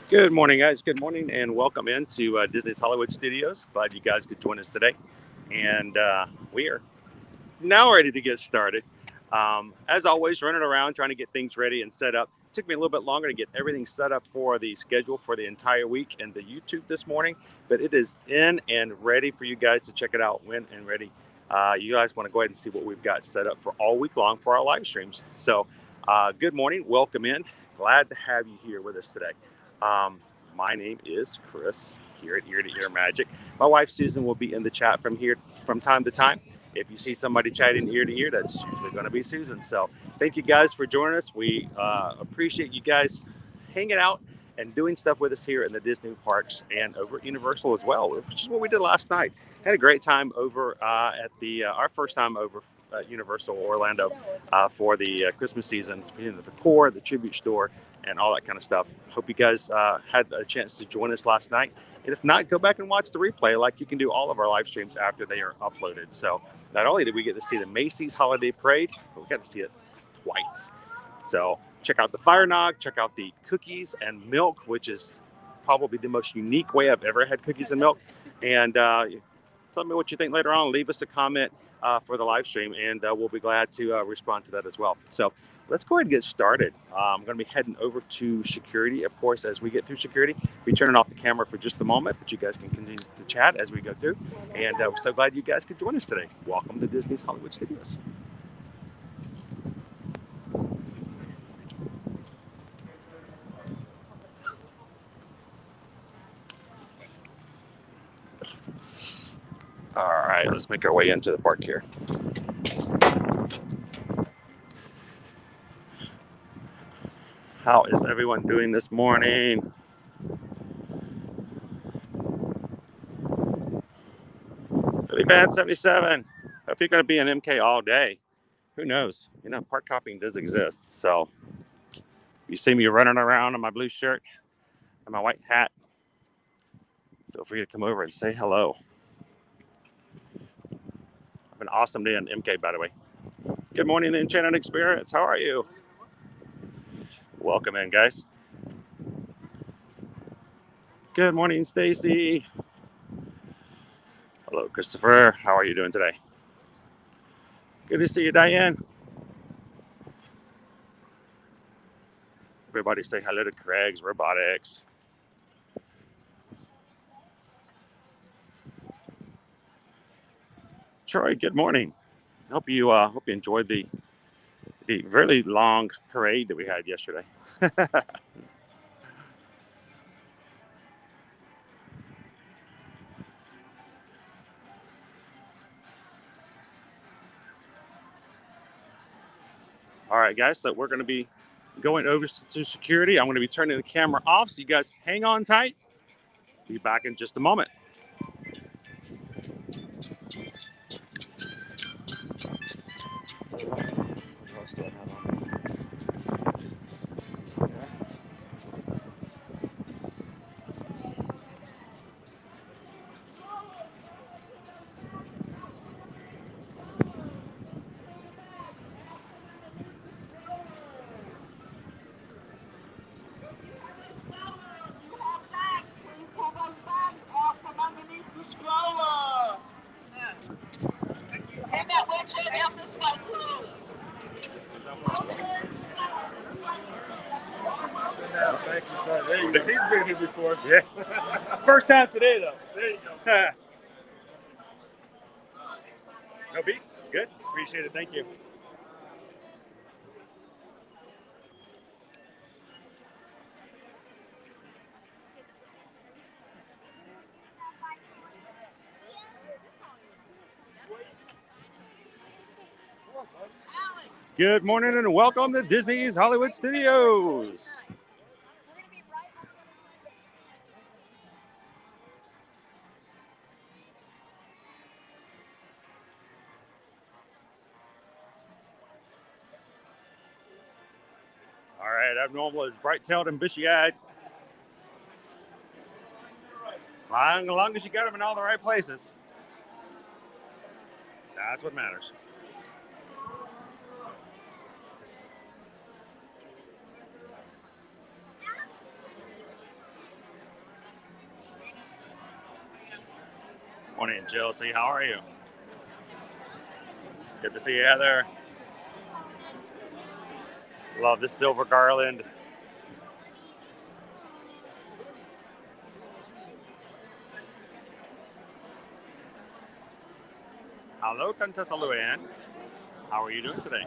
Good morning, guys. Good morning, and welcome into Disney's Hollywood Studios. Glad you guys could join us today. And we are now ready to get started. As always, running around trying to get things ready and set up. It took me a little bit longer to get everything set up for the schedule for the entire week and the YouTube this morning, but it is in and ready for you guys to check it out when and ready. You guys want to go ahead and see what we've got set up for all week long for our live streams. So, good morning. Welcome in. Glad to have you here with us today. My name is Chris here at Ear to Ear Magic. My wife Susan will be in the chat from time to time. If you see somebody chatting ear to ear, that's usually going to be Susan. So thank you guys for joining us. We appreciate you guys hanging out and doing stuff with us here in the Disney parks and over at Universal as well, which is what we did last night. Had a great time over at our first time over at Universal Orlando for the Christmas season, the decor, the tribute store, and all that kind of stuff. Hope you guys had a chance to join us last night. And if not, go back and watch the replay like you can do all of our live streams after they are uploaded. So not only did we get to see the Macy's Holiday Parade, but we got to see it twice. So check out the Fire Nog, check out the cookies and milk, which is probably the most unique way I've ever had cookies and milk. And tell me what you think later on. Leave us a comment for the live stream, and we'll be glad to respond to that as well. So let's go ahead and get started. I'm going to be heading over to security, of course, as we get through security. We're turning off the camera for just a moment, but you guys can continue to chat as we go through. And we're so glad you guys could join us today. Welcome to Disney's Hollywood Studios. All right, let's make our way into the park here. How is everyone doing this morning? Philly Band 77. If you're going to be in MK all day, who knows? You know, park hopping does exist. So you see me running around in my blue shirt and my white hat, feel free to come over and say hello. Have an awesome day on MK, by the way. Good morning, the Enchanted Experience. How are you? Welcome in, guys. Good morning, Stacy. Hello, Christopher. How are you doing today? Good to see you, Diane. Everybody say hello to Craig's Robotics. Troy, good morning. Hope you enjoyed the really long parade that we had yesterday. All right, guys, so we're going to be going over to security. I'm going to be turning the camera off, so you guys hang on tight. Be back in just a moment. There you go. He's been here before. Yeah. First time today, though. There you go. No beat. Good. Appreciate it. Thank you. Good morning and welcome to Disney's Hollywood Studios. All right, abnormal is bright-tailed and bushy-eyed. As long as you got them in all the right places, that's what matters. Morning, Chelsea. How are you? Good to see you, Heather. Love this silver garland. Hello, Contessa Luann. How are you doing today?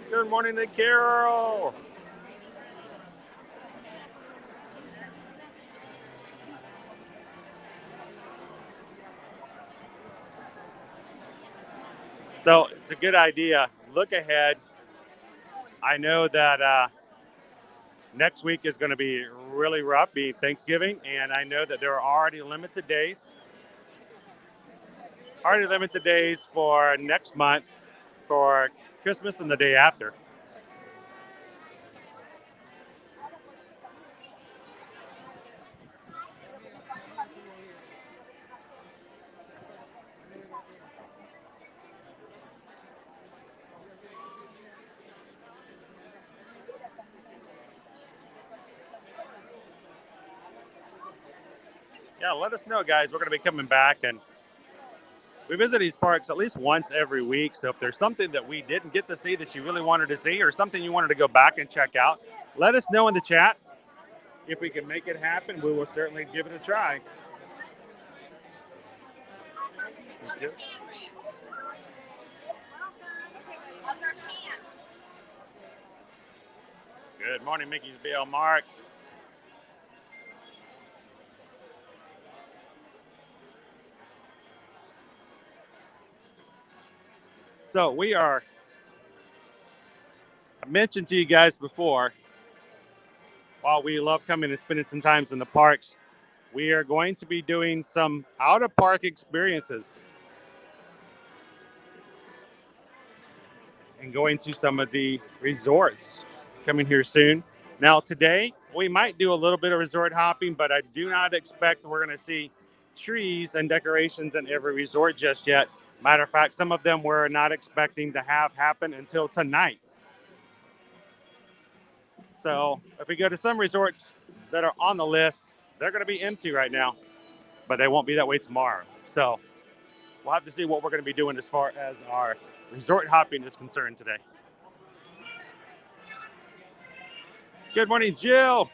Good morning to Carol. So it's a good idea. Look ahead. I know that next week is going to be really rough, being Thanksgiving, and I know that there are already limited days for next month for Christmas and the day after. Yeah, let us know, guys. We're going to be coming back, and we visit these parks at least once every week. So if there's something that we didn't get to see that you really wanted to see, or something you wanted to go back and check out, let us know in the chat. If we can make it happen, we will certainly give it a try. Good morning, Mickey's Bill, Mark. So I mentioned to you guys before, while we love coming and spending some time in the parks, we are going to be doing some out-of-park experiences and going to some of the resorts coming here soon. Now, today, we might do a little bit of resort hopping, but I do not expect we're going to see trees and decorations in every resort just yet. Matter of fact, some of them we're not expecting to have happen until tonight. So if we go to some resorts that are on the list, they're going to be empty right now, but they won't be that way tomorrow. So we'll have to see what we're going to be doing as far as our resort hopping is concerned today. Good morning, Jill.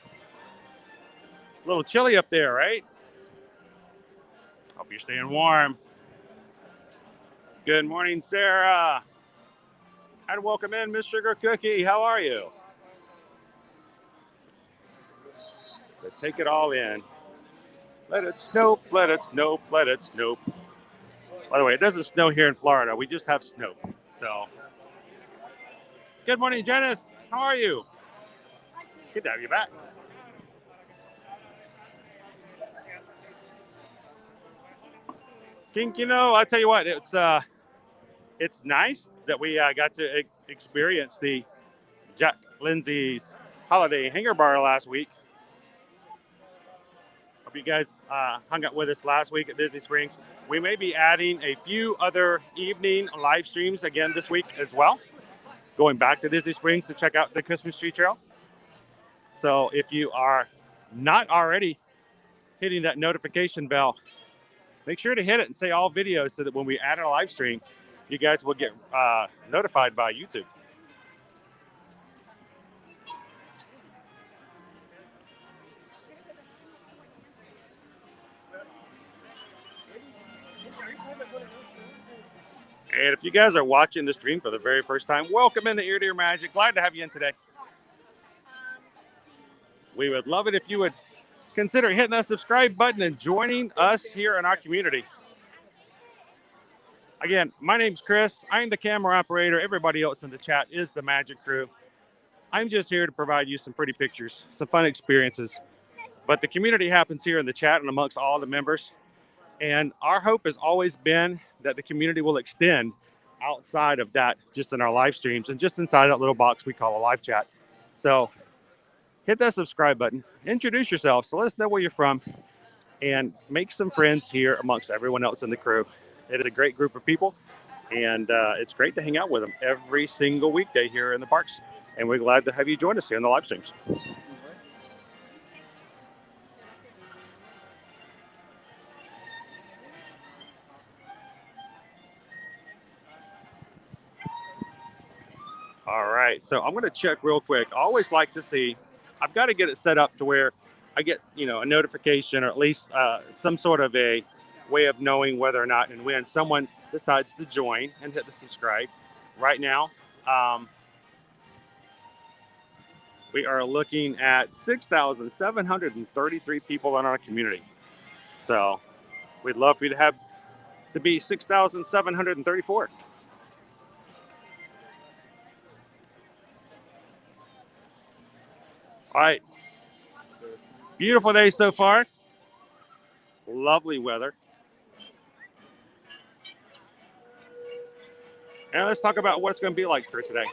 A little chilly up there, right? Hope you're staying warm. Good morning, Sarah. And welcome in, Miss Sugar Cookie. How are you? But take it all in. Let it snow, let it snow, let it snow. By the way, it doesn't snow here in Florida. We just have snow. So, good morning, Janice. How are you? Good to have you back. Kink, I tell you what, it's nice that we got to experience the Jack Lindsay's holiday hanger bar last week. Hope you guys hung out with us last week at Disney Springs. We may be adding a few other evening live streams again this week as well. Going back to Disney Springs to check out the Christmas tree trail. So if you are not already hitting that notification bell, make sure to hit it and say all videos so that when we add a live stream, you guys will get notified by YouTube. And if you guys are watching the stream for the very first time, welcome into Ear to Ear Magic. Glad to have you in today. We would love it if you would consider hitting that subscribe button and joining us here in our community. Again, my name's Chris. I'm the camera operator. Everybody else in the chat is the Magic Crew. I'm just here to provide you some pretty pictures, some fun experiences. But the community happens here in the chat and amongst all the members. And our hope has always been that the community will extend outside of that, just in our live streams and just inside that little box we call a live chat. So hit that subscribe button, introduce yourself, so let us know where you're from, and make some friends here amongst everyone else in the crew. It is a great group of people, and it's great to hang out with them every single weekday here in the parks. And we're glad to have you join us here in the live streams. right, so I'm going to check real quick. I always like to see, I've got to get it set up to where I get, a notification or at least some sort of a way of knowing whether or not and when someone decides to join and hit the subscribe. Right now, we are looking at 6,733 people in our community. So we'd love for you to be 6,734. All right. Beautiful day so far. Lovely weather. And let's talk about what it's going to be like for today.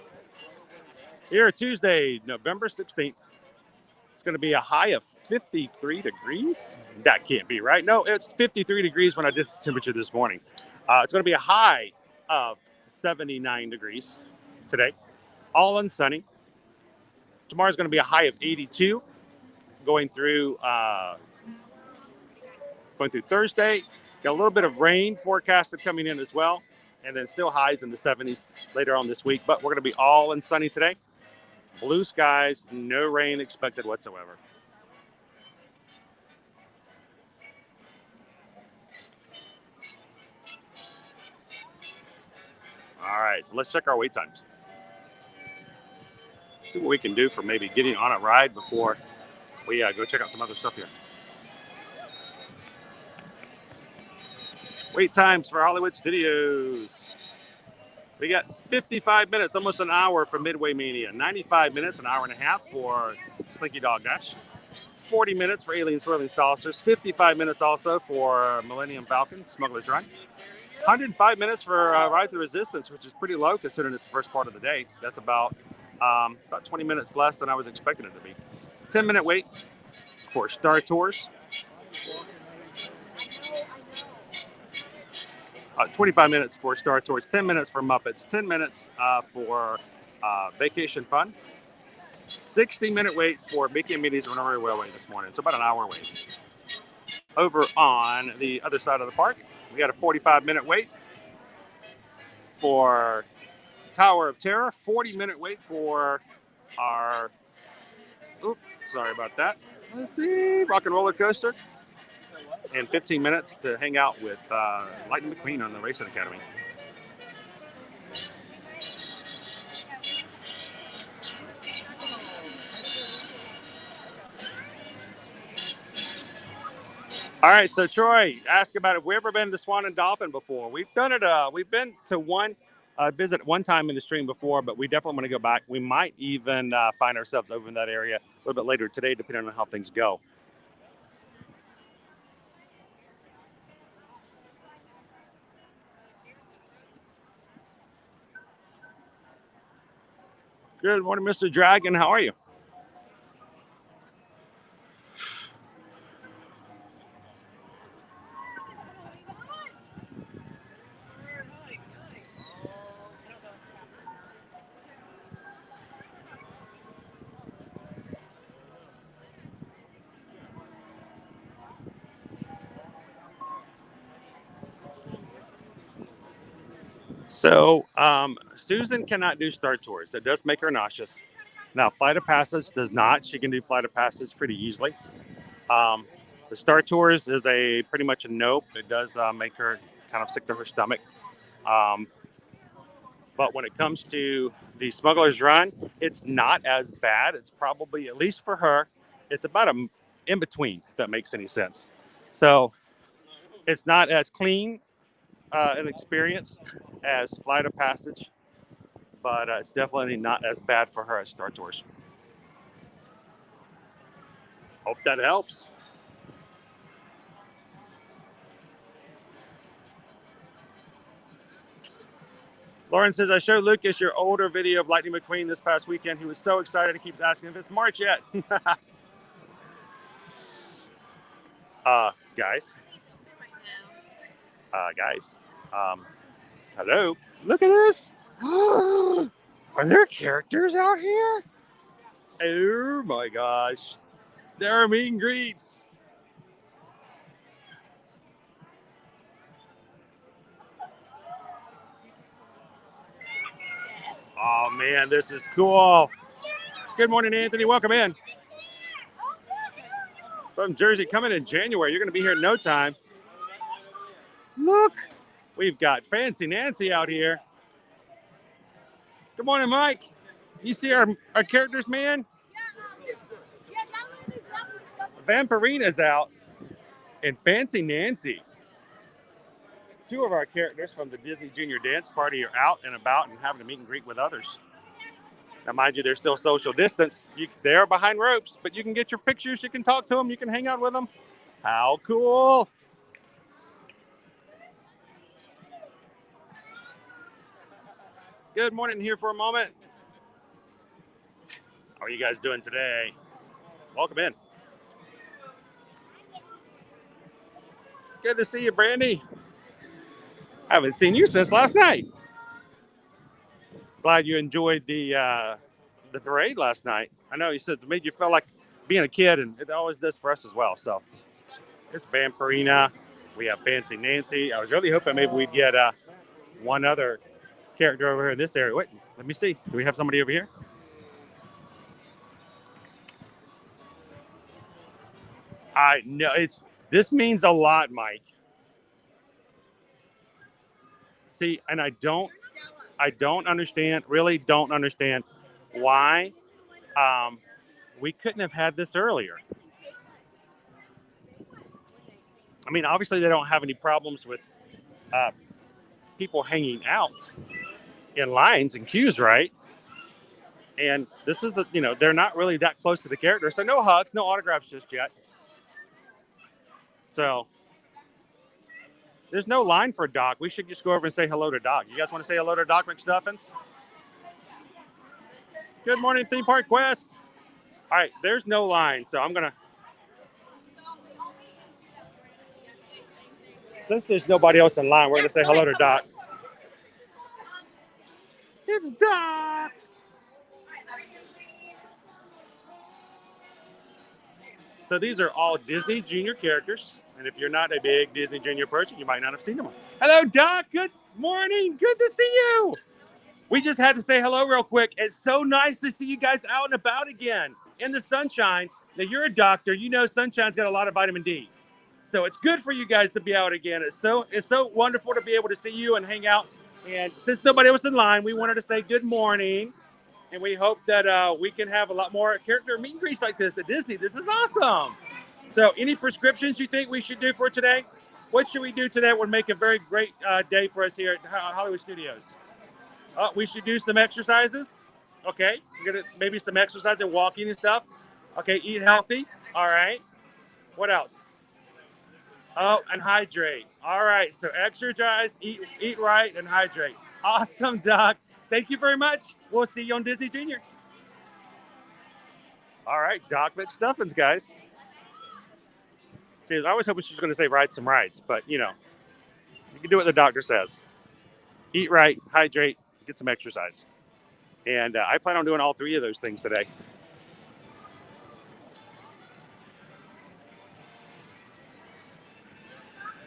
Here, Tuesday, November 16th. It's going to be a high of 53 degrees. That can't be right. No, it's 53 degrees when I did the temperature this morning. It's going to be a high of 79 degrees today. All and sunny. Tomorrow's going to be a high of 82. Going through Thursday. Got a little bit of rain forecasted coming in as well. And then still highs in the 70s later on this week. But we're going to be all and sunny today. Blue skies, no rain expected whatsoever. All right, so let's check our wait times. See what we can do for maybe getting on a ride before we go check out some other stuff here. Wait times for Hollywood Studios. We got 55 minutes, almost an hour for Midway Mania. 95 minutes, an hour and a half for Slinky Dog Dash. 40 minutes for Alien Swirling Saucers. 55 minutes also for Millennium Falcon, Smuggler's Run. 105 minutes for Rise of the Resistance, which is pretty low considering it's the first part of the day. That's about 20 minutes less than I was expecting it to be. 10-minute wait for Star Tours. 25 minutes for Star Tours, 10 minutes for Muppets, 10 minutes for Vacation Fun, 60-minute wait for Mickey and Minnie's Runaway Railway this morning. It's about an hour wait. Over on the other side of the park, we got a 45-minute wait for Tower of Terror, 40-minute wait for our, sorry about that. Let's see, Rock and Roller Coaster. And 15 minutes to hang out with Lightning McQueen on the Racing Academy. All right, so Troy, ask about have we ever been to Swan and Dolphin before? We've done it. We've been to one visit one time in the stream before, but we definitely want to go back. We might even find ourselves over in that area a little bit later today, depending on how things go. Good morning, Mr. Dragon. How are you? So Susan cannot do Star Tours. It does make her nauseous. Now, Flight of Passage does not. She can do Flight of Passage pretty easily. The Star Tours is pretty much a nope. It does make her kind of sick to her stomach. But when it comes to the Smuggler's Run, it's not as bad. It's probably, at least for her, it's about a in between, if that makes any sense. So it's not as clean an experience as Flight of Passage, but it's definitely not as bad for her as Star Tours. Hope that helps. Lauren says, I showed Lucas your older video of Lightning McQueen this past weekend. He was so excited. He keeps asking if it's March yet. Guys. Hello. Look at this. Are there characters out here? Oh my gosh. There are meet and greets. Oh, man, this is cool. Good morning, Anthony. Welcome in. From Jersey, coming in January. You're going to be here in no time. Look, we've got Fancy Nancy out here. Good morning, Mike. You see our characters, man? Vampirina's out, and Fancy Nancy. Two of our characters from the Disney Junior Dance Party are out and about and having a meet and greet with others. Now, mind you, they're still social distance. They're behind ropes, but you can get your pictures. You can talk to them. You can hang out with them. How cool. Good morning here for a moment. How are you guys doing today? Welcome in. Good to see you, Brandy. I haven't seen you since last night. Glad you enjoyed the parade last night. I know you said it made you feel like being a kid, and it always does for us as well. So it's Vampirina. We have Fancy Nancy. I was really hoping maybe we'd get one other character over here in this area. Wait, let me see. Do we have somebody over here? I know this means a lot, Mike. See, and I don't understand, really don't understand why we couldn't have had this earlier. I mean, obviously they don't have any problems with people hanging out in lines and queues, right? And this is they're not really that close to the character, so no hugs, no autographs just yet. So there's no line for Doc. We should just go over and say hello to Doc. You guys want to say hello to Doc McStuffins? Good morning, Theme Park Quest. All right, there's no line, so I'm going to... Since there's nobody else in line, we're going to say hello to Doc. It's Doc! So these are all Disney Junior characters. And if you're not a big Disney Junior person, you might not have seen them. Hello, Doc. Good morning. Good to see you. We just had to say hello real quick. It's so nice to see you guys out and about again in the sunshine. Now, you're a doctor. You know sunshine's got a lot of vitamin D. So it's good for you guys to be out again. It's so wonderful to be able to see you and hang out. And since nobody was in line, we wanted to say good morning. And we hope that we can have a lot more character meet and greets like this at Disney. This is awesome. So any prescriptions you think we should do for today? What should we do today that would make a very great day for us here at Hollywood Studios? We should do some exercises. Okay. Maybe some exercise and walking and stuff. Okay. Eat healthy. All right. What else? Oh, and hydrate. All right. So exercise, eat right, and hydrate. Awesome, Doc. Thank you very much. We'll see you on Disney Junior. All right, Doc McStuffins, guys. See, I was hoping she was going to say ride some rides, but, you can do what the doctor says. Eat right, hydrate, get some exercise. And I plan on doing all three of those things today.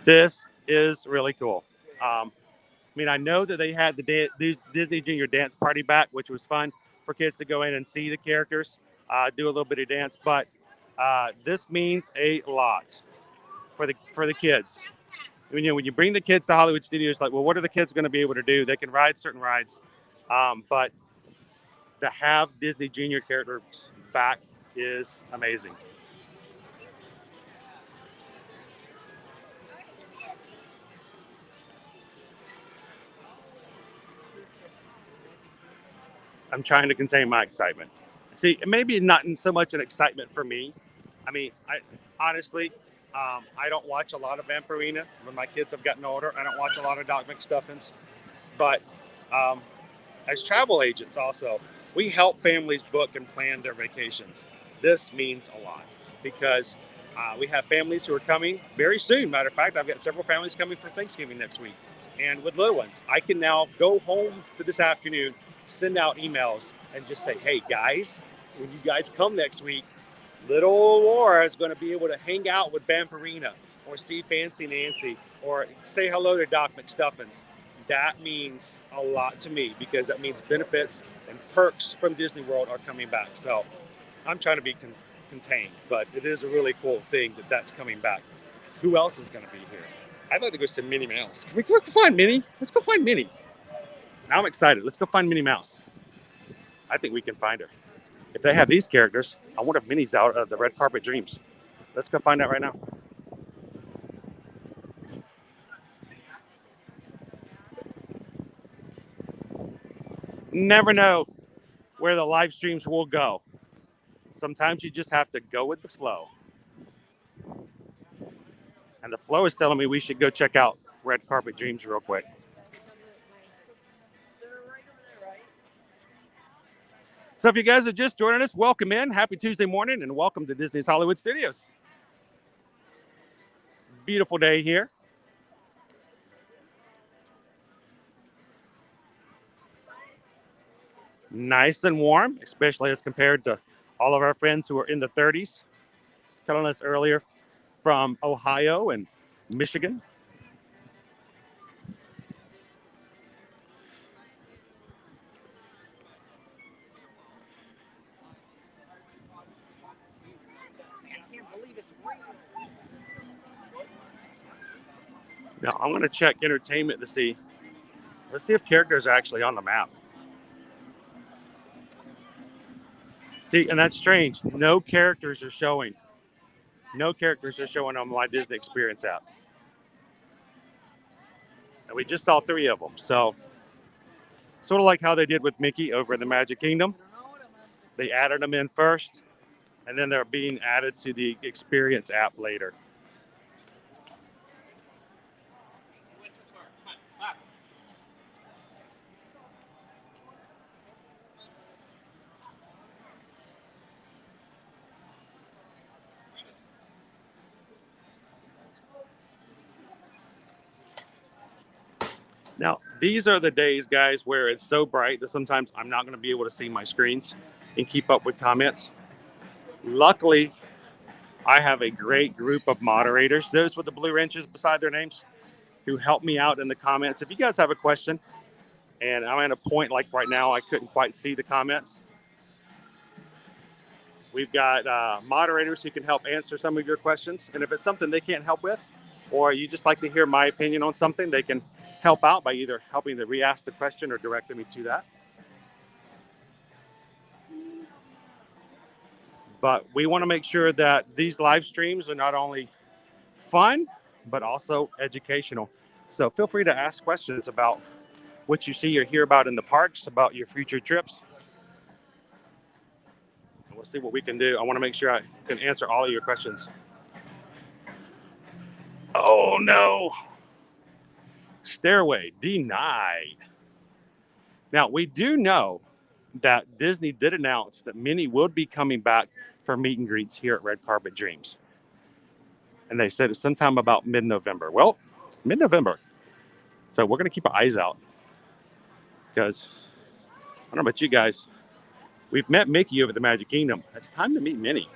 This is really cool. I know that they had the Disney Junior Dance Party back, which was fun for kids to go in and see the characters, do a little bit of dance. But this means a lot for the kids. When you bring the kids to Hollywood Studios, like, well, what are the kids going to be able to do? They can ride certain rides, but to have Disney Junior characters back is amazing. I'm trying to contain my excitement. See, maybe not so much an excitement for me. I honestly, I don't watch a lot of Vampirina. When my kids have gotten older, I don't watch a lot of Doc McStuffins. But as travel agents also, we help families book and plan their vacations. This means a lot because we have families who are coming very soon. Matter of fact, I've got several families coming for Thanksgiving next week. And with little ones, I can now go home for this afternoon, send out emails and just say, hey guys, when you guys come next week, little Laura is going to be able to hang out with Vampirina or see Fancy Nancy or say hello to Doc McStuffins. that means a lot to me because that means benefits and perks from Disney World are coming back. So I'm trying to be contained, but it is a really cool thing that that's coming back. Who else is going to be here? I'd like to go see Minnie Mouse. Can we go find Minnie? Let's go find Minnie. Now I'm excited. Let's go find Minnie Mouse. I think we can find her. If they have these characters, I wonder if Minnie's out of the Red Carpet Dreams. Let's go find out right now. Never know where the live streams will go. Sometimes you just have to go with the flow. And the flow is telling me we should go check out Red Carpet Dreams real quick. So if you guys are just joining us, welcome in. Happy Tuesday morning and welcome to Disney's Hollywood Studios. Beautiful day here. Nice and warm, especially as compared to all of our friends who are in the 30s, telling us earlier from Ohio and Michigan. Now I'm going to check entertainment to see. Let's see if characters are actually on the map. See, and that's strange. No characters are showing. No characters are showing on my Disney Experience app. And we just saw 3 of them. So, sort of like how they did with Mickey over in the Magic Kingdom. They added them in first, and then they're being added to the Experience app later. Now, these are the days, guys, where it's so bright that sometimes I'm not going to be able to see my screens and keep up with comments. Luckily, I have a great group of moderators, those with the blue wrenches beside their names, who help me out in the comments. If you guys have a question, and I'm at a point like right now, I couldn't quite see the comments. We've got moderators who can help answer some of your questions. And if it's something they can't help with, or you just like to hear my opinion on something, they can help out by either helping to re-ask the question or directing me to that. But we want to make sure that these live streams are not only fun, but also educational. So feel free to ask questions about what you see or hear about in the parks, about your future trips. And we'll see what we can do. I want to make sure I can answer all of your questions. Oh no. Stairway denied. Now, we do know that Disney did announce that Minnie will be coming back for meet and greets here at Red Carpet Dreams. And they said it's sometime about mid-November. Well, it's mid-November. So we're going to keep our eyes out. Because, I don't know about you guys, we've met Mickey over at the Magic Kingdom. It's time to meet Minnie.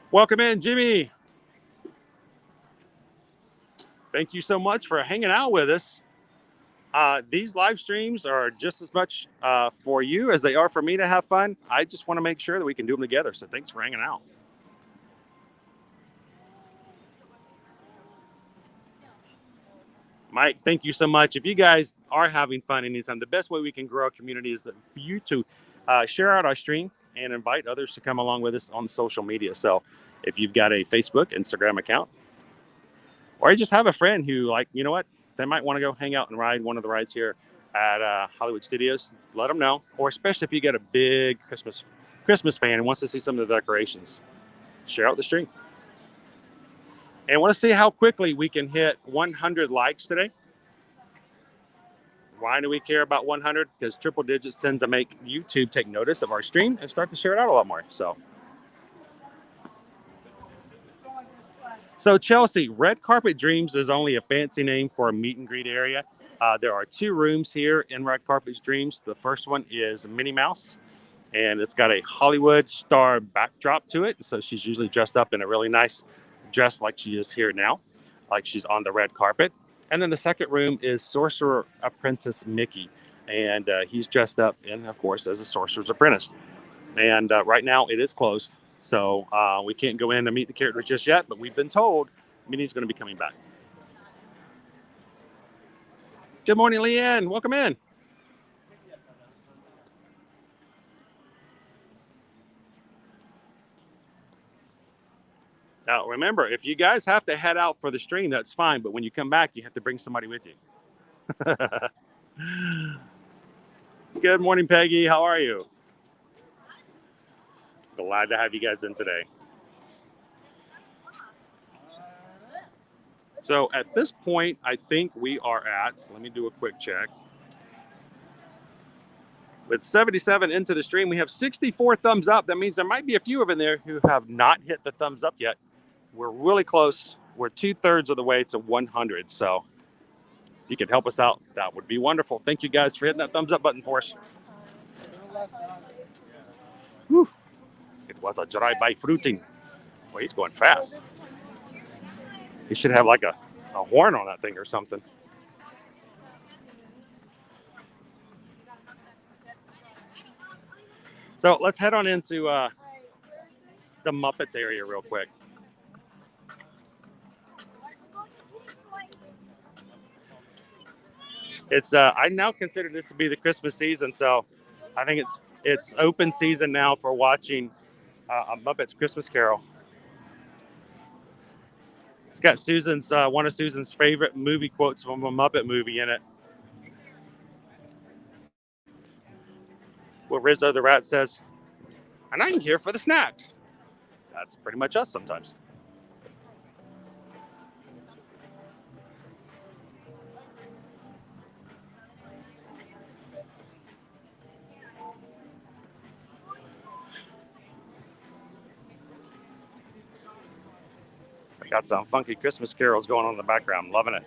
Welcome in, Jimmy. Thank you so much for hanging out with us. These live streams are just as much for you as they are for me to have fun. I just want to make sure that we can do them together. So thanks for hanging out. Mike, thank you so much. If you guys are having fun anytime, the best way we can grow our community is for you to share out our stream and invite others to come along with us on social media. So if you've got a Facebook, Instagram account, or you just have a friend who, like, you know what, they might want to go hang out and ride one of the rides here at Hollywood Studios, let them know. Or especially if you get a big Christmas fan and wants to see some of the decorations, share out the stream. And want to see how quickly we can hit 100 likes today. Why do we care about 100? Because triple digits tend to make YouTube take notice of our stream and start to share it out a lot more. So, So Chelsea, Red Carpet Dreams is only a fancy name for a meet and greet area. There are 2 rooms here in Red Carpet Dreams. The first one is Minnie Mouse, and it's got a Hollywood star backdrop to it. So she's usually dressed up in a really nice dress like she is here now, like she's on the red carpet. And then the second room is Sorcerer Apprentice Mickey, and he's dressed up in, of course, as a sorcerer's apprentice. And right now it is closed, so we can't go in to meet the characters just yet, but we've been told Minnie's going to be coming back. Good morning, Leanne. Welcome in. Now, remember, if you guys have to head out for the stream, that's fine. But when you come back, you have to bring somebody with you. Good morning, Peggy. How are you? Glad to have you guys in today. So at this point, I think we are at, let me do a quick check. With 77 into the stream, we have 64 thumbs up. That means there might be a few of in there who have not hit the thumbs up yet. We're really close. We're 2/3 of the way to 100. So if you could help us out, that would be wonderful. Thank you guys for hitting that thumbs up button for us. Whew. It was a drive-by fruiting. Boy, he's going fast. He should have like a horn on that thing or something. So let's head on into the Muppets area real quick. It's I now consider this to be the Christmas season, so I think it's open season now for watching a Muppets Christmas Carol. It's got Susan's one of Susan's favorite movie quotes from a Muppet movie in it, where Rizzo the Rat says, "And I'm here for the snacks." That's pretty much us sometimes. We got some funky Christmas carols going on in the background. Loving it.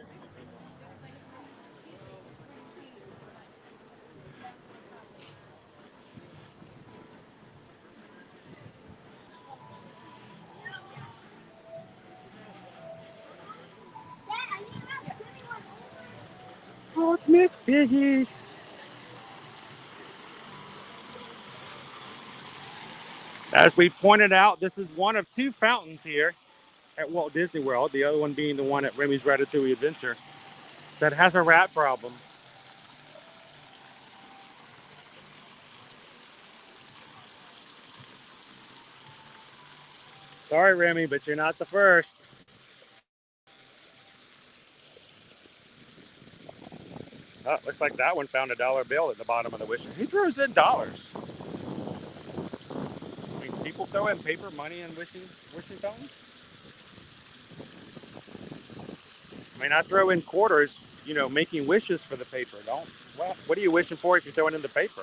Oh, it's Miss Piggy. As we pointed out, this is one of 2 fountains here at Walt Disney World, the other one being the one at Remy's Ratatouille Adventure, that has a rat problem. Sorry, Remy, but you're not the first. Oh, looks like that one found a dollar bill at the bottom of the wishing. Who throws in dollars? I mean, people throw in paper money and wishing fountains? I mean, I throw in quarters, making wishes for the paper. What are you wishing for if you're throwing in the paper?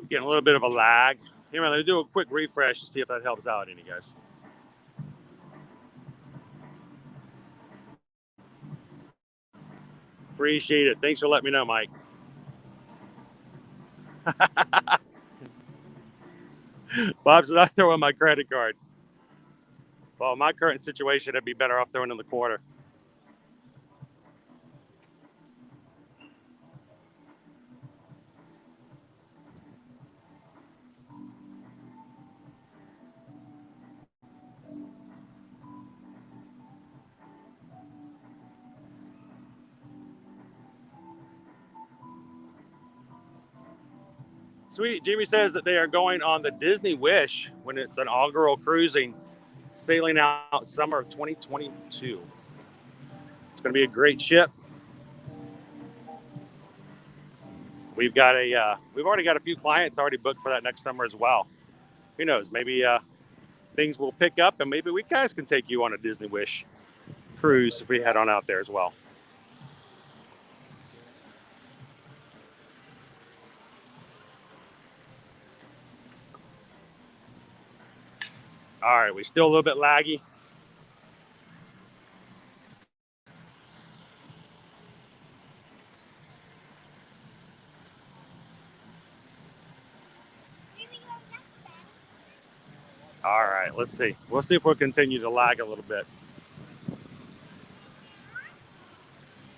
We're getting a little bit of a lag. Here, let me do a quick refresh to see if that helps out any guys. Appreciate it. Thanks for letting me know, Mike. Bob says I throw in my credit card. Well, in my current situation, I'd be better off throwing in the quarter. Sweet. Jimmy says that they are going on the Disney Wish when it's inaugural cruising, sailing out summer of 2022. It's going to be a great ship. we've already got a few clients already booked for that next summer as well. Who knows? Maybe things will pick up, and maybe we guys can take you on a Disney Wish cruise if we head on out there as well. All right, we're still a little bit laggy. All right, let's see. We'll see if we'll continue to lag a little bit.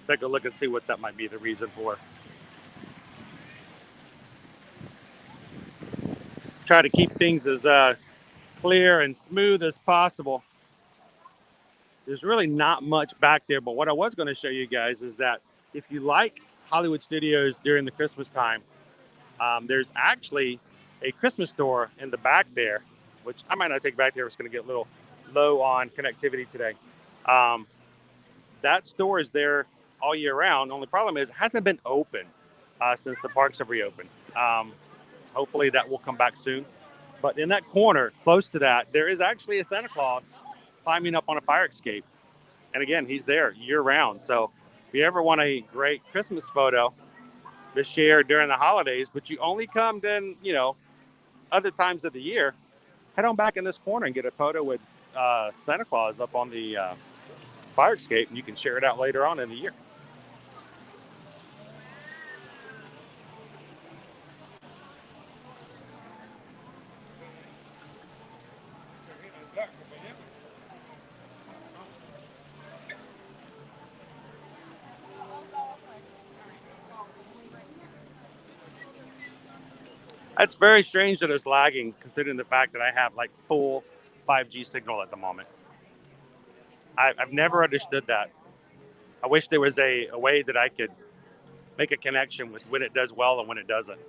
Take a look and see what that might be the reason for. Try to keep things as clear and smooth as possible. There's really not much back there, but what I was going to show you guys is that if you like Hollywood Studios during the Christmas time, there's actually a Christmas store in the back there, which I might not take back there. It's going to get a little low on connectivity today. That store is there all year round. Only problem is it hasn't been open since the parks have reopened. Hopefully that will come back soon. But in that corner, close to that, there is actually a Santa Claus climbing up on a fire escape. And again, he's there year round. So if you ever want a great Christmas photo to share during the holidays, but you only come then, other times of the year, head on back in this corner and get a photo with Santa Claus up on the fire escape, and you can share it out later on in the year. That's very strange that it's lagging, considering the fact that I have like full 5G signal at the moment. I've never understood that. I wish there was a way that I could make a connection with when it does well and when it doesn't.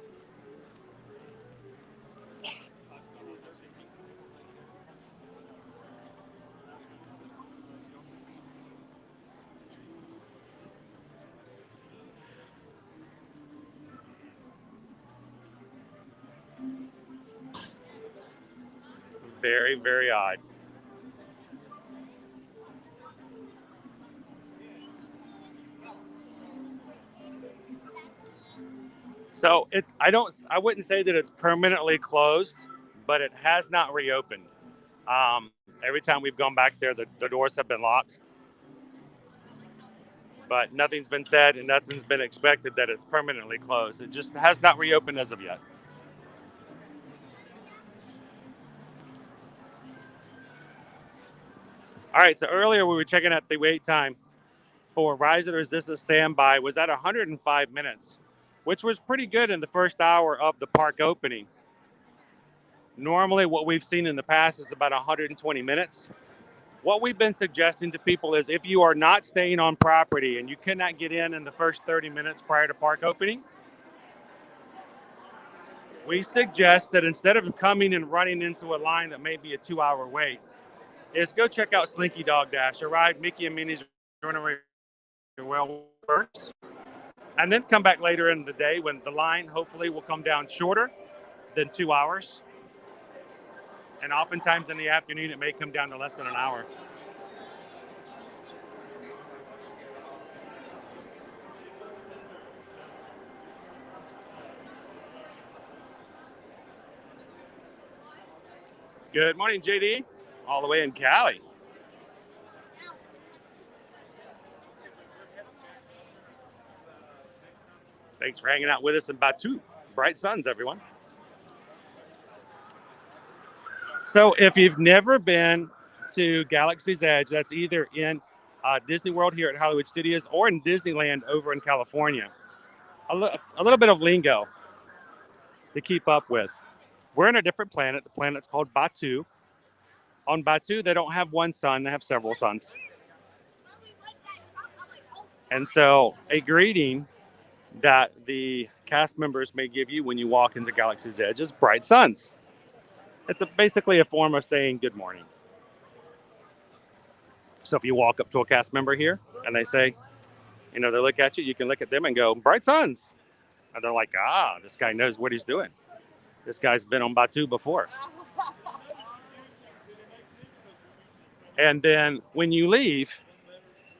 Very, very odd. So I wouldn't say that it's permanently closed, but it has not reopened. Every time we've gone back there, the doors have been locked. But nothing's been said and nothing's been expected that it's permanently closed. It just has not reopened as of yet. All right, so earlier we were checking out the wait time for Rise of the Resistance Standby was at 105 minutes, which was pretty good in the first hour of the park opening. Normally what we've seen in the past is about 120 minutes. What we've been suggesting to people is if you are not staying on property and you cannot get in the first 30 minutes prior to park opening, we suggest that instead of coming and running into a line that may be a 2-hour wait, is go check out Slinky Dog Dash or ride Mickey and Minnie's Runaway Railway first, and then come back later in the day when the line hopefully will come down shorter than 2 hours. And oftentimes in the afternoon, it may come down to less than an hour. Good morning, JD, all the way in Cali. Thanks for hanging out with us in Batu. Bright suns, everyone. So if you've never been to Galaxy's Edge, that's either in Disney World here at Hollywood Studios or in Disneyland over in California, a little bit of lingo to keep up with. We're in a different planet. The planet's called Batu. On Batu, they don't have one sun. They have several suns. And so a greeting that the cast members may give you when you walk into Galaxy's Edge is bright suns. It's basically a form of saying good morning. So if you walk up to a cast member here and they say, they look at you, you can look at them and go, bright suns. And they're like, ah, this guy knows what he's doing. This guy's been on Batu before. And then when you leave,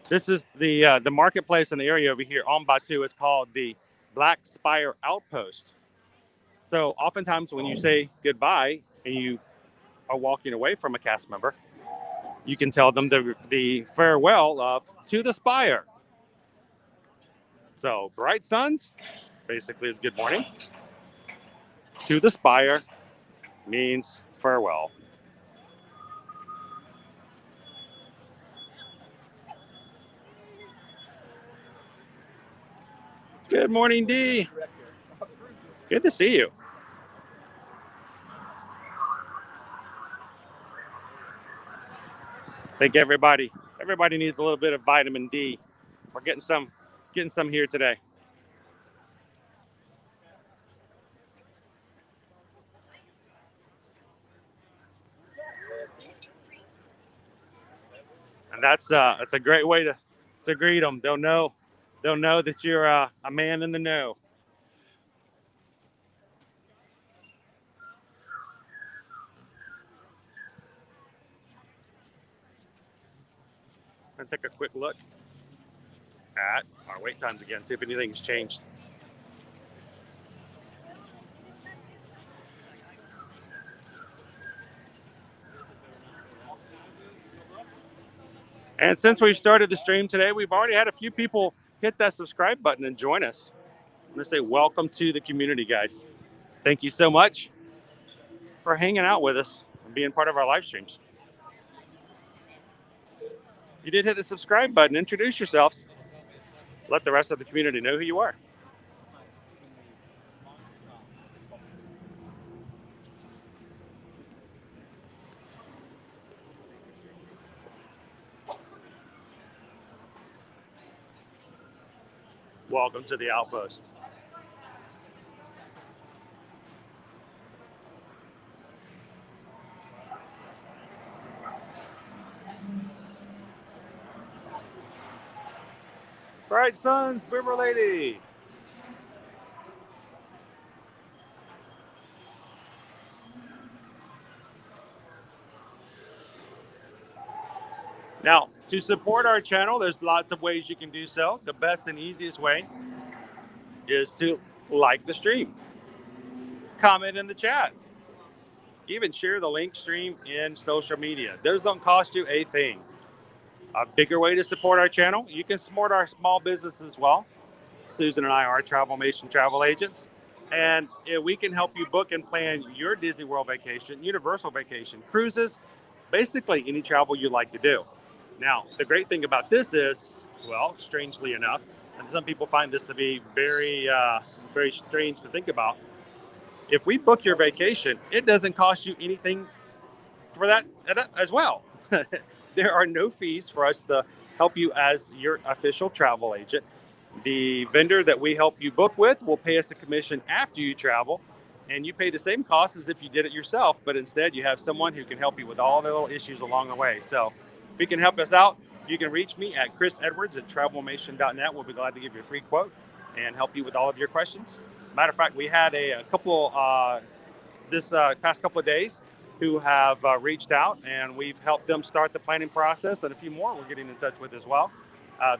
this is the marketplace in the area over here on Batu is called the Black Spire Outpost. So oftentimes when you say goodbye and you are walking away from a cast member, you can tell them the farewell of to the spire. So bright suns basically is good morning. To the spire means farewell. Good morning, Dee. Good to see you. I think everybody needs a little bit of vitamin D. We're getting some here today. And that's a great way to greet them. They'll know that you're a man in the know. I'm gonna take a quick look at our wait times again, see if anything's changed. And since we've started the stream today, we've already had a few people hit that subscribe button and join us. I'm gonna say welcome to the community, guys. Thank you so much for hanging out with us and being part of our live streams. You did hit the subscribe button. Introduce yourselves. Let the rest of the community know who you are. Welcome to the outpost. Bright Suns, River Lady. Now, to support our channel, there's lots of ways you can do so. The best and easiest way is to like the stream, comment in the chat, even share the link stream in social media. Those don't cost you a thing. A bigger way to support our channel, you can support our small business as well. Susan and I are Travelmation travel agents, and we can help you book and plan your Disney World vacation, Universal vacation, cruises, basically any travel you'd like to do. Now, the great thing about this is, well, strangely enough, and some people find this to be very, very strange to think about. If we book your vacation, it doesn't cost you anything for that as well. There are no fees for us to help you as your official travel agent. The vendor that we help you book with will pay us a commission after you travel, and you pay the same cost as if you did it yourself, but instead you have someone who can help you with all the little issues along the way. So if you can help us out, you can reach me at chrisedwards@travelmation.net. We'll be glad to give you a free quote and help you with all of your questions. Matter of fact, we had a couple this past couple of days who have reached out, and we've helped them start the planning process, and a few more we're getting in touch with as well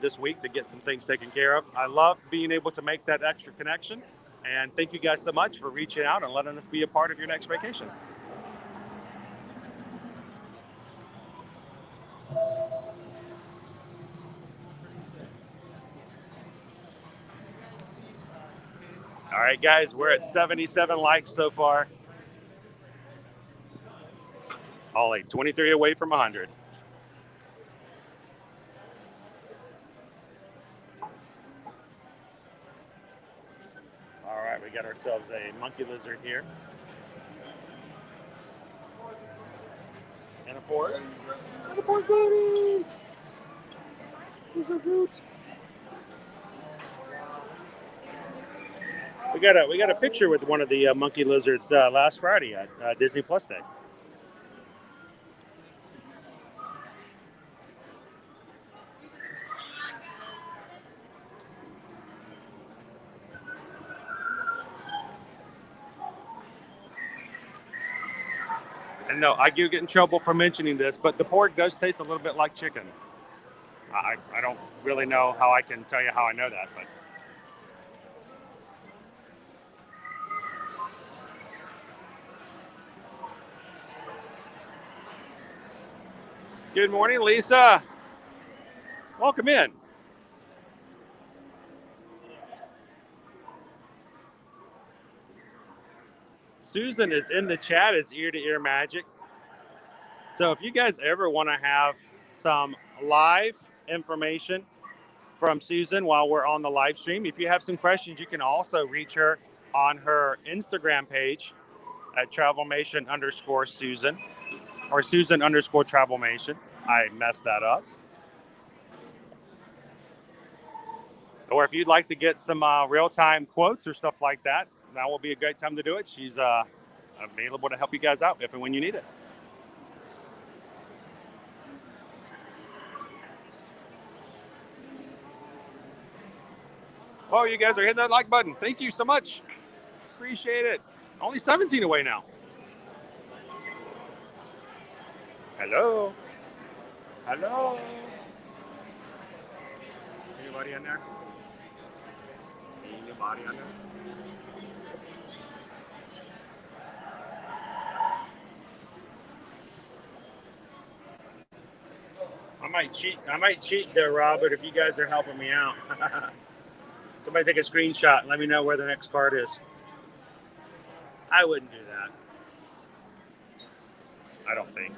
this week to get some things taken care of. I love being able to make that extra connection, and thank you guys so much for reaching out and letting us be a part of your next vacation. All right, guys, we're at 77 likes so far. Ollie, 23 away from 100. All right, we got ourselves a monkey lizard here. And a pork. And a pork baby. He's so cute. We got a picture with one of the monkey lizards last Friday at Disney Plus Day. And no, I do get in trouble for mentioning this, but the pork does taste a little bit like chicken. I don't really know how I can tell you how I know that, but. Good morning, Lisa. Welcome in. Susan is in the chat as Ear to Ear Magic. So if you guys ever want to have some live information from Susan while we're on the live stream, if you have some questions, you can also reach her on her Instagram page at travelmation_Susan or Susan_travelmation. I messed that up. Or if you'd like to get some real-time quotes or stuff like that, that will be a great time to do it. She's available to help you guys out if and when you need it. Oh, you guys are hitting that like button. Thank you so much. Appreciate it. Only 17 away now. Hello. Hello. Anybody in there? Anybody in there? I might cheat there, Robert, if you guys are helping me out. Somebody take a screenshot and let me know where the next card is. I wouldn't do that. I don't think.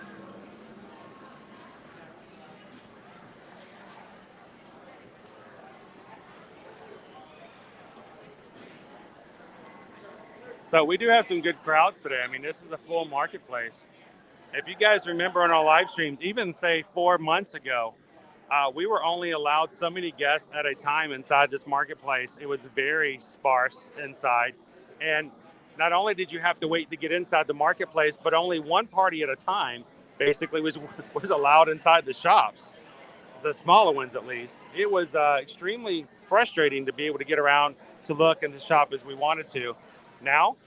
So we do have some good crowds today. I mean, this is a full marketplace. If you guys remember on our live streams, even say 4 months ago, we were only allowed so many guests at a time inside this marketplace. It was very sparse inside. And not only did you have to wait to get inside the marketplace, but only one party at a time basically was allowed inside the shops, the smaller ones at least. It was extremely frustrating to be able to get around to look and to shop as we wanted to. Now,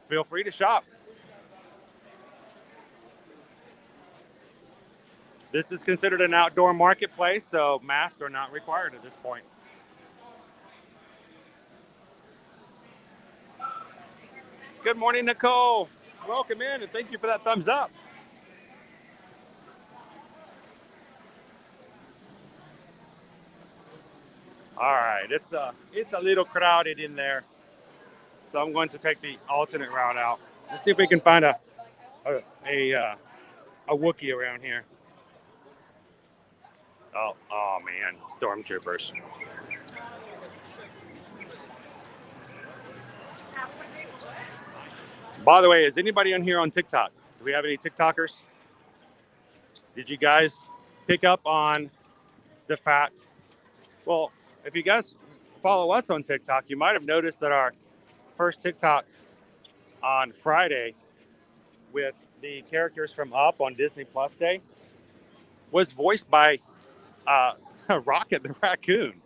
feel free to shop. This is considered an outdoor marketplace, so masks are not required at this point. Good morning, Nicole. Welcome in, and thank you for that thumbs up. All right, it's a little crowded in there, so I'm going to take the alternate route out. Let's see if we can find a Wookiee around here. Oh man, stormtroopers. By the way, is anybody on here on TikTok? Do we have any TikTokers? Did you guys pick up on the fact? Well, if you guys follow us on TikTok, you might have noticed that our first TikTok on Friday with the characters from Up on Disney Plus Day was voiced by Rocket the Raccoon.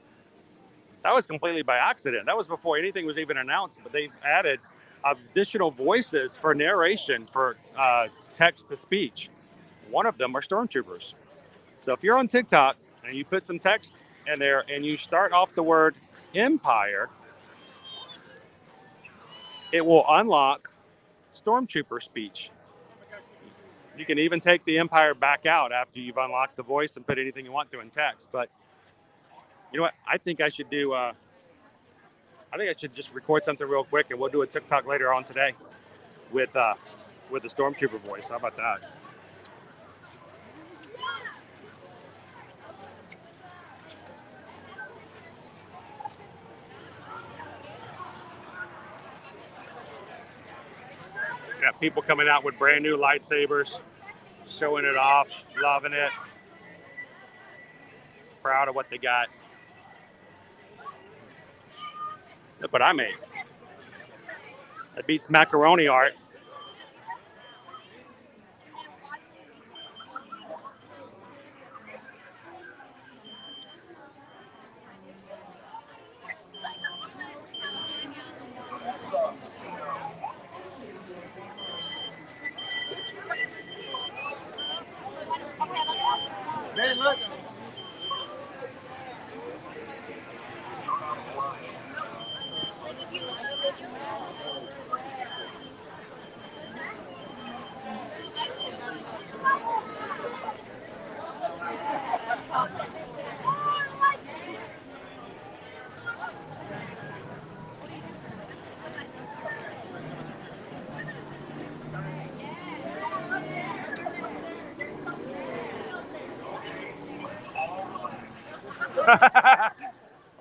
That was completely by accident. That was before anything was even announced, but they've added additional voices for narration for text to speech. One of them are stormtroopers. So if you're on TikTok and you put some text in there and you start off the word Empire, it will unlock stormtrooper speech. You can even take the Empire back out after you've unlocked the voice and put anything you want to in text. But you know what? I think I should just record something real quick and we'll do a TikTok later on today with the stormtrooper voice. How about that? Got people coming out with brand new lightsabers, showing it off, loving it, proud of what they got. Look what I made. That beats macaroni art.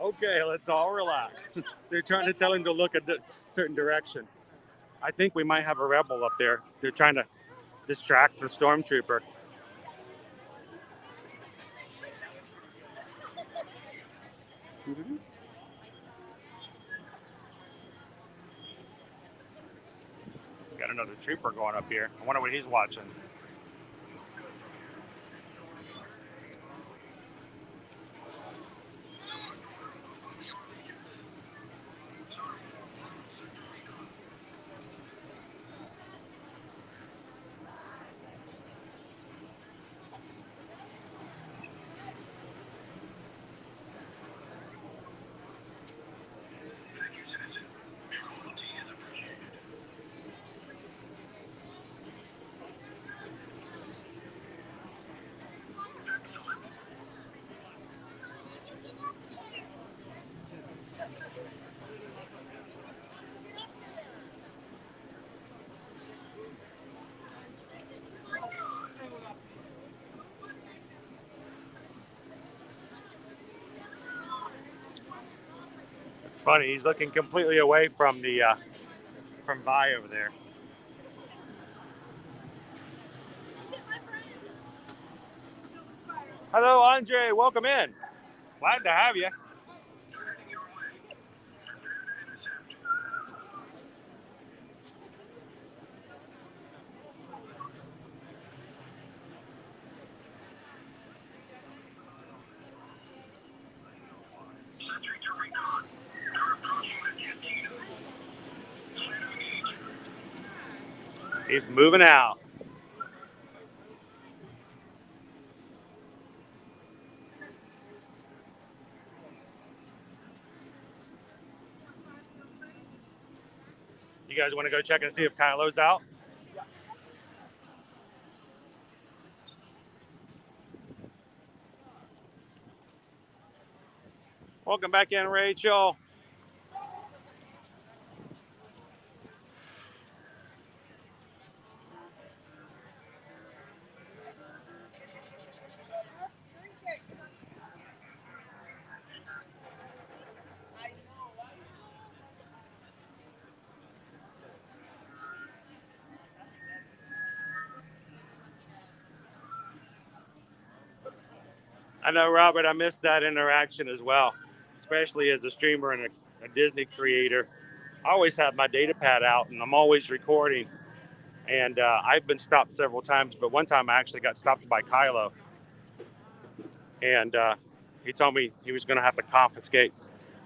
Okay, let's all relax. They're trying to tell him to look a certain direction. I think we might have a rebel up there. They're trying to distract the stormtrooper. Got another trooper going up here. I wonder what he's watching. It's funny. He's looking completely away from the from Vi over there. Hello, Andre. Welcome in. Glad to have you. He's moving out. You guys want to go check and see if Kylo's out? Welcome back in, Rachel. I know, Robert, I missed that interaction as well, especially as a streamer and a Disney creator. I always have my data pad out and I'm always recording. And I've been stopped several times, but one time I actually got stopped by Kylo. And he told me he was going to have to confiscate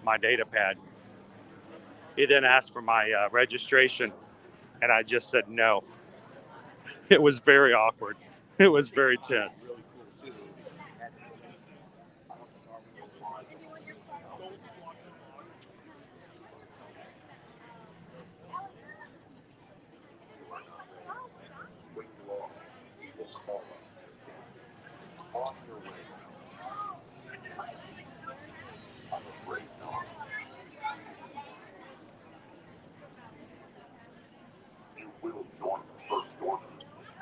my data pad. He then asked for my registration, and I just said no. It was very awkward. It was very tense.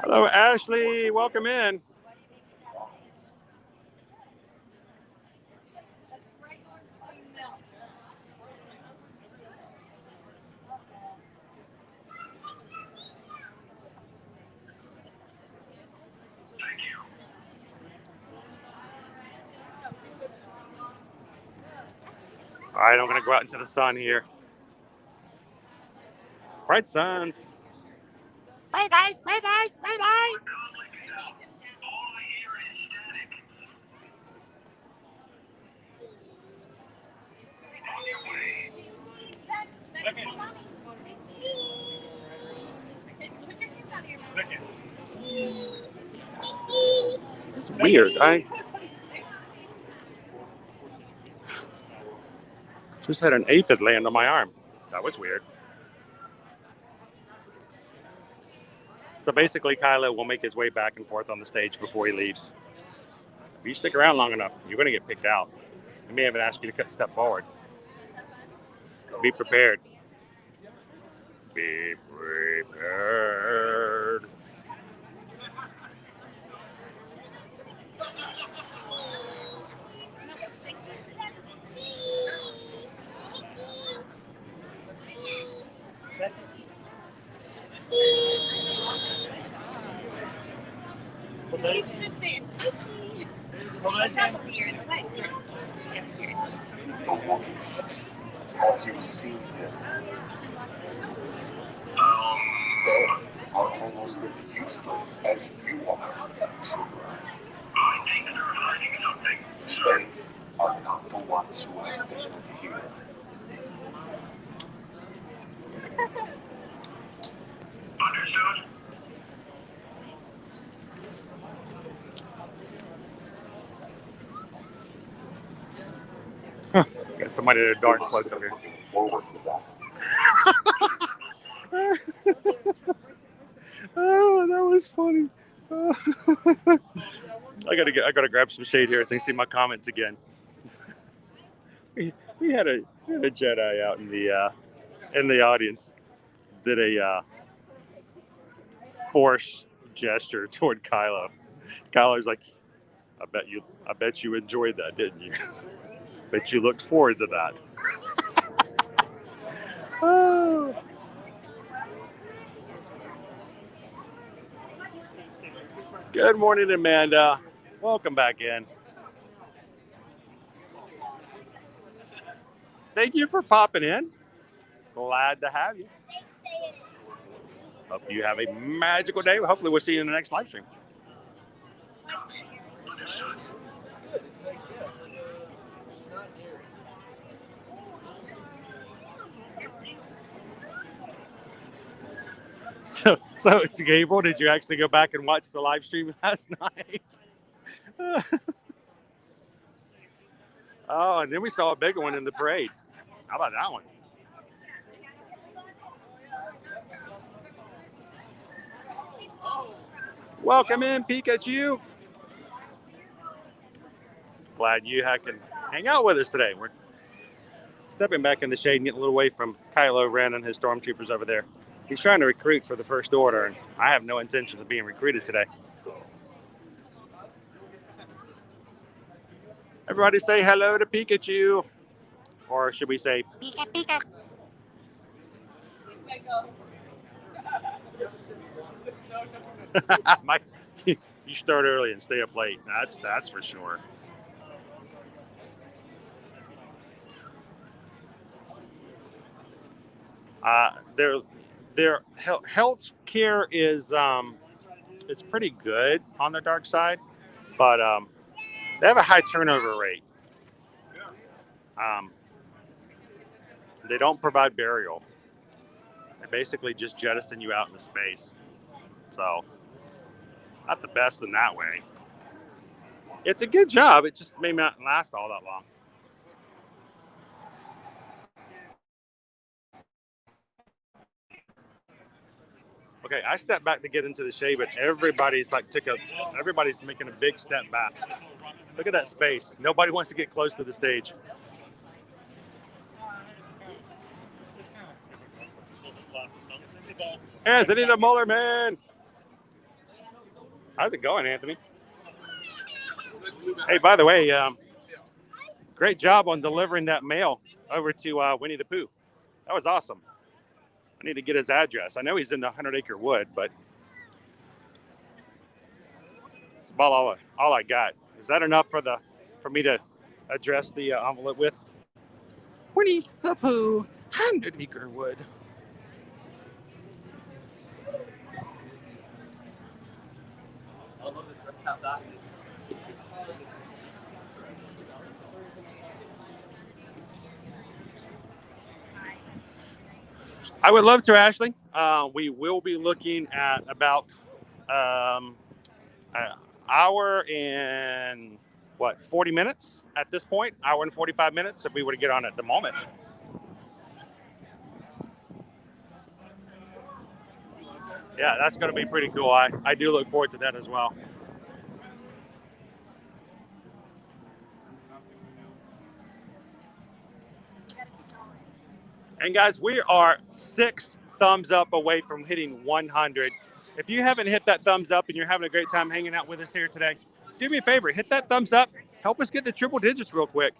Hello, Ashley. Welcome in. All right, I'm going to go out into the sun here. Bright suns. Bye, bye, bye, bye, bye, bye. It's weird. I just had an aphid land on my arm. That was weird. So basically, Kylo will make his way back and forth on the stage before he leaves. If you stick around long enough, you're going to get picked out. He may even ask you to step forward. Be prepared. Be prepared. you've seen him. They are almost as useless as you are, trooper. I think they're hiding something. They are not the ones who have failed here. Understood. Got somebody in a dark cloak over here. Looking forward to that. Oh, that was funny. I gotta grab some shade here so you can see my comments again. We had a Jedi out in the audience, did a force gesture toward Kylo. Kylo's like, I bet you enjoyed that, didn't you? Bet you looked forward to that. Oh. Good morning, Amanda. Welcome back in. Thank you for popping in. Glad to have you. Hope you have a magical day. Hopefully we'll see you in the next live stream. So Gabriel, did you actually go back and watch the live stream last night? Oh, and then we saw a bigger one in the parade. How about that one? Welcome in, Pikachu. Glad you can hang out with us today. We're stepping back in the shade and getting a little away from Kylo Ren and his stormtroopers over there. He's trying to recruit for the First Order, and I have no intentions of being recruited today. Everybody say hello to Pikachu. Or should we say Pika Pika? Mike, you start early and stay up late. That's for sure. Their health care is pretty good on the dark side, but they have a high turnover rate. They don't provide burial. They basically just jettison you out into space. So, not the best in that way. It's a good job. It just may not last all that long. Okay, I stepped back to get into the shade, but everybody's making a big step back. Look at that space. Nobody wants to get close to the stage. Anthony the Muller Man. How's it going, Anthony? Hey, by the way, great job on delivering that mail over to Winnie the Pooh. That was awesome. I need to get his address. I know he's in the 100 Acre Wood, but it's about all I got. Is that enough for me to address the envelope with? Winnie the Pooh, 100 Acre Wood. I would love to, Ashley. We will be looking at about an hour and 40 minutes at this point, hour and 45 minutes if we were to get on at the moment. Yeah, that's going to be pretty cool. I do look forward to that as well. And guys, we are 6 thumbs up away from hitting 100. If you haven't hit that thumbs up and you're having a great time hanging out with us here today, do me a favor, hit that thumbs up. Help us get the triple digits real quick.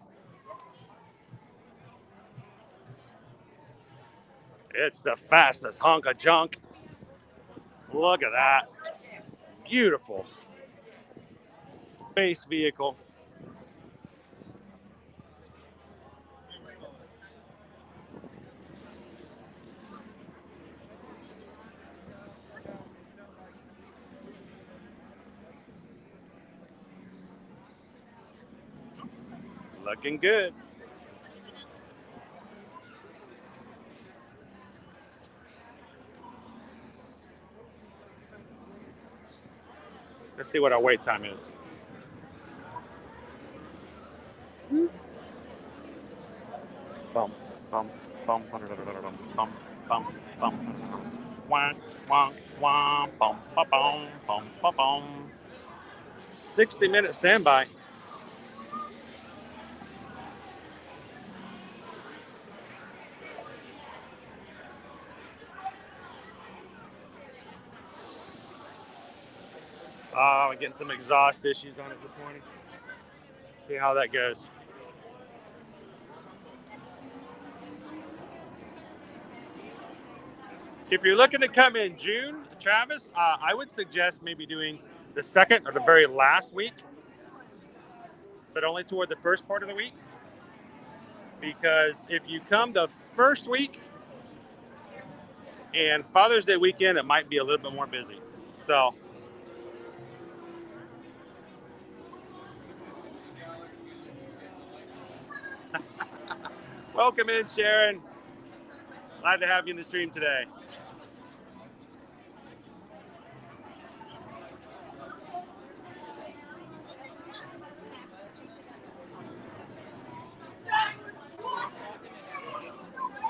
It's the fastest hunk of junk. Look at that. Beautiful space vehicle. Looking good. Let's see what our wait time is. Bum, bum, bum, bum, bum, bum, bum. Wah, wah, wah, bum, ba, bum, bum, ba, bum. 60-minute standby. I'm getting some exhaust issues on it this morning. See how that goes. If you're looking to come in June, Travis, I would suggest maybe doing the second or the very last week, but only toward the first part of the week. Because if you come the first week and Father's Day weekend, it might be a little bit more busy. So, welcome in, Sharon. Glad to have you in the stream today.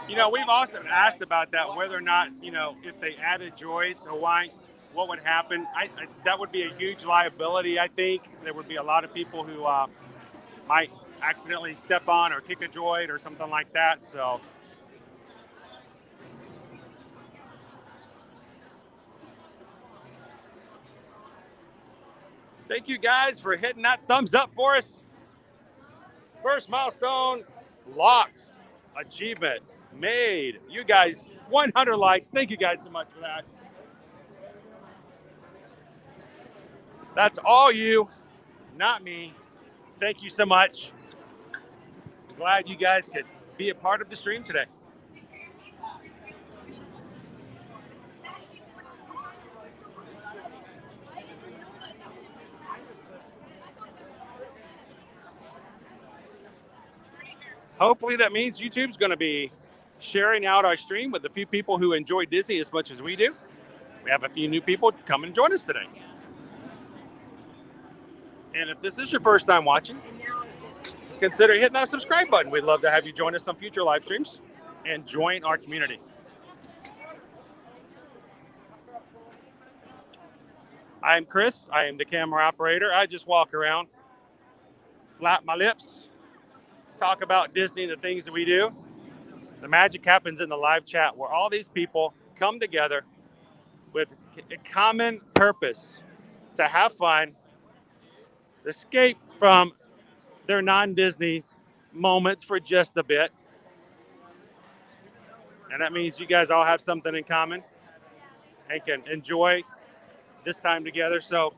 You know, we've also asked about that, whether or not, you know, if they added droids to Hawaii, what would happen? That would be a huge liability, I think. There would be a lot of people who might accidentally step on or kick a droid or something like that. So, thank you guys for hitting that thumbs up for us. First milestone locked. Achievement made. You guys, 100 likes. Thank you guys so much for that. That's all you, not me. Thank you so much. Glad you guys could be a part of the stream today. Hopefully that means YouTube's going to be sharing out our stream with a few people who enjoy Disney as much as we do. We have a few new people come and join us today. And if this is your first time watching, consider hitting that subscribe button. We'd love to have you join us on future live streams and join our community. I'm Chris. I am the camera operator. I just walk around, flap my lips, talk about Disney and the things that we do. The magic happens in the live chat where all these people come together with a common purpose to have fun, escape from their non-Disney moments for just a bit. And that means you guys all have something in common and can enjoy this time together. So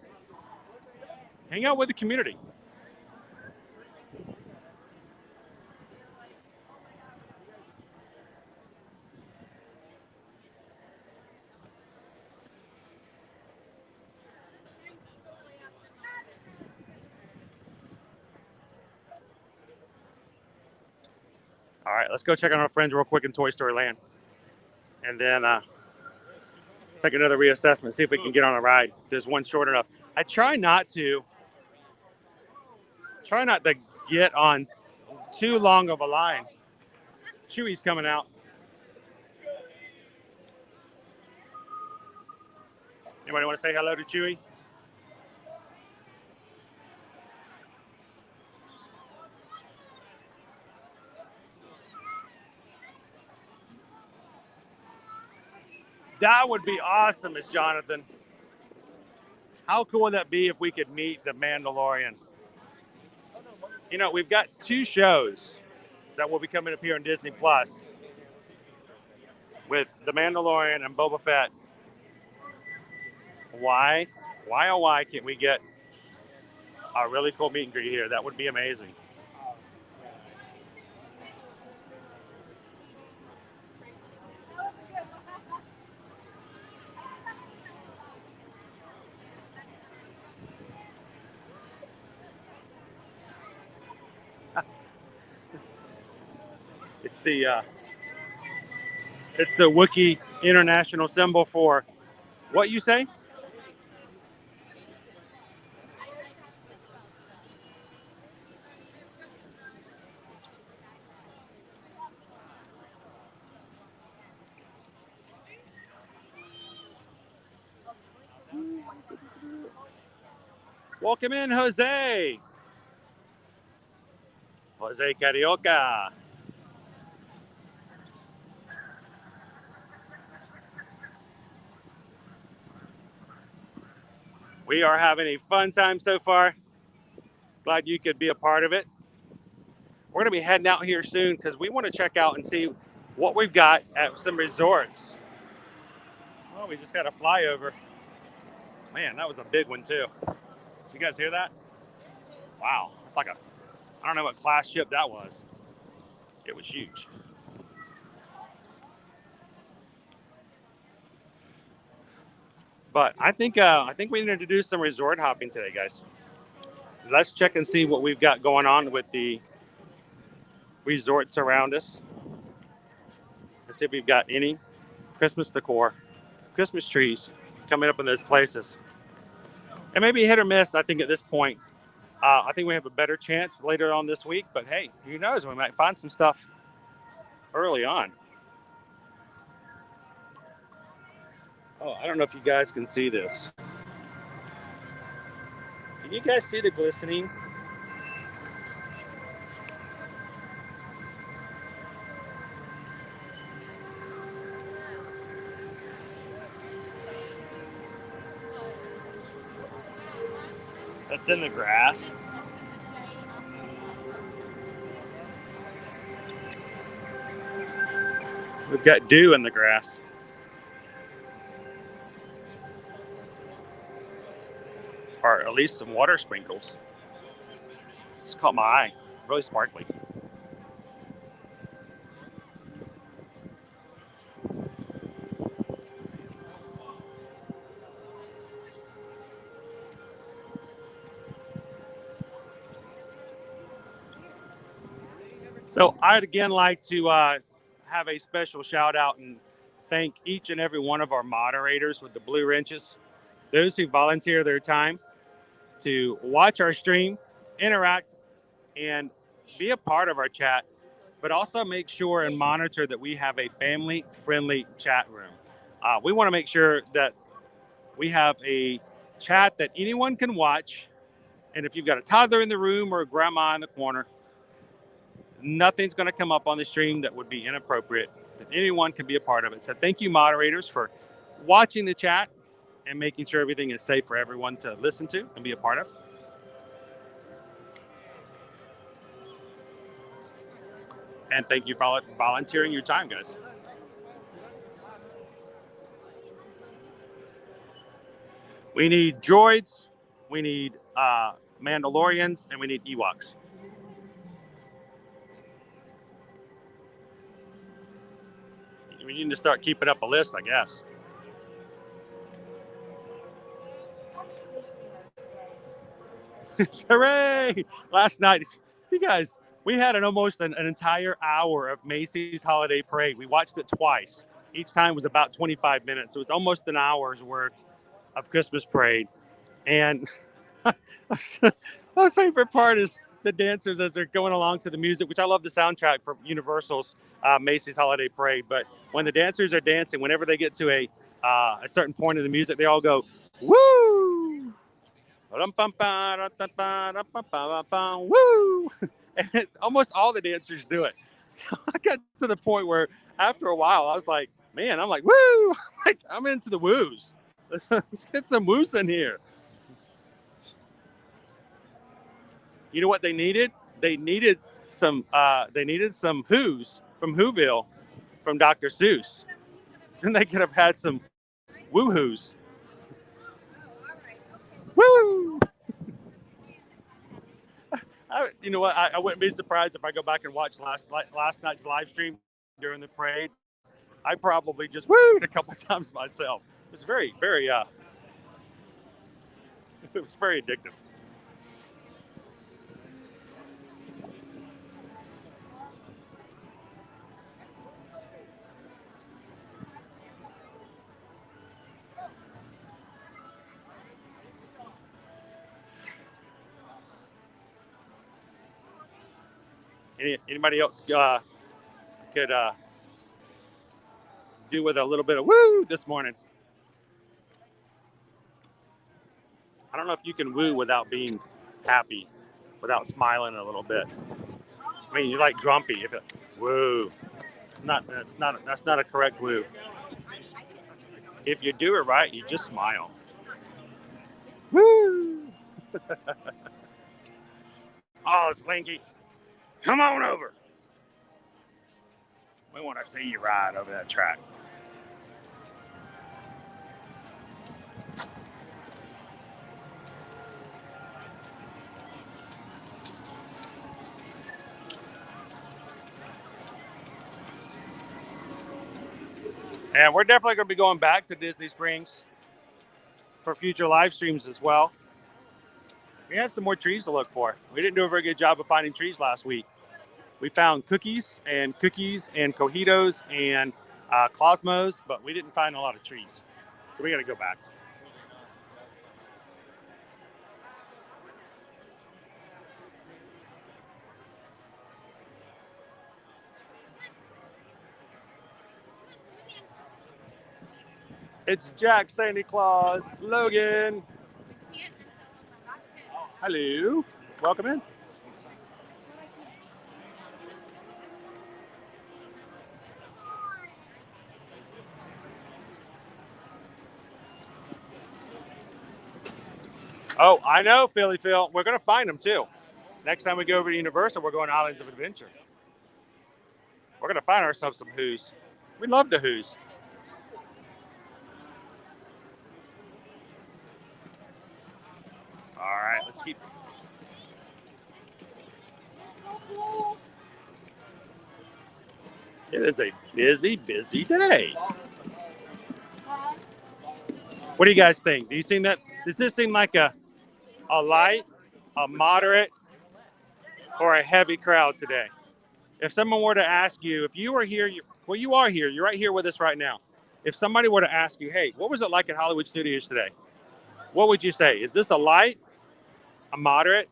hang out with the community. All right, let's go check on our friends real quick in Toy Story Land. And then take another reassessment, see if we can get on a ride. There's one short enough. I try not to get on too long of a line. Chewy's coming out. Anybody want to say hello to Chewy? That would be awesome, Miss Jonathan. How cool would that be if we could meet the Mandalorian? You know, we've got 2 shows that will be coming up here on Disney Plus with the Mandalorian and Boba Fett. Why, oh why can't we get a really cool meet and greet here? That would be amazing. It's the Wookiee international symbol for what you say? Welcome in, Jose. Jose Carioca. We are having a fun time so far. Glad you could be a part of it. We're going to be heading out here soon because we want to check out and see what we've got at some resorts. Oh, we just got a flyover. Man, that was a big one too. Did you guys hear that? Wow, it's like I don't know what class ship that was. It was huge. But I think we need to do some resort hopping today, guys. Let's check and see what we've got going on with the resorts around us. Let's see if we've got any Christmas decor, Christmas trees coming up in those places. And maybe hit or miss, I think, at this point. I think we have a better chance later on this week. But hey, who knows? We might find some stuff early on. Oh, I don't know if you guys can see this. Can you guys see the glistening? That's in the grass. We've got dew in the grass. Or at least some water sprinkles. It's caught my eye. Really sparkly. So I'd again like to have a special shout out and thank each and every one of our moderators with the blue wrenches, those who volunteer their time to watch our stream, interact, and be a part of our chat, but also make sure and monitor that we have a family-friendly chat room. We want to make sure that we have a chat that anyone can watch, and if you've got a toddler in the room or a grandma in the corner, nothing's going to come up on the stream that would be inappropriate, that anyone can be a part of it. So thank you, moderators, for watching the chat and making sure everything is safe for everyone to listen to and be a part of. And thank you for volunteering your time, guys. We need droids, we need Mandalorians, and we need Ewoks. We need to start keeping up a list, I guess. Hooray! Last night, you guys, we had almost an entire hour of Macy's Holiday Parade. We watched it twice. Each time was about 25 minutes. So it's almost an hour's worth of Christmas parade. And my favorite part is the dancers as they're going along to the music, which I love the soundtrack for Universal's Macy's Holiday Parade. But when the dancers are dancing, whenever they get to a certain point of the music, they all go, woo! Woo! And almost all the dancers do it. So I got to the point where after a while, I was like, man, I'm like, woo! Like, I'm into the woos. Let's get some woos in here. You know what they needed? They needed some Who's from Whoville from Dr. Seuss. Then they could have had some woohoos. Woo! You know what? I wouldn't be surprised if I go back and watch last night's live stream during the parade. I probably just wooed a couple of times myself. It was very, very, it was very addictive. Anybody else could do with a little bit of woo this morning? I don't know if you can woo without being happy, without smiling a little bit. I mean, you're like grumpy. If it woo, that's not a correct woo. If you do it right, you just smile. Woo! Oh, Slinky, come on over. We want to see you ride over that track. And we're definitely going to be going back to Disney Springs for future live streams as well. We have some more trees to look for. We didn't do a very good job of finding trees last week. We found cookies and cojitos and cosmos, but we didn't find a lot of trees. So we got to go back. It's Jack, Santa Claus, Logan. Hello. Welcome in. Oh, I know, Philly Phil. We're going to find them, too. Next time we go over to Universal, we're going to Islands of Adventure. We're going to find ourselves some Who's. We love the Who's. All right, let's keep. It is a busy, busy day. What do you guys think? Do you think that? Does this seem like a light, a moderate, or a heavy crowd today? If someone were to ask you, if you were here, you are here. You're right here with us right now. If somebody were to ask you, hey, what was it like at Hollywood Studios today? What would you say? Is this a light, a moderate,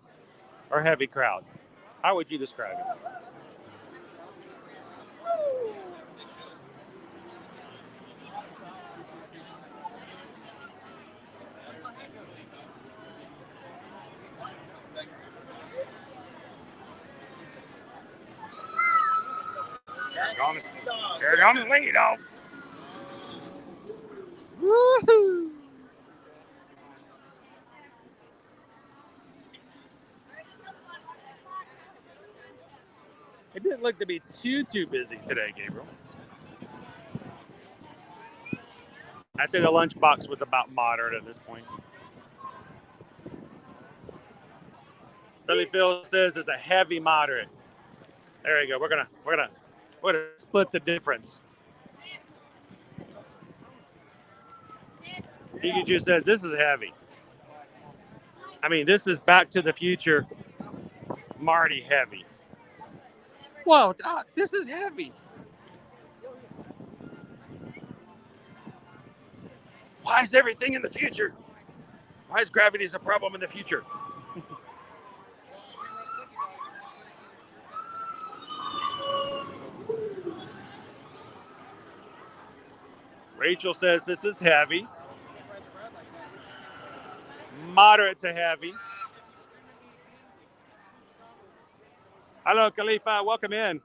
or heavy crowd? How would you describe it? Here comes the lead dog. Woohoo! It didn't look to be too busy today, Gabriel. I say the lunchbox was about moderate at this point. Philly Phil says it's a heavy moderate. There you go. We're gonna split the difference. Pikachu says this is heavy. I mean, this is Back to the Future Marty heavy. Whoa, Doc, this is heavy. Why is everything in the future? Why is gravity a problem in the future? Rachel says this is heavy. Moderate to heavy. Hello, Khalifa. Welcome in.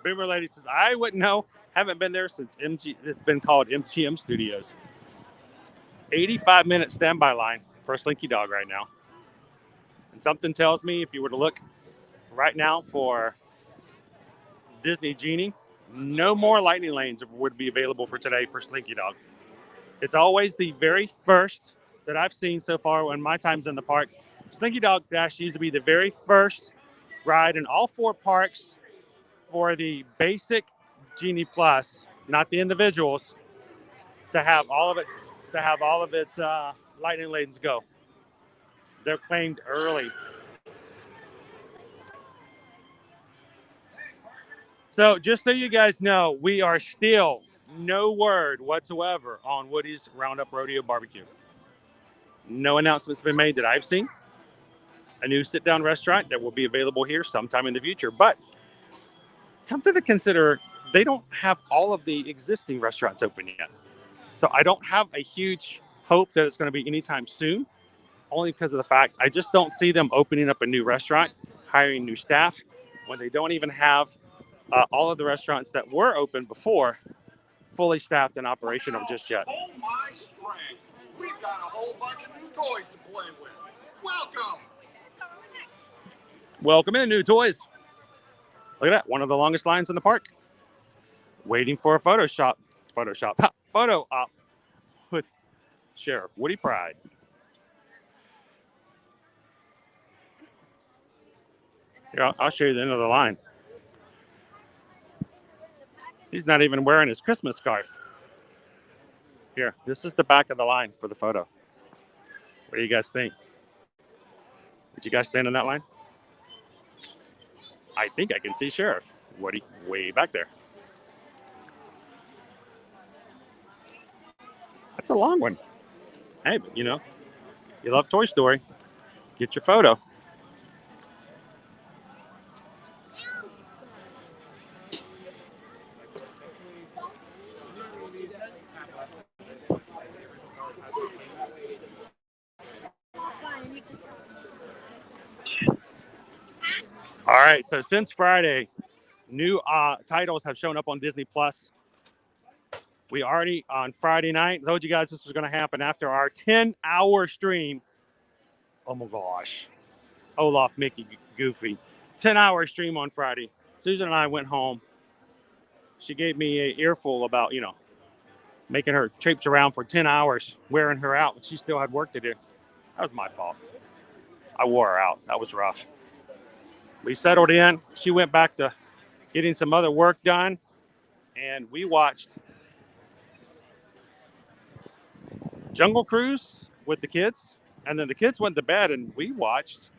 Boomer Lady says, I wouldn't know. Haven't been there since it's been called MGM Studios. 85-minute standby line for a Slinky Dog right now. And something tells me if you were to look right now for Disney Genie, no more lightning lanes would be available for today for Slinky Dog. It's always the very first that I've seen so far in my times in the park. Slinky Dog Dash used to be the very first ride in all 4 parks for the basic Genie Plus, not the individuals, to have all of its lightning lanes go. They're claimed early. So just so you guys know, we are still no word whatsoever on Woody's Roundup Rodeo Barbecue. No announcement's been made that I've seen. a new sit-down restaurant that will be available here sometime in the future. But something to consider, they don't have all of the existing restaurants open yet. So I don't have a huge hope that it's going to be anytime soon, only because of the fact I just don't see them opening up a new restaurant, hiring new staff, when they don't even have all of the restaurants that were open before fully staffed and operational just yet. Oh my strength! We've got a whole bunch of new toys to play with. Welcome! Welcome in, new toys. Look at that, one of the longest lines in the park. Waiting for a photo op with Sheriff Woody Pride. Here, I'll show you the end of the line. He's not even wearing his Christmas scarf. Here, this is the back of the line for the photo. What do you guys think? Would you guys stand in that line? I think I can see Sheriff Woody way back there. That's a long one. Hey, but you know, you love Toy Story. Get your photo. All right, so since Friday, new titles have shown up on Disney Plus. We already, on Friday night, told you guys this was going to happen after our 10-hour stream. Oh my gosh. Olaf, Mickey, Goofy. 10-hour stream on Friday. Susan and I went home. She gave me an earful about, you know, making her traipse around for 10 hours, wearing her out, and she still had work to do. That was my fault. I wore her out. That was rough. We settled in. She went back to getting some other work done, and we watched Jungle Cruise with the kids, and then the kids went to bed, and we watched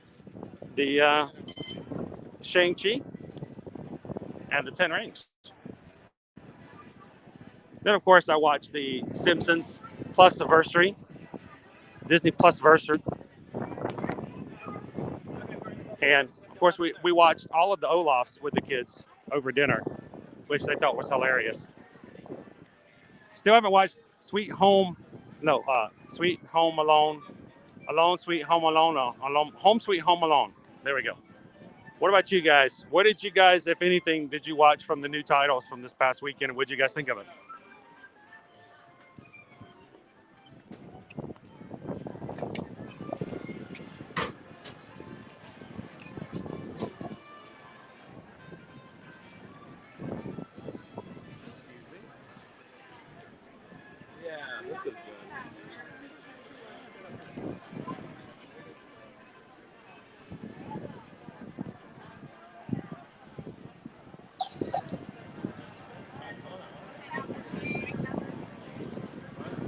the Shang-Chi and the 10 Rings. Then, of course, I watched the Simpsons Plus-versary, Disney Plus-versary, and of course, we watched all of the Olafs with the kids over dinner, which they thought was hilarious. Still haven't watched Sweet Home Alone, Sweet Home Alone, Home Sweet Home Alone. There we go. What about you guys? What did you guys, if anything, did you watch from the new titles from this past weekend, and what did you guys think of it?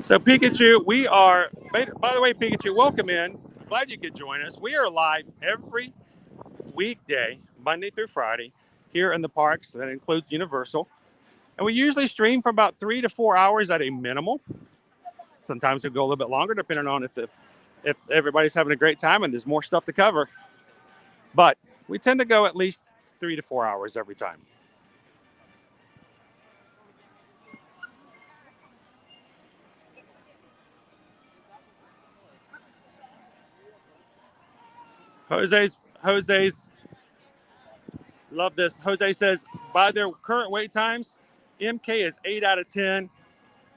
So Pikachu, we are, by the way, Pikachu, welcome in. I'm glad you could join us. We are live every weekday, Monday through Friday, here in the parks. That includes Universal. And we usually stream for about 3 to 4 hours at a minimal. Sometimes we'll go a little bit longer, depending on if everybody's having a great time and there's more stuff to cover. But we tend to go at least 3 to 4 hours every time. Jose's love this. Jose says, by their current wait times, MK is 8 out of 10.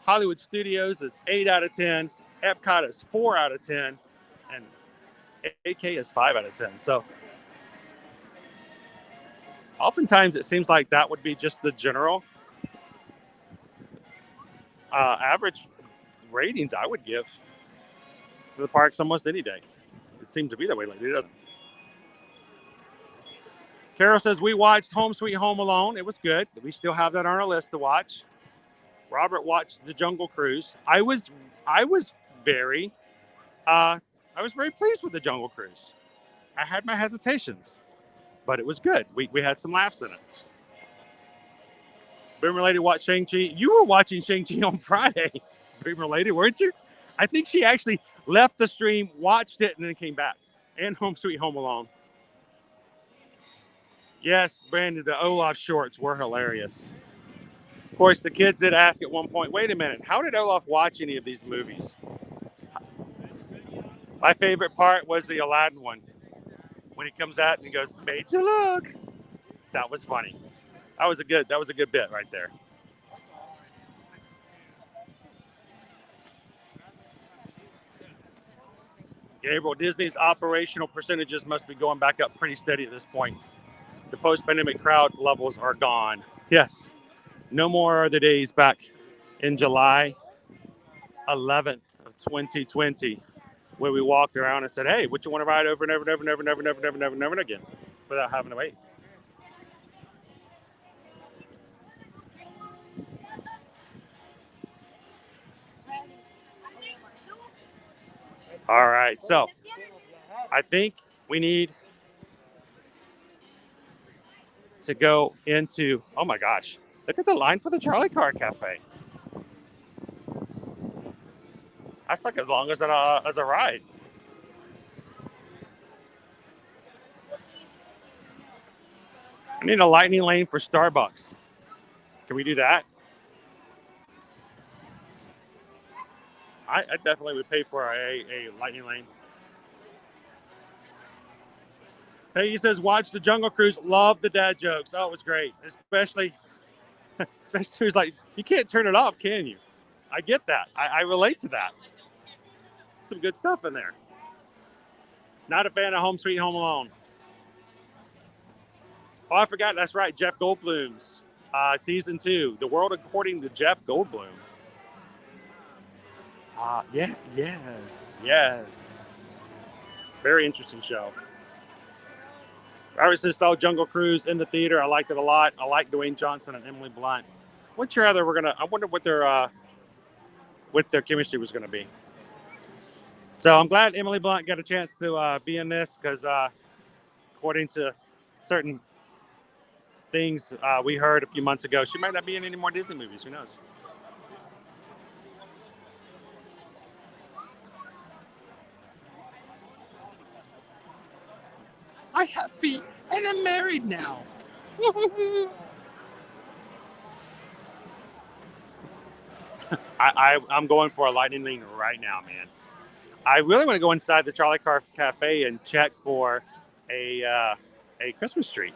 Hollywood Studios is 8 out of 10. Epcot is 4 out of 10. And AK is 5 out of 10. So oftentimes it seems like that would be just the general average ratings I would give to the parks almost any day. It seems to be that way lately, doesn't it? Carol says, we watched Home Sweet Home Alone. It was good. We still have that on our list to watch. Robert watched The Jungle Cruise. I was very pleased with The Jungle Cruise. I had my hesitations, but it was good. We had some laughs in it. Boomer Lady watched Shang-Chi. You were watching Shang-Chi on Friday, Boomer Lady, weren't you? I think she actually left the stream, watched it, and then came back. And Home Sweet Home Alone. Yes, Brandon, the Olaf shorts were hilarious. Of course, the kids did ask at one point, wait a minute, how did Olaf watch any of these movies? My favorite part was the Aladdin one. When he comes out and he goes, made you look. That was funny. That was a good bit right there. Gabriel, Disney's operational percentages must be going back up pretty steady at this point. The post-pandemic crowd levels are gone. Yes, no more are the days back in July 11th of 2020 where we walked around and said, hey, what you want to ride over and over and over and over and over and over and over and over and over again without having to wait. All right, so I think we need to go into, oh my gosh, look at the line for the Charlie Car Cafe. That's like as long as a ride. I need a lightning lane for Starbucks. Can we do that? I definitely would pay for a lightning lane. Hey, he says, watch the Jungle Cruise. Love the dad jokes. Oh, it was great. Especially who's like, you can't turn it off, can you? I get that. I relate to that. Some good stuff in there. Not a fan of Home Sweet Home Alone. Oh, I forgot. That's right. Jeff Goldblum's season 2. The World According to Jeff Goldblum. Yes. Very interesting show. I recently saw Jungle Cruise in the theater. I liked it a lot. I like Dwayne Johnson and Emily Blunt. What year other I wonder what their chemistry was gonna be. So I'm glad Emily Blunt got a chance to be in this because according to certain things we heard a few months ago, she might not be in any more Disney movies. Who knows? I have feet and I'm married now. I'm going for a lightning lane right now, man. I really want to go inside the Charlie Car Cafe and check for a Christmas tree.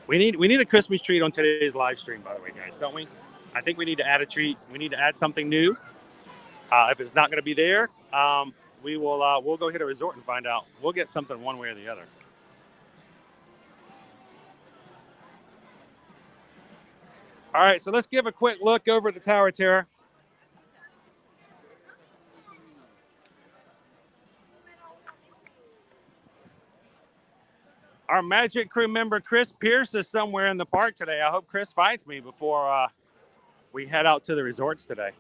We need a Christmas treat on today's live stream, by the way, guys, don't we? I think we need to add a treat. We need to add something new. If it's not going to be there, we'll go hit a resort and find out. We'll get something one way or the other. All right, so let's give a quick look over at the Tower of Terror. Our Magic Crew member, Chris Pierce, is somewhere in the park today. I hope Chris finds me before we head out to the resorts today.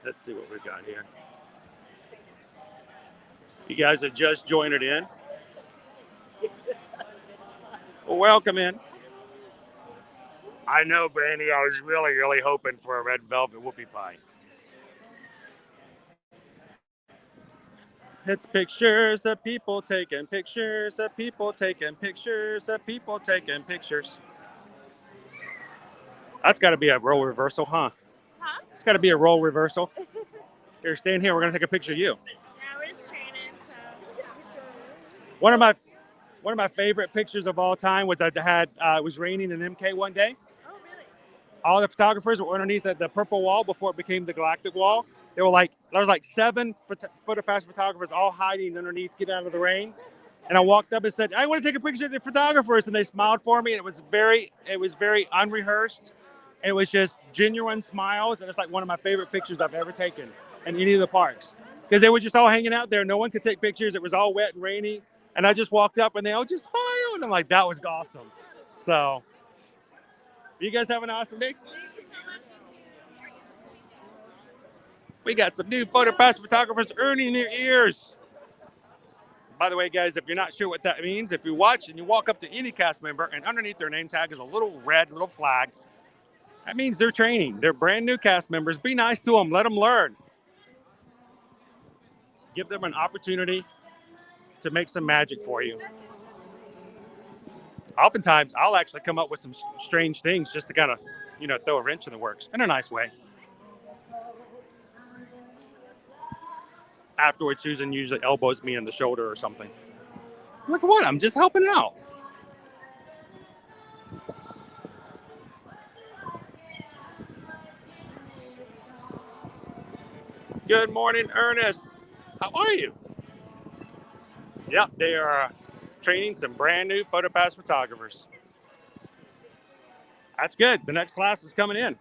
Let's see what we've got here. You guys have just joined it in. Well, welcome in. I know, Brandy. I was really hoping for a red velvet whoopie pie. It's pictures of people taking pictures of people taking pictures of people taking pictures. That's got to be a role reversal, huh? It's got to be a role reversal. Here, stand here. We're gonna take a picture of you. Yeah, we're just training. So One of my favorite pictures of all time was it was raining in MK one day. oh, really? All the photographers were underneath the purple wall before it became the galactic wall. There was like 7 photopass photographers all hiding underneath, get out of the rain. And I walked up and said, I want to take a picture of the photographers. And they smiled for me. And it was very unrehearsed. It was just genuine smiles. And it's like one of my favorite pictures I've ever taken in any of the parks. Because they were just all hanging out there. No one could take pictures. It was all wet and rainy. And I just walked up and they all just smiled. And I'm like, that was awesome. So, you guys have an awesome day? Thank you so much. We got some new PhotoPass photographers earning their ears. By the way, guys, if you're not sure what that means, if you watch and you walk up to any cast member and underneath their name tag is a little red little flag, that means they're training. They're brand new cast members. Be nice to them. Let them learn. Give them an opportunity to make some magic for you. Oftentimes, I'll actually come up with some strange things just to kind of, throw a wrench in the works in a nice way. Afterwards, Susan usually elbows me in the shoulder or something. Look what? I'm just helping out. Good morning, Ernest. How are you? Yep, they are training some brand new PhotoPass photographers. That's good. The next class is coming in.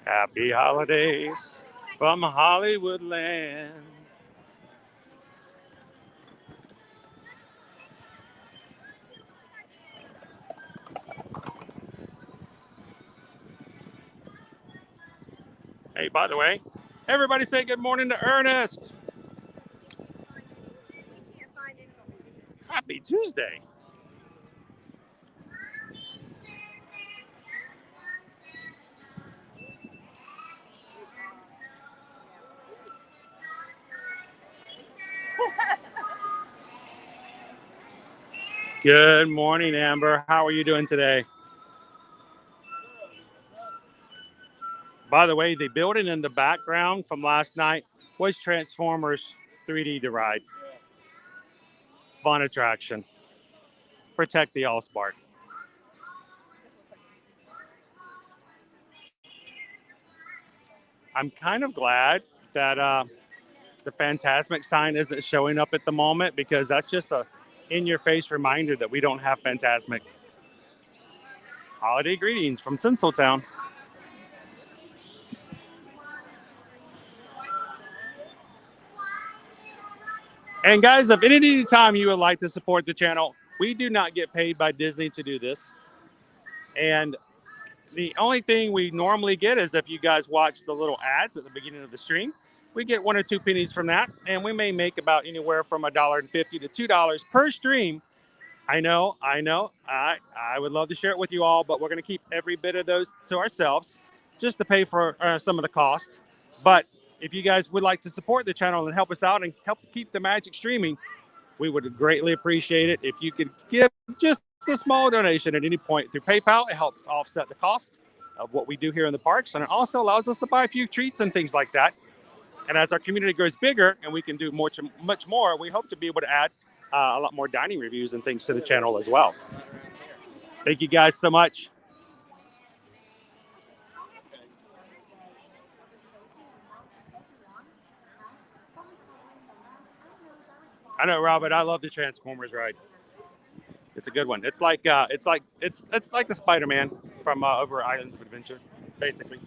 Happy holidays from Hollywood land. Hey, by the way, everybody say good morning to Ernest. Happy Tuesday. Good morning, Amber. How are you doing today? By the way, the building in the background from last night was Transformers 3D to ride. Fun attraction. Protect the Allspark. I'm kind of glad that the Phantasmic sign isn't showing up at the moment because that's just a in-your-face reminder that we don't have Phantasmic. Holiday greetings from Tinseltown. And guys, if any time you would like to support the channel, we do not get paid by Disney to do this. And the only thing we normally get is if you guys watch the little ads at the beginning of the stream, we get 1 or 2 pennies from that. And we may make about anywhere from $1.50 to $2 per stream. I know. I would love to share it with you all, but we're going to keep every bit of those to ourselves just to pay for some of the costs. But if you guys would like to support the channel and help us out and help keep the magic streaming, we would greatly appreciate it if you could give just a small donation at any point through PayPal. It helps offset the cost of what we do here in the parks, and it also allows us to buy a few treats and things like that. And as our community grows bigger and we can do much more, we hope to be able to add a lot more dining reviews and things to the channel as well. Thank you guys so much. I know, Robert. I love the Transformers ride. It's a good one. It's like the Spider-Man from over Islands of Adventure, basically.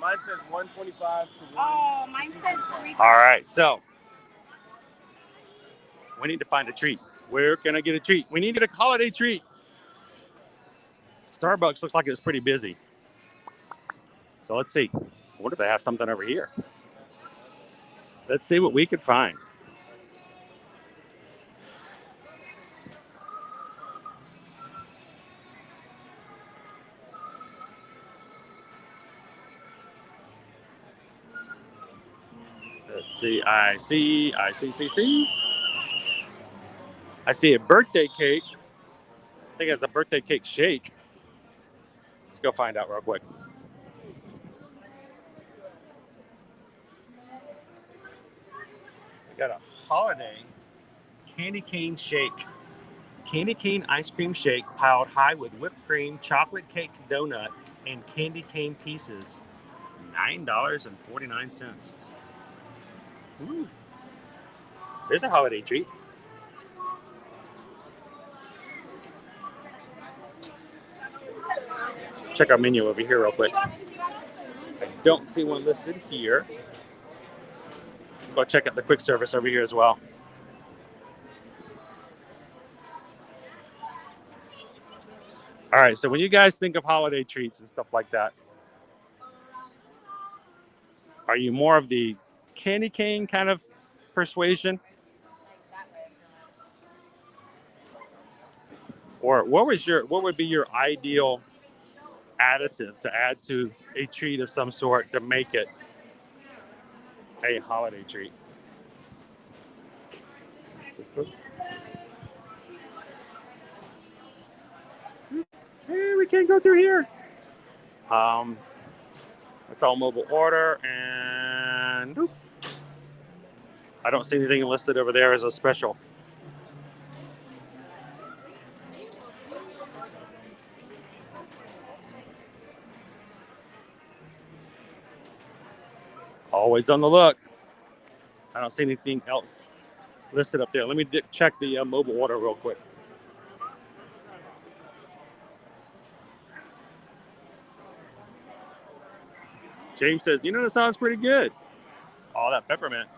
Mine says 125 to 1. Oh, mine says 3. All right, so we need to find a treat. Where can I get a treat? We need to get a holiday treat. Starbucks looks like it's pretty busy. So let's see. What if they have something over here? Let's see what we could find. Let's see. I see a birthday cake. I think it's a birthday cake shake. Let's go find out real quick. We got a holiday candy cane shake. Candy cane ice cream shake piled high with whipped cream, chocolate cake donut, and candy cane pieces. $9.49. Ooh. There's a holiday treat. check our menu over here real quick. I don't see one listed here. Go check out the quick service over here as well. All right, so when you guys think of holiday treats and stuff like that, are you more of the candy cane kind of persuasion? Or what would be your ideal additive to add to a treat of some sort to make it a holiday treat? Hey, we can't go through here. It's all mobile order, and whoop. I don't see anything listed over there as a special. Always on the look. I don't see anything else listed up there. Let me check the mobile order real quick. James says, you know, that sounds pretty good. All that peppermint.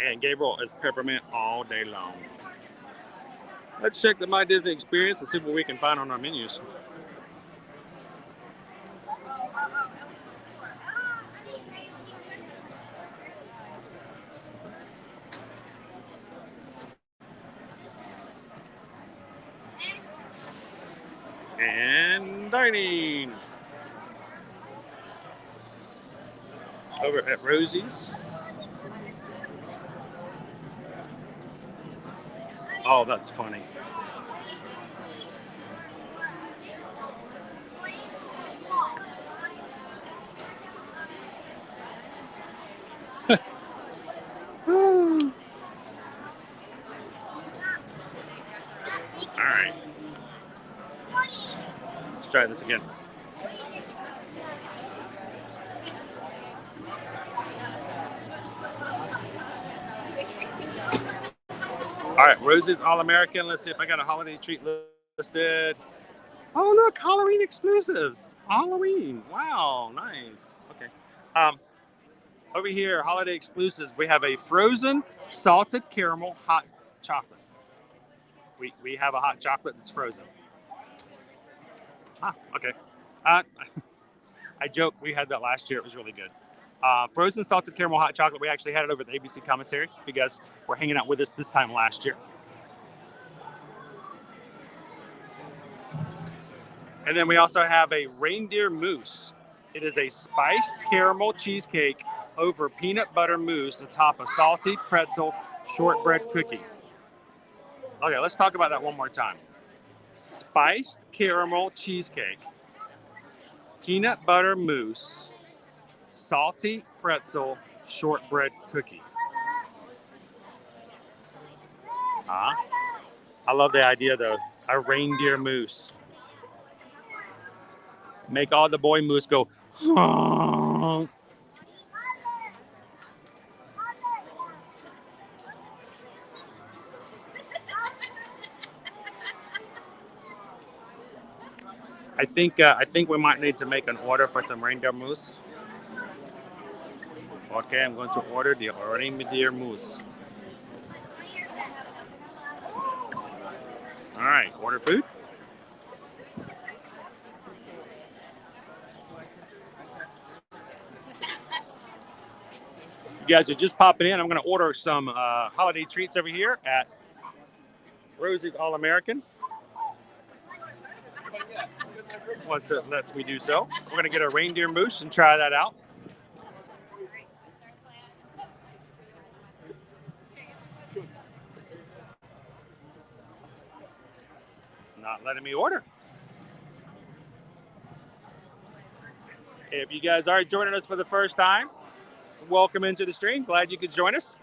And Gabriel is peppermint all day long. Let's check the My Disney Experience and see what we can find on our menus. And dining. Over at Rosie's. Oh, that's funny. All right. Let's try this again. All right, Rosie's All-American. Let's see if I got a holiday treat listed. Oh, look, Halloween exclusives. Halloween. Wow, nice. Okay. Over here, holiday exclusives, we have a frozen salted caramel hot chocolate. We have a hot chocolate that's frozen. Okay. I joke, we had that last year. It was really good. Frozen salted caramel hot chocolate. We actually had it over at the ABC commissary. If you guys were hanging out with us this time last year. And then we also have a reindeer mousse. It is a spiced caramel cheesecake over peanut butter mousse atop a salty pretzel shortbread cookie. Okay, let's talk about that one more time. Spiced caramel cheesecake, peanut butter mousse, salty pretzel shortbread cookie. I love the idea though. A reindeer mousse. Make all the boy moose go. Honk. I think we might need to make an order for some reindeer mousse. Okay, I'm going to order the reindeer mousse. All right, order food. You guys are just popping in. I'm going to order some holiday treats over here at Rosie's All-American. Once it lets me do so. We're going to get a reindeer mousse and try that out. It's not letting me order. If you guys are joining us for the first time, welcome into the stream. Glad you could join us.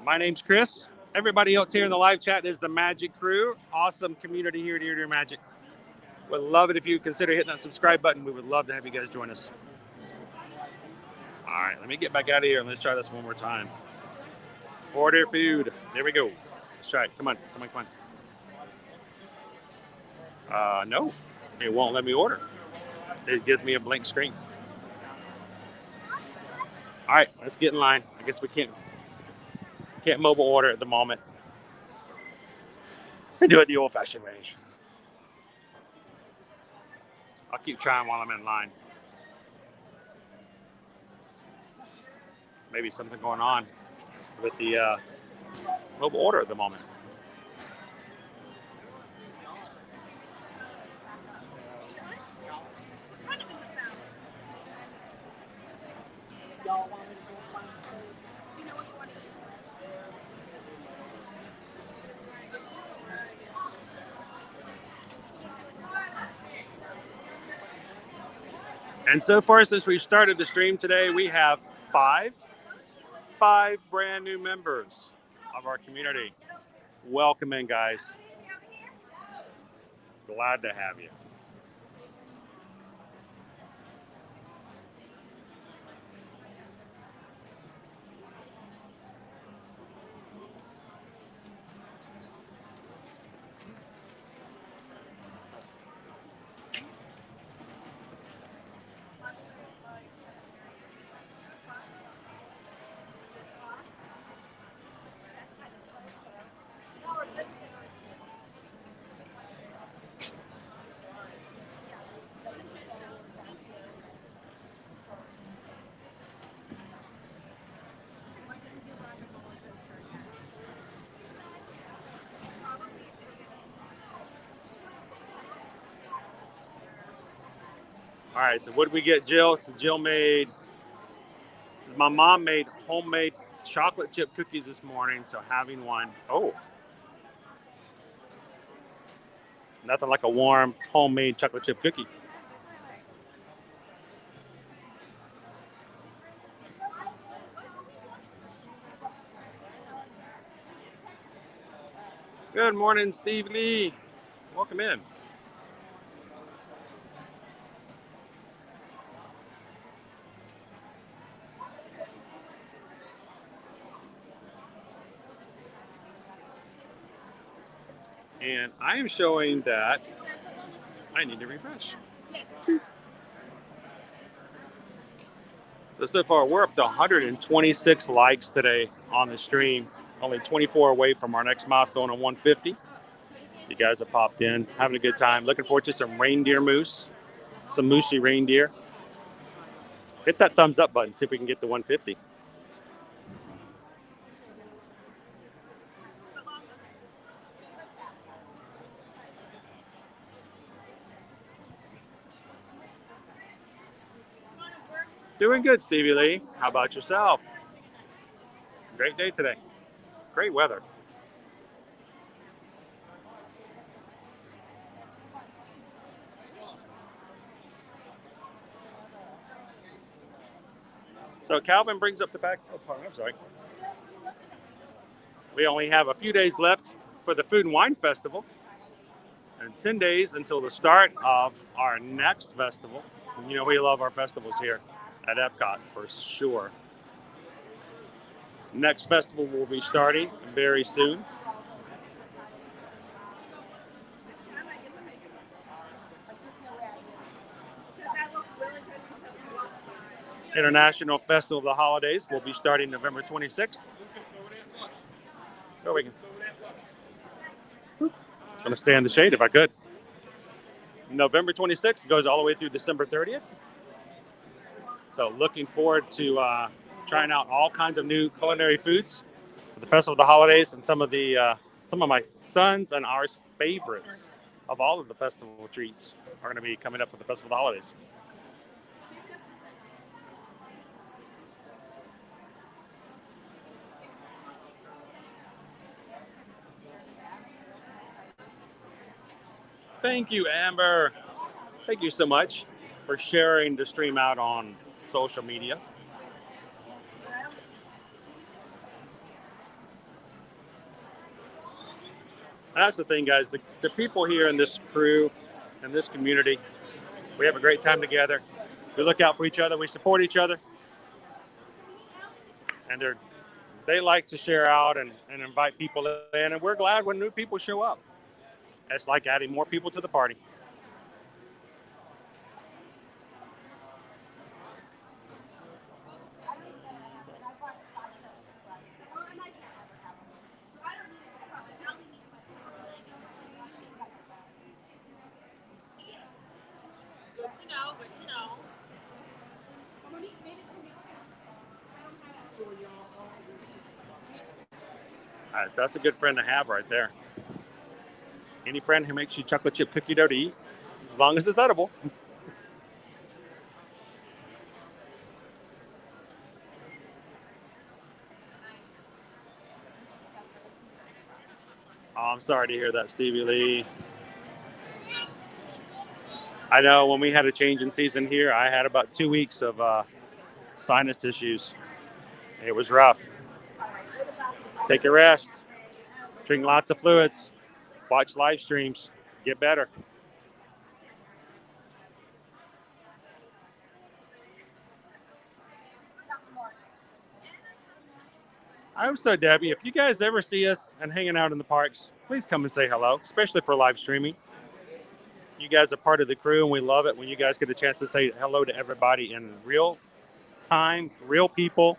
My name's Chris. Everybody else here in the live chat is the Magic Crew. Awesome community here at Ear to Ear Magic. Would love it if you consider hitting that subscribe button. We would love to have you guys join us. All right, let me get back out of here and let's try this one more time. Order food. There we go. Let's try it. Come on, come on, come on. No, it won't let me order. It gives me a blank screen. All right, let's get in line. I guess we can't mobile order at the moment. We do it the old-fashioned way. I'll keep trying while I'm in line. Maybe something going on with the mobile order at the moment. And so far, since we started the stream today, we have five brand new members of our community. Welcome in, guys. Glad to have you. All right, so what did we get, Jill? So Jill made, my mom made homemade chocolate chip cookies this morning, so having one. Oh, nothing like a warm homemade chocolate chip cookie. Good morning, Steve Lee. Welcome in. And I am showing that I need to refresh. So far, we're up to 126 likes today on the stream. Only 24 away from our next milestone of 150. You guys have popped in, having a good time. Looking forward to some reindeer moose, some moosey reindeer. Hit that thumbs up button, see if we can get to 150. Doing good, Stevie Lee. How about yourself? Great day today. Great weather. So Calvin brings up the fact, I'm sorry. We only have a few days left for the Food and Wine Festival and 10 days until the start of our next festival. You know, we love our festivals here at Epcot for sure. Next festival will be starting very soon. International Festival of the Holidays will be starting November 26th. Oh, we can. I'm going to stay in the shade if I could. November 26th goes all the way through December 30th. So looking forward to trying out all kinds of new culinary foods for the Festival of the Holidays and some of my sons and ours favorites of all of the festival treats are going to be coming up for the Festival of the Holidays. Thank you, Amber. Thank you so much for sharing the stream out on social media. That's the thing, guys. The people here in this crew and this community, we have a great time together. We look out for each other. We support each other. And they like to share out and invite people in. And we're glad when new people show up. It's like adding more people to the party. That's a good friend to have right there. Any friend who makes you chocolate chip cookie dough to eat, as long as it's edible. Oh, I'm sorry to hear that, Stevie Lee. I know when we had a change in season here, I had about 2 weeks of sinus issues. It was rough. Take a rest. Drink lots of fluids. Watch live streams. Get better. I hope so, Debbie. If you guys ever see us and hanging out in the parks, please come and say hello, especially for live streaming. You guys are part of the crew, and we love it when you guys get a chance to say hello to everybody in real time, real people,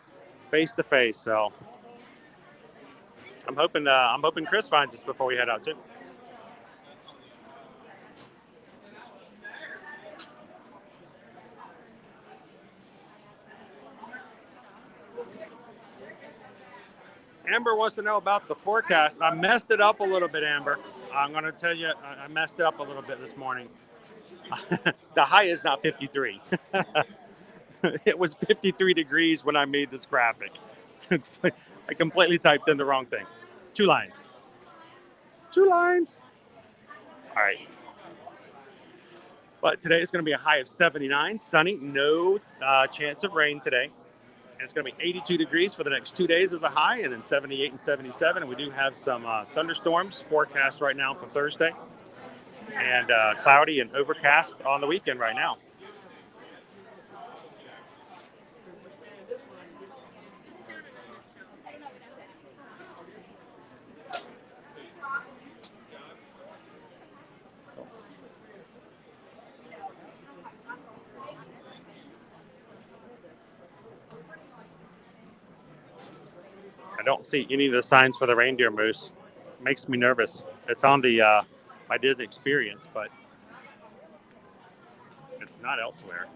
face to face. So I'm hoping Chris finds us before we head out too. Amber wants to know about the forecast. I messed it up a little bit, Amber. I'm going to tell you, I messed it up a little bit this morning. The high is not 53. It was 53 degrees when I made this graphic. I completely typed in the wrong thing. 2 lines. 2 lines. All right. But today is going to be a high of 79, sunny, no chance of rain today. And it's going to be 82 degrees for the next 2 days as a high, and then 78 and 77. And we do have some thunderstorms forecast right now for Thursday, and cloudy and overcast on the weekend right now. I don't see any of the signs for the reindeer moose. It makes me nervous. It's on the my Disney Experience, but it's not elsewhere.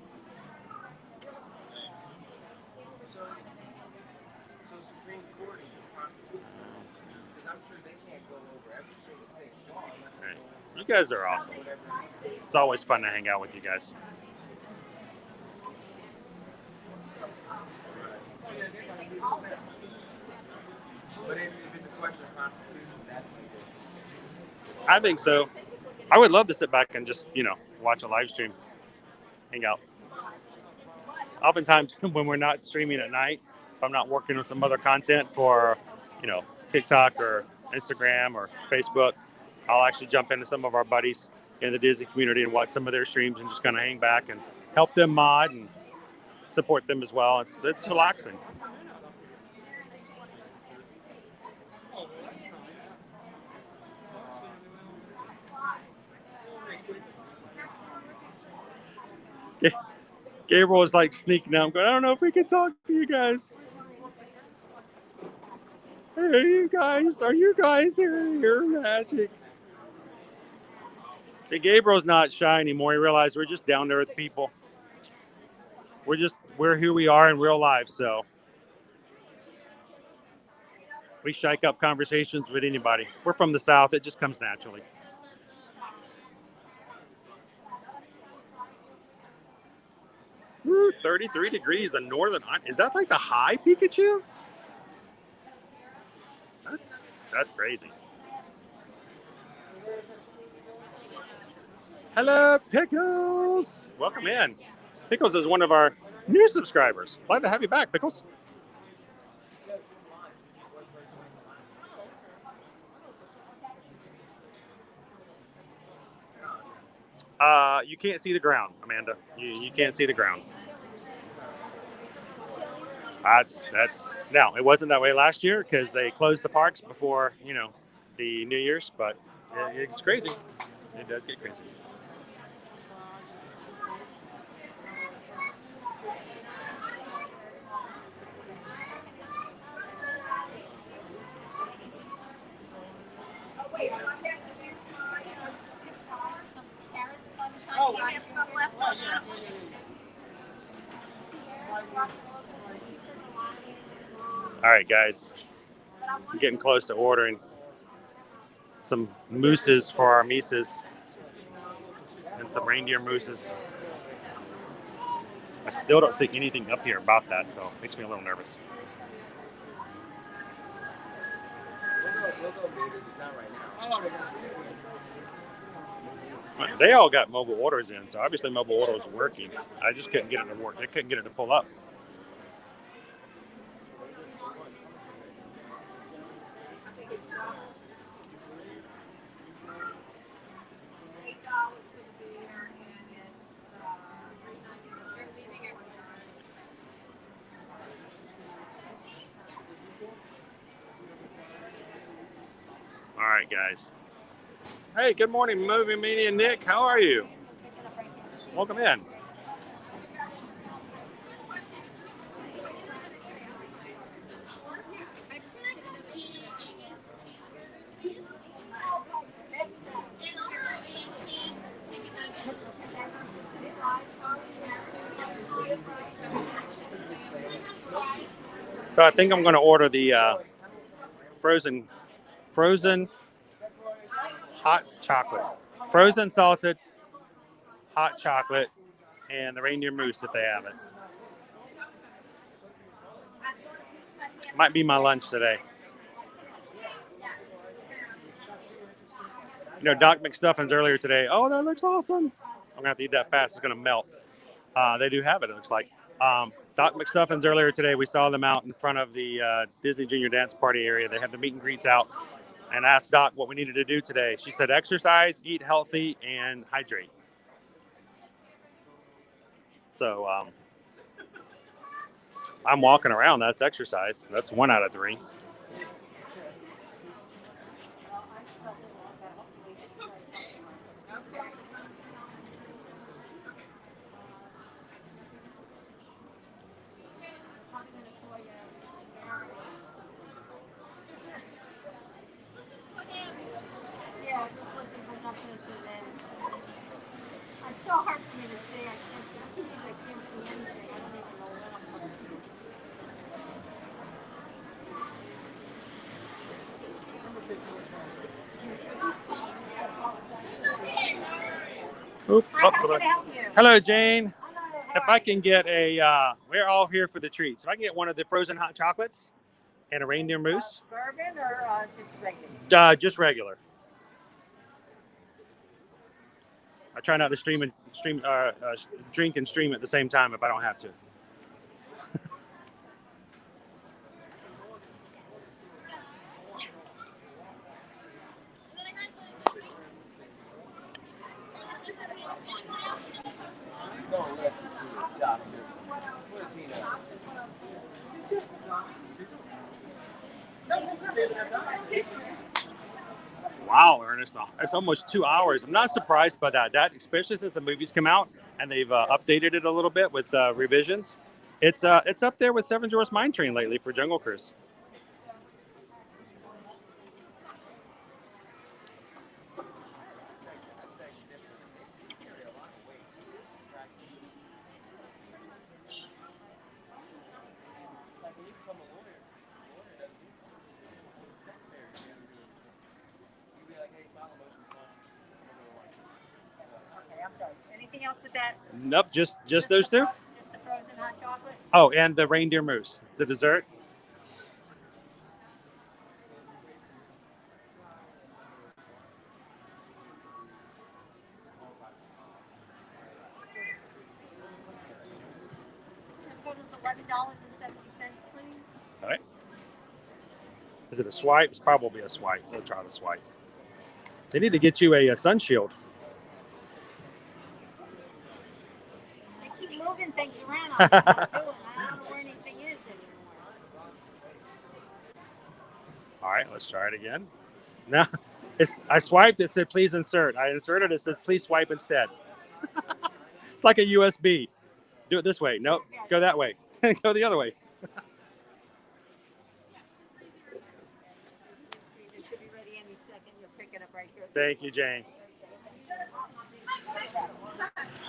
So Supreme Court is responsible because I'm sure they can't go over every single thing. Right. You guys are awesome. It's always fun to hang out with you guys. But if it's a question of Constitution, that's what it is. I think so. I would love to sit back and just, watch a live stream, hang out. Oftentimes when we're not streaming at night, if I'm not working on some other content for, TikTok or Instagram or Facebook, I'll actually jump into some of our buddies in the Disney community and watch some of their streams and just kind of hang back and help them mod and support them as well. It's relaxing. Gabriel was like sneaking out. I'm going, I don't know if we can talk to you guys. Hey, you guys, are you guys here? You're magic. Hey, Gabriel's not shy anymore. He realized we're just down there with people. We're who we are in real life. So we strike up conversations with anybody. We're from the South. It just comes naturally. Ooh, 33 degrees in northern. Is that like the high, Pikachu? That's crazy. Hello, Pickles. Welcome in. Pickles is one of our new subscribers. Glad to have you back, Pickles. You can't see the ground, Amanda. You can't see the ground. That's now. It wasn't that way last year because they closed the parks before the New Year's, but It's crazy. It does get crazy. Oh, we have some left on that. All right, guys. I'm getting close to ordering some mooses for our mises and some reindeer mooses. I still don't see anything up here about that, so it makes me a little nervous. We'll go later, just not right now. They all got mobile orders in, so obviously mobile order was working. I just couldn't get it to work. I couldn't get it to pull up. All right, guys. Hey, good morning, Movie Media Nick. How are you? Welcome in. So I think I'm going to order the frozen hot chocolate, frozen salted hot chocolate, and the reindeer mousse if they have it. Might be my lunch today. You know, Doc McStuffins earlier today. Oh, that looks awesome. I'm gonna have to eat that fast. It's gonna melt. They do have it. It looks like. Doc McStuffins earlier today. We saw them out in front of the Disney Junior Dance Party area. They have the meet and greets out. And asked Doc what we needed to do today. She said exercise, eat healthy, and hydrate. So I'm walking around. That's exercise. That's 1 out of 3. It's so hard for me to say. I can't see anything. I don't even know what I'm going to see. Oop, How can I help you? Hello, Jane. If I can get we're all here for the treats. If I can get one of the frozen hot chocolates and a reindeer mousse. Bourbon or just regular? Just regular. I try not to drink and stream at the same time if I don't have to. He's going to listen to the job. What does he know? Wow, Ernest, it's almost 2 hours. I'm not surprised by that. That, especially since the movies come out and they've updated it a little bit with revisions. It's up there with Seven Dwarfs Mine Train lately for Jungle Cruise. Anything else with that? Nope, just those two. Just the frozen hot chocolate? Oh, and the reindeer mousse, the dessert. The total's $11.70, please. All right. Is it a swipe? It's probably a swipe. We'll try the swipe. They need to get you a sun shield. They keep moving things around. I don't know where anything is anymore. All right, let's try it again. Now, I swiped. It said please insert. I inserted. It says please swipe instead. It's like a USB. Do it this way. Nope. Go that way. Go the other way. It should be ready any second. You'll pick it up right here. Thank you, Jane.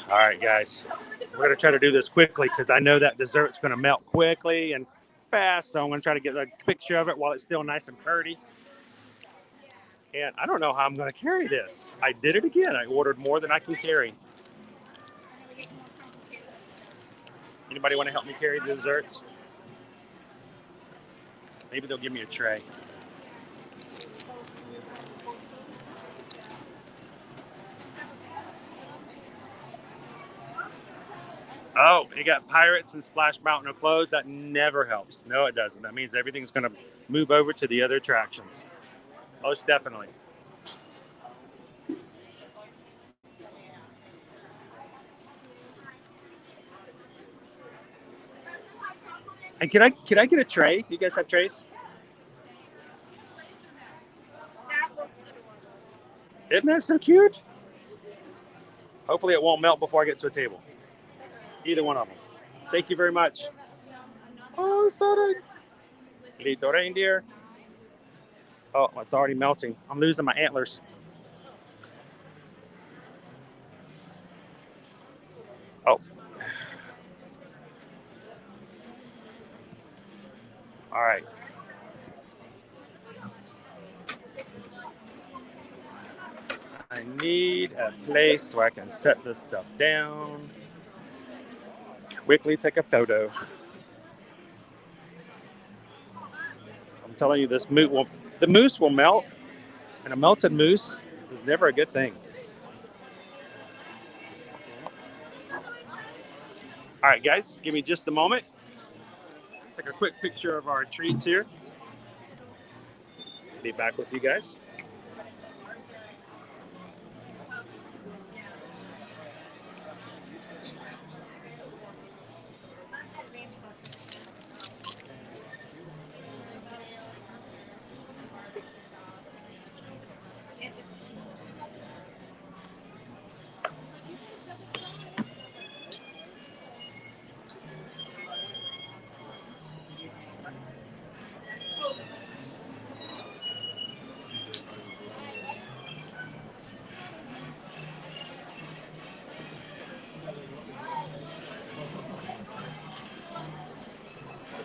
All right, guys. We're going to try to do this quickly because I know that dessert's going to melt quickly and fast. So I'm going to try to get a picture of it while it's still nice and pretty. And I don't know how I'm going to carry this. I did it again. I ordered more than I can carry. Anybody want to help me carry the desserts? Maybe they'll give me a tray. Oh, you got Pirates and Splash Mountain are closed. That never helps. No, it doesn't. That means everything's going to move over to the other attractions. Most definitely. And can I get a tray? Do you guys have trays? Isn't that so cute? Hopefully it won't melt before I get to a table. Either one of them. Thank you very much. Oh, sorry. Little reindeer. Oh, it's already melting. I'm losing my antlers. Oh. All right. I need a place so I can set this stuff down. Quickly take a photo. I'm telling you, the moose will melt, and a melted moose is never a good thing. All right, guys, give me just a moment. Take a quick picture of our treats here. Be back with you guys.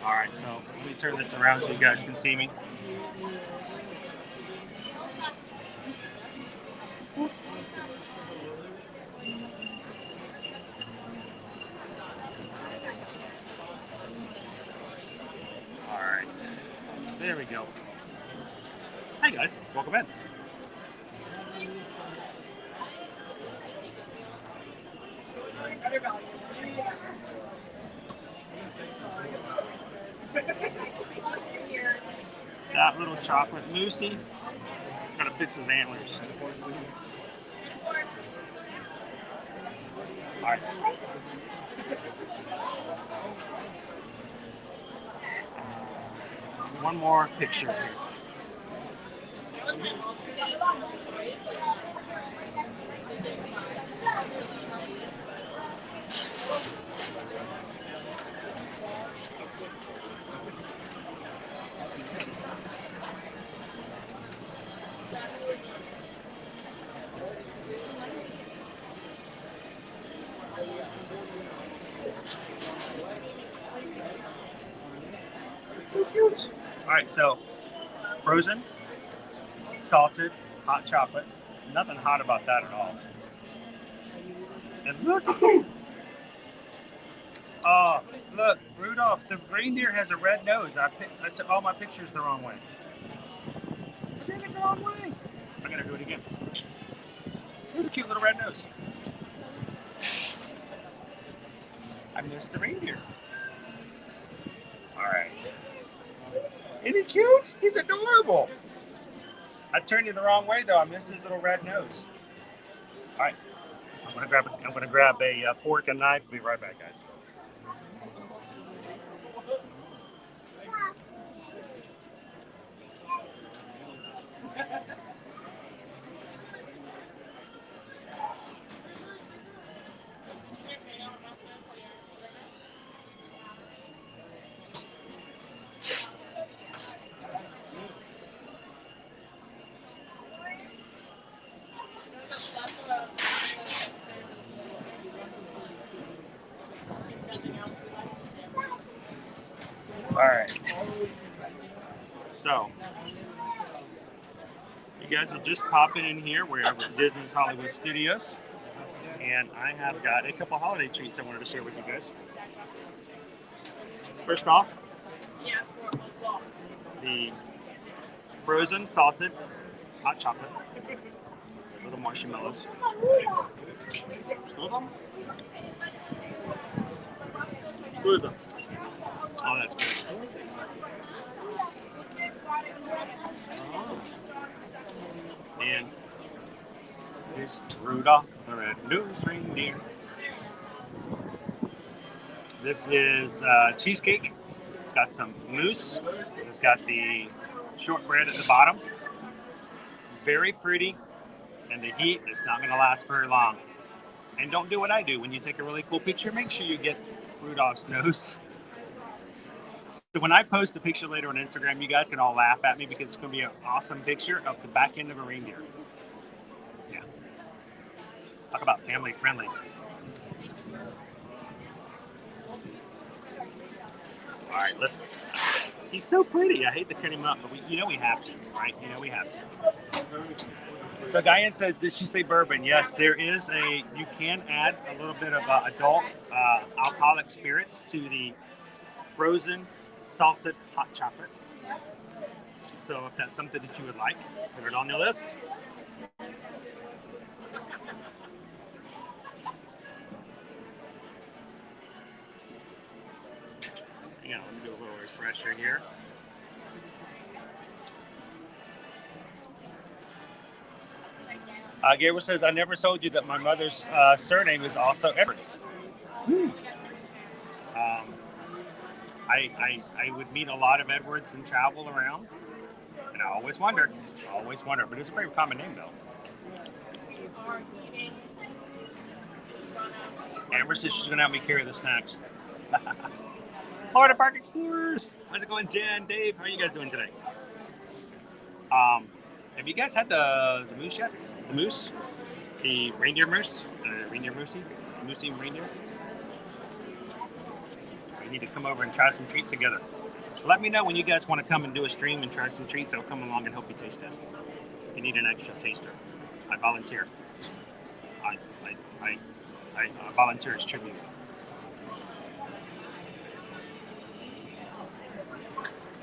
All right, so let me turn this around so you guys can see me. All right, there we go. Hi guys, welcome in. That little chocolate moosey gotta fix his antlers. All right. One more picture here. So cute. All right, so frozen, salted, hot chocolate. Nothing hot about that at all. And look. Oh, look, Rudolph, the reindeer has a red nose. I took all my pictures the wrong way. I did it the wrong way. I'm gonna do it again. There's a cute little red nose. I missed the reindeer. All right. Isn't he cute? He's adorable. I turned you the wrong way though. I missed his little red nose. All right. I'm gonna grab a fork and knife. Be right back, guys. right. So, you guys are just popping in here. We're over at Disney's Hollywood Studios. And I have got a couple holiday treats I wanted to share with you guys. First off, the frozen salted hot chocolate. Little marshmallows. Oh, that's good. And here's Rudolph the Red-Nosed Reindeer. This is cheesecake. It's got some mousse. It's got the shortbread at the bottom. Very pretty. And the heat is not going to last very long. And don't do what I do. When you take a really cool picture, make sure you get Rudolph's nose. So when I post a picture later on Instagram, you guys can all laugh at me because it's going to be an awesome picture of the back end of a reindeer. Yeah. Talk about family friendly. All right, let's go. He's so pretty. I hate to cut him up, but we have to, right? We have to. So Diane says, did she say bourbon? Yes, there is you can add a little bit of adult alcoholic spirits to the frozen salted hot chocolate. So if that's something that you would like, put it on your list. Hang on, let me do a little refresher here. Gabriel says, I never told you that my mother's surname is also Edwards. I would meet a lot of Edwards and travel around, and I always wonder, but it's a very common name though. Amber says she's going to help me carry the snacks. Florida Park Explorers. How's it going, Jen, Dave? How are you guys doing today? Have you guys had the moose yet? The moose? The reindeer moose? Reindeer moosey? Moosey reindeer? We need to come over and try some treats together. Let me know when you guys want to come and do a stream and try some treats. I'll come along and help you taste test. If you need an extra taster, I volunteer. I volunteer as tribute.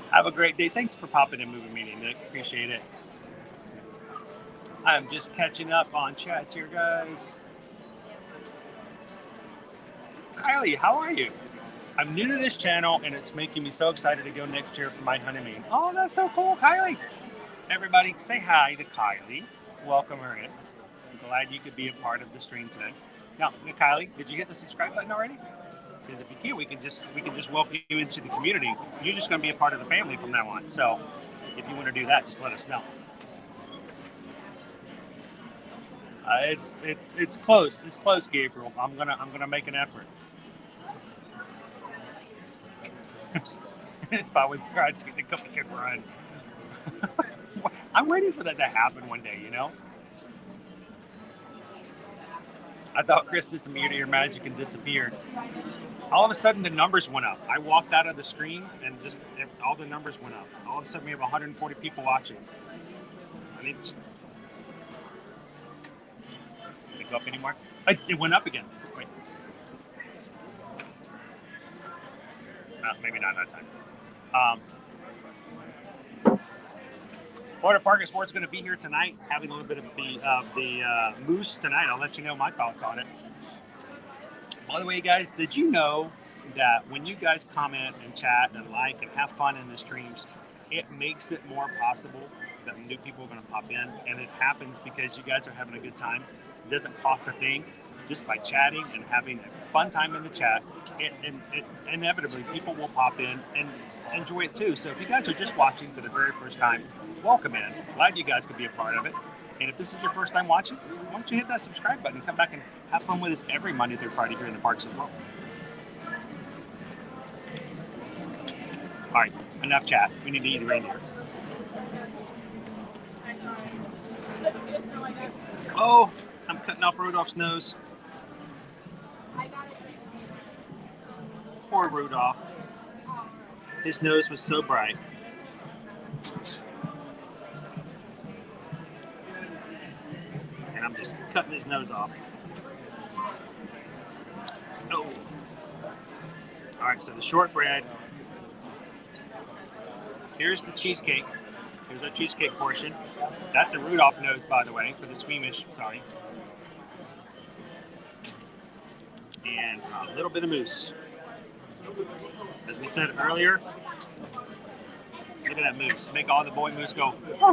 Have a great day. Thanks for popping in Movie Meeting, Nick. Appreciate it. I'm just catching up on chats here, guys. Kylie, how are you? I'm new to this channel, and it's making me so excited to go next year for my honeymoon. Oh, that's so cool, Kylie. Everybody, say hi to Kylie. Welcome her in. I'm glad you could be a part of the stream today. Now, Kylie, did you hit the subscribe button already? Because if you can, we can just welcome you into the community. You're just going to be a part of the family from now on. So, if you want to do that, just let us know. It's close. It's close, Gabriel. I'm gonna make an effort. If I was there, I'd take the cupcake run. I'm waiting for that to happen one day. I thought Chris disappeared, your magic and disappeared. All of a sudden, the numbers went up. I walked out of the screen, and just all the numbers went up. All of a sudden, we have 140 people watching. I mean, did it go up anymore? It went up again. So, wait. Maybe not that time. Florida Park and Sports is going to be here tonight, having a little bit of the moose tonight. I'll let you know my thoughts on it. By the way, guys, did you know that when you guys comment and chat and like and have fun in the streams, it makes it more possible that new people are going to pop in, and it happens because you guys are having a good time. It doesn't cost a thing. Just by chatting and having a fun time in the chat, it inevitably people will pop in and enjoy it too. So if you guys are just watching for the very first time, welcome in. Glad you guys could be a part of it. And if this is your first time watching, why don't you hit that subscribe button and come back and have fun with us every Monday through Friday here in the parks as well. All right, enough chat. We need to eat a reindeer. Oh, I'm cutting off Rudolph's nose. Poor Rudolph. His nose was so bright. And I'm just cutting his nose off. Oh. All right, so the shortbread. Here's the cheesecake. Here's our cheesecake portion. That's a Rudolph nose, by the way, for the squeamish. Sorry. And a little bit of mousse. As we said earlier, look at that mousse. Make all the boy mousse go. Okay.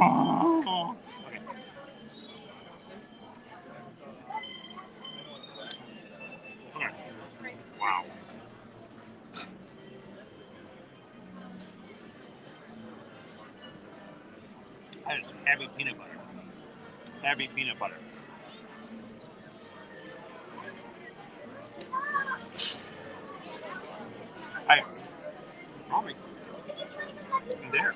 Okay. Wow. That is heavy peanut butter. Heavy peanut butter. Hey, mommy, I'm there.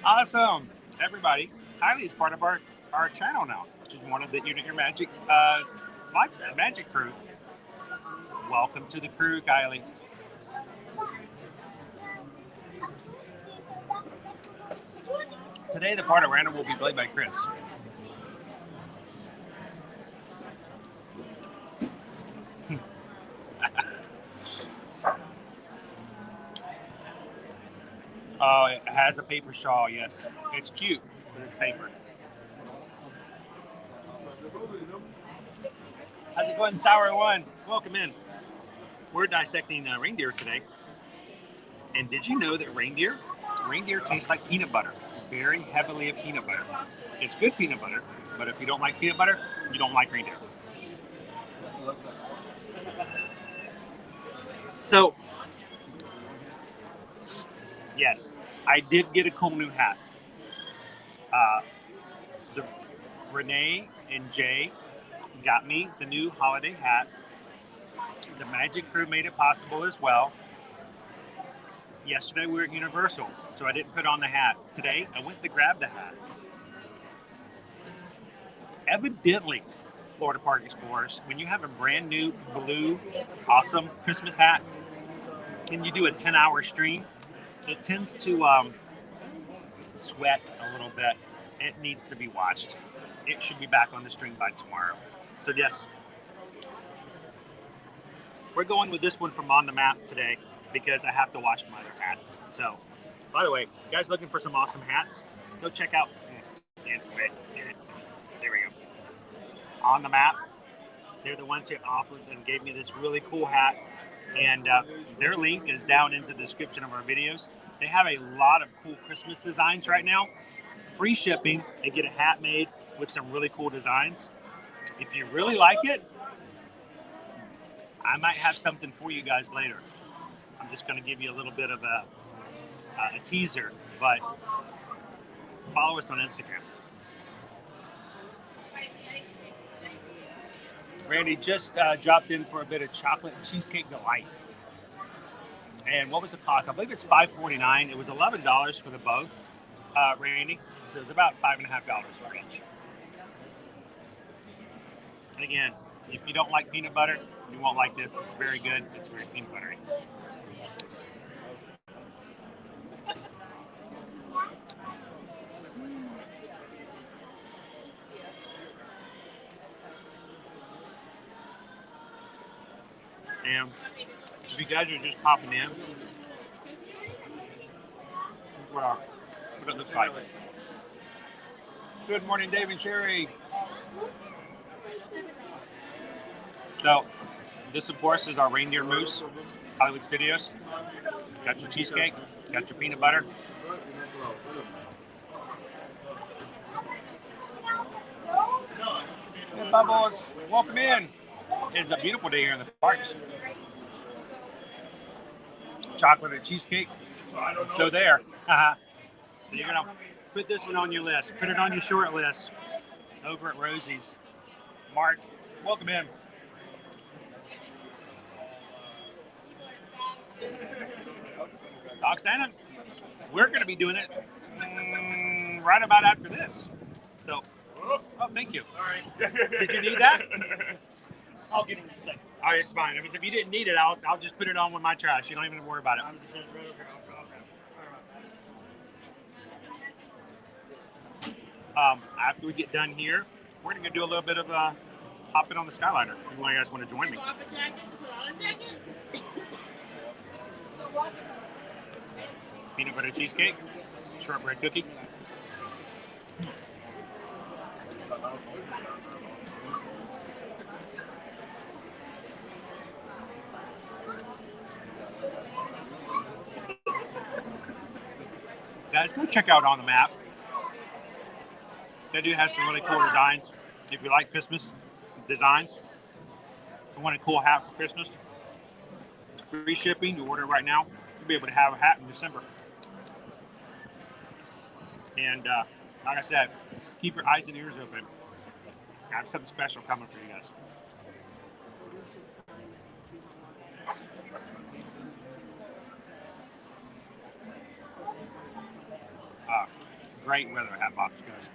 Awesome, everybody. Kylie is part of our channel now. She's one of the Your Magic Magic crew. Welcome to the crew, Kylie. Today, the part of Randall will be played by Chris. Oh, it has a paper shawl, yes. It's cute, but it's paper. How's it going, Sour One? Welcome in. We're dissecting reindeer today. And did you know that reindeer taste like peanut butter? Very heavily of peanut butter. It's good peanut butter, but if you don't like peanut butter, you don't like reindeer. So, yes, I did get a cool new hat. Renee and Jay got me the new holiday hat. The Magic crew made it possible as well. Yesterday we were at Universal, so I didn't put on the hat. Today I went to grab the hat. Evidently, Florida Park Explorers, when you have a brand new blue, awesome Christmas hat, and you do a 10-hour stream, it tends to sweat a little bit. It needs to be washed. It should be back on the stream by tomorrow. So yes, we're going with this one from On the Map today because I have to wash my other hat. So, by the way, you guys looking for some awesome hats? Go check out. There we go. On the Map. They're the ones who offered and gave me this really cool hat. And their link is down into the description of our videos. They have a lot of cool Christmas designs right now. Free shipping and get a hat made with some really cool designs. If you really like it, I might have something for you guys later. I'm just going to give you a little bit of a teaser, but follow us on Instagram. Randy just dropped in for a bit of chocolate cheesecake delight. And what was the cost? I believe it's $5.49. It was $11 for the both, Randy. So it's about $5.50 for each. And again, if you don't like peanut butter, you won't like this. It's very good. It's very peanut buttery. And if you guys are just popping in, what it looks like. Good morning, Dave and Sherry. So, this of course is our reindeer mousse, Hollywood Studios. Got your cheesecake, got your peanut butter. Hey, Bubbles, welcome in. It's a beautiful day here in the parks. Chocolate and cheesecake. So there. You're going to put this one on your list. Put it on your short list over at Rosie's. Mark, welcome in. Oksana, we're going to be doing it right about after this. So, oh, thank you. All right. Did you need that? I'll get it in a second. All right, it's fine. I mean, if you didn't need it, I'll just put it on with my trash. You don't even worry about it. After we get done here, we're gonna do a little bit of hopping on the Skyliner. If you guys want to join me. Peanut butter cheesecake, shortbread cookie. Guys, go check out On the Map. They do have some really cool designs. If you like Christmas designs, if you want a cool hat for Christmas, free shipping, you order it right now, you'll be able to have a hat in December. And like I said, keep your eyes and ears open. I have something special coming for you guys. Great weather at Box, guys.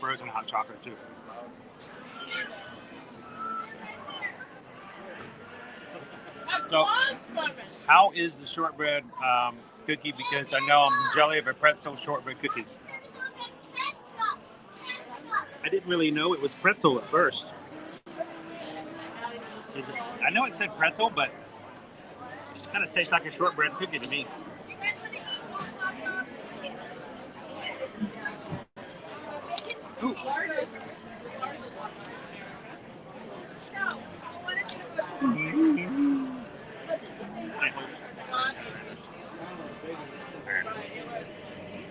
Frozen hot chocolate too. So, how is the shortbread cookie? Because I know I'm jelly of a pretzel shortbread cookie. I didn't really know it was pretzel at first. Is it? I know it said pretzel, but it just kind of tastes like a shortbread cookie to me. Ooh.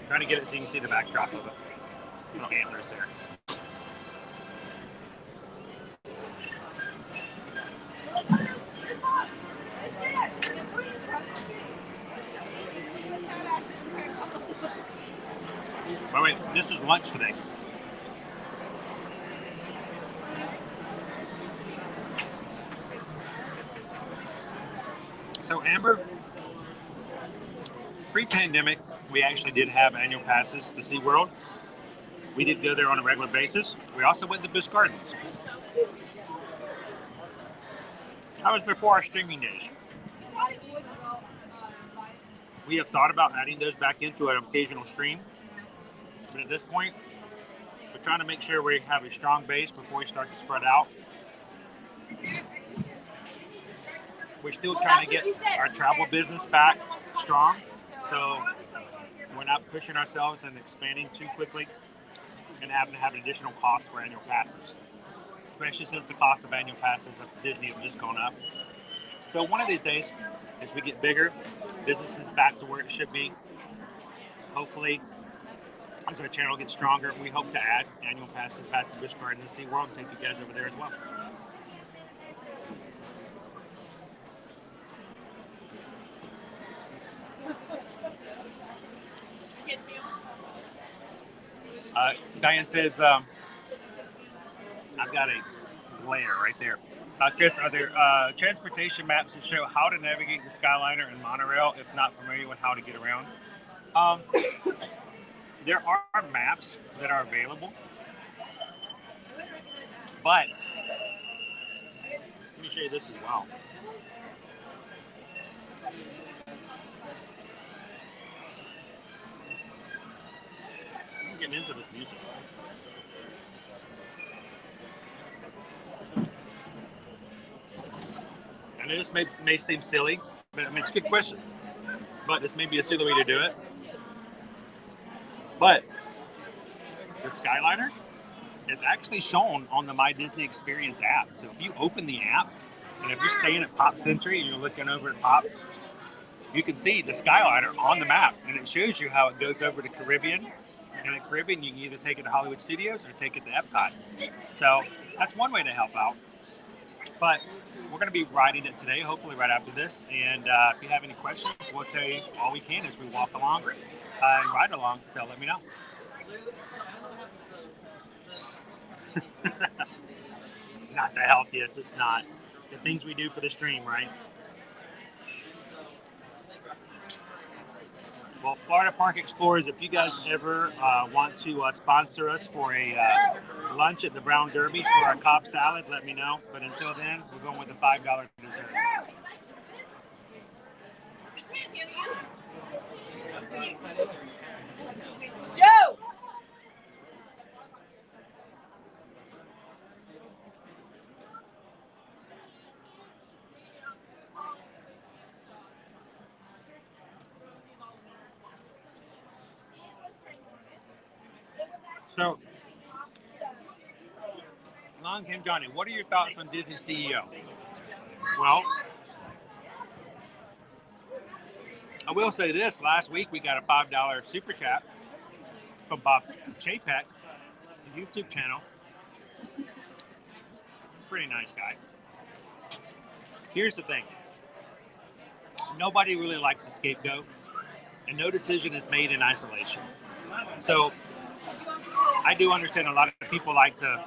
Trying to get it so you can see the backdrop of it. Little antlers there. By the way, this is lunch today. So Amber, pre-pandemic, we actually did have annual passes to SeaWorld. We did go there on a regular basis. We also went to Busch Gardens. That was before our streaming days. We have thought about adding those back into an occasional stream. But at this point, we're trying to make sure we have a strong base before we start to spread out. We're still trying to get our travel business back strong. So we're not pushing ourselves and expanding too quickly and having to have an additional cost for annual passes, especially since the cost of annual passes at Disney have just gone up. So one of these days, as we get bigger, business is back to where it should be. Hopefully, as our channel gets stronger, we hope to add annual passes back to Busch Gardens and SeaWorld and take you guys over there as well. Diane says, I've got a glare right there. Chris, are there transportation maps that show how to navigate the Skyliner and monorail if not familiar with how to get around? There are maps that are available, but let me show you this as well. I'm getting into this music. I know this may seem silly, but I mean, it's a good question. But this may be a silly way to do it. But the Skyliner is actually shown on the My Disney Experience app. So if you open the app, and if you're staying at Pop Century and you're looking over at Pop, you can see the Skyliner on the map, and it shows you how it goes over to Caribbean. And at Caribbean, you can either take it to Hollywood Studios or take it to Epcot. So that's one way to help out. But we're going to be riding it today, hopefully right after this. And if you have any questions, we'll tell you all we can as we walk along and ride along. So let me know. Not the healthiest, it's not. The things we do for the stream, right? Well, Florida Park Explorers, if you guys ever want to sponsor us for a lunch at the Brown Derby for a Cobb salad, let me know. But until then, we're going with the $5 dessert. Joe! So, Long King Johnny, what are your thoughts on Disney CEO? Well, I will say this. Last week, we got a $5 super chat from Bob Chapek, the YouTube channel. Pretty nice guy. Here's the thing. Nobody really likes a scapegoat, and no decision is made in isolation. So I do understand a lot of people like to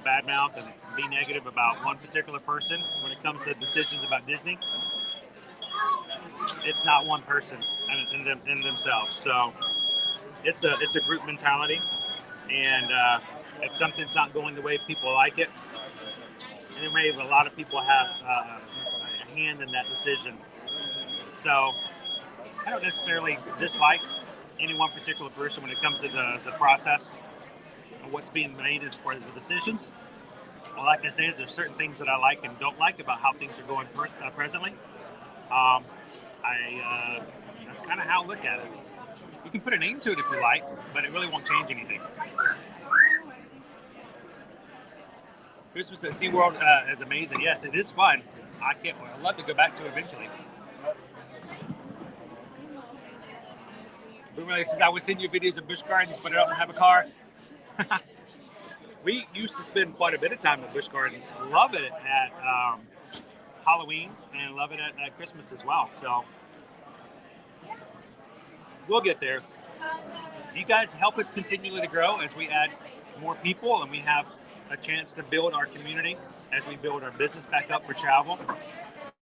badmouth and be negative about one particular person when it comes to decisions about Disney. It's not one person in themselves. So it's a group mentality, and if something's not going the way people like it, and there may have a lot of people have a hand in that decision. So I don't necessarily dislike any one particular person when it comes to the process of what's being made as far as the decisions. Well, like I say, there's certain things that I like and don't like about how things are going presently. That's kind of how I look at it. You can put a name to it if you like, but it really won't change anything. Christmas at SeaWorld is amazing. Yes, it is fun. I'd love to go back to it eventually. Boomerang says, I would send you videos of Busch Gardens, but I don't have a car. We used to spend quite a bit of time at Busch Gardens. Love it at Halloween and love it at Christmas as well. So we'll get there. You guys help us continually to grow as we add more people and we have a chance to build our community as we build our business back up for travel.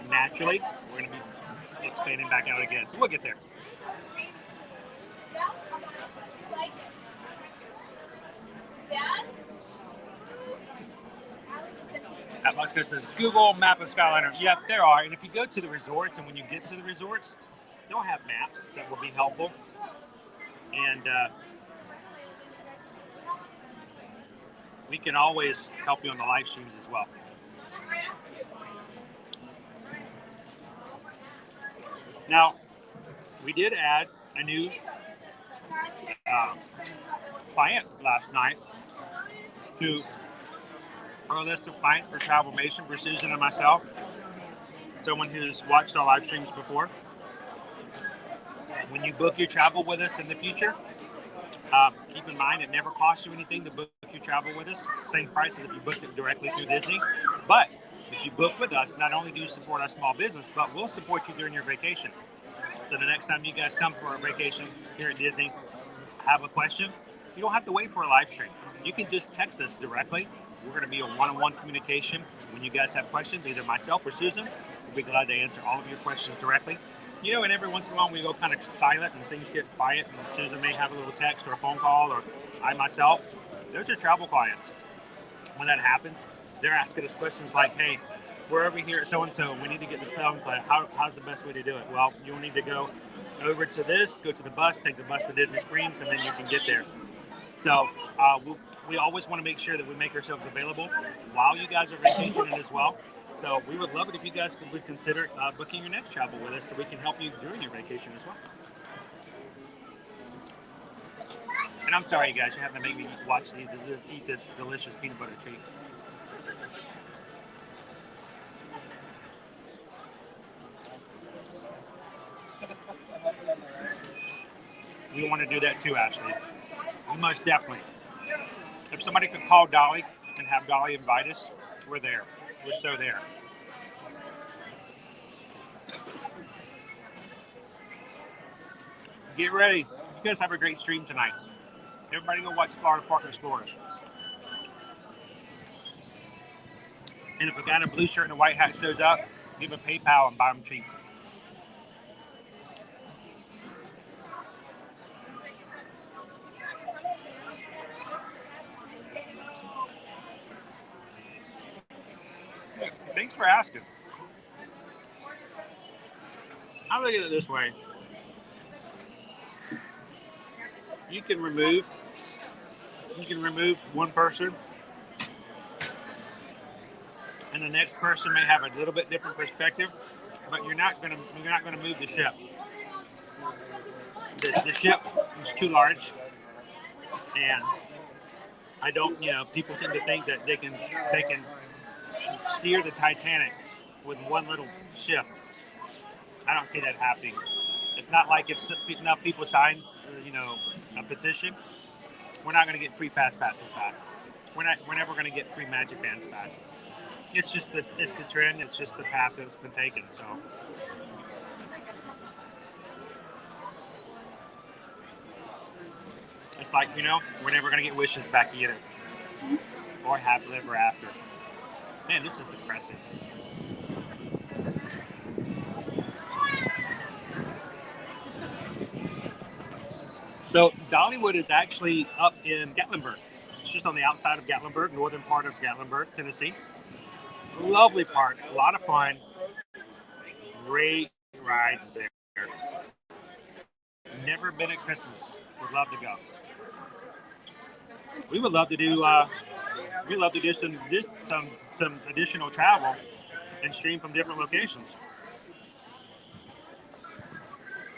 Naturally, we're going to be expanding back out again. So we'll get there. Atmosphere says Google map of Skyliner. Yep, there are. And if you go to the resorts and when you get to the resorts, they'll have maps that will be helpful. And we can always help you on the live streams as well. Now, we did add a new client last night to our list of clients for Travelmation for Susan and myself. Someone who's watched our live streams before. When you book your travel with us in the future, keep in mind it never costs you anything to book your travel with us. Same price as if you booked it directly through Disney. But if you book with us, not only do you support our small business, but we'll support you during your vacation. So the next time you guys come for a vacation here at Disney, have a question, you don't have to wait for a live stream. You can just text us directly. We're going to be a one-on-one communication. When you guys have questions, either myself or Susan, we'll be glad to answer all of your questions directly. You know, and every once in a while we go kind of silent and things get quiet, and Susan may have a little text or a phone call, or I myself. Those are travel clients. When that happens, they're asking us questions like, hey, we're over here at so-and-so, we need to get the sound plan. How's the best way to do it? Well, you'll need to go over to this, go to the bus, take the bus to Disney Springs, and then you can get there. So we always want to make sure that we make ourselves available while you guys are vacationing as well. So we would love it if you guys would consider booking your next travel with us so we can help you during your vacation as well. And I'm sorry, you guys, you're having to make me eat this delicious peanut butter treat. We want to do that too, Ashley. We most definitely. If somebody could call Dolly and have Dolly invite us, we're there. We're so there. Get ready. You guys have a great stream tonight. Everybody go watch Florida Park Explorers. And if a guy in a blue shirt and a white hat shows up, give a PayPal and buy them treats. Thanks for asking. I look at it this way. You can remove one person, and the next person may have a little bit different perspective, but you're not gonna move the ship. The ship is too large, and I don't. People seem to think that they can steer the Titanic with one little ship. I don't see that happening. It's not like if enough people sign, a petition, we're not going to get free fast passes back. We're never going to get free magic bands back. It's the trend. It's just the path that's been taken. So. It's like, we're never going to get wishes back either. Or happily ever after. Man, this is depressing. So, Dollywood is actually up in Gatlinburg. It's just on the outside of Gatlinburg, northern part of Gatlinburg, Tennessee. Lovely park, a lot of fun. Great rides there. Never been at Christmas. Would love to go. We would love to do. We'd love to do some additional travel and stream from different locations.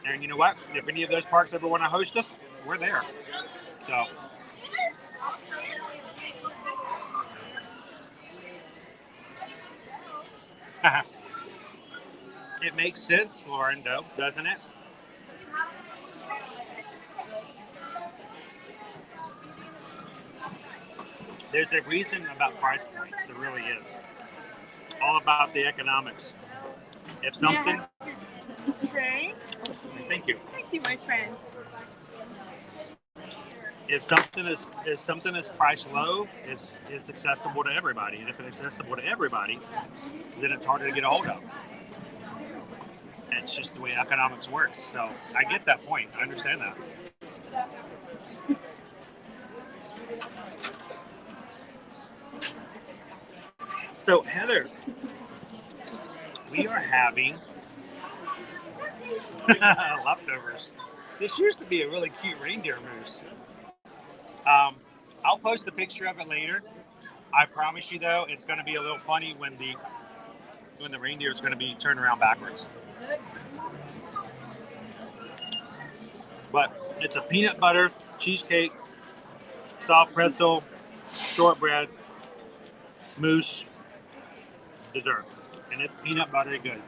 And you know what? If any of those parks ever want to host us, we're there. So. It makes sense, Lauren, though, doesn't it? There's a reason about price points. There really is. All about the economics. If something... Trey? Thank you. Thank you, my friend. If something is priced low, it's accessible to everybody. And if it's accessible to everybody, then it's harder to get a hold of. It's just the way economics works. So I get that point. I understand that. So Heather, we are having leftovers. This used to be a really cute reindeer moose. I'll post a picture of it later. I promise you, though, it's going to be a little funny when the reindeer is going to be turned around backwards. But it's a peanut butter cheesecake, soft pretzel, shortbread, mousse dessert, and it's peanut buttery good.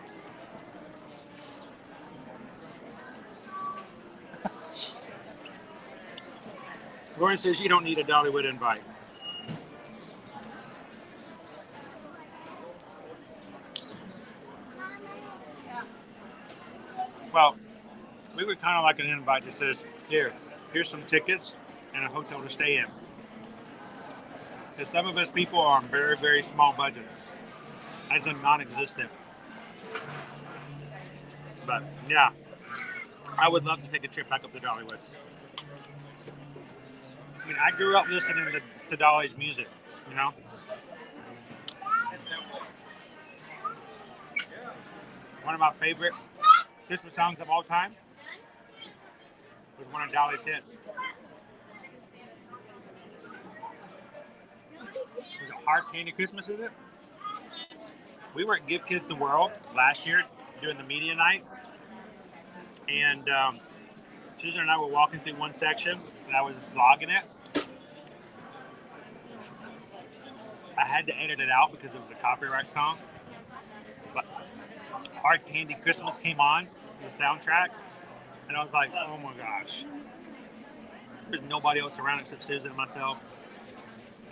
Lauren says you don't need a Dollywood invite. Well, we would kind of like an invite that says, here's some tickets and a hotel to stay in. Because some of us people are on very, very small budgets, as in non-existent. But yeah, I would love to take a trip back up to Dollywood. I mean, I grew up listening to Dolly's music, One of my favorite Christmas songs of all time was one of Dolly's hits. Is it Hard Candy Christmas, is it? We were at Give Kids the World last year doing the media night. And Susan and I were walking through one section, and I was vlogging it. I had to edit it out because it was a copyright song. But Hard Candy Christmas came on, the soundtrack, and I was like, oh my gosh. There's nobody else around except Susan and myself.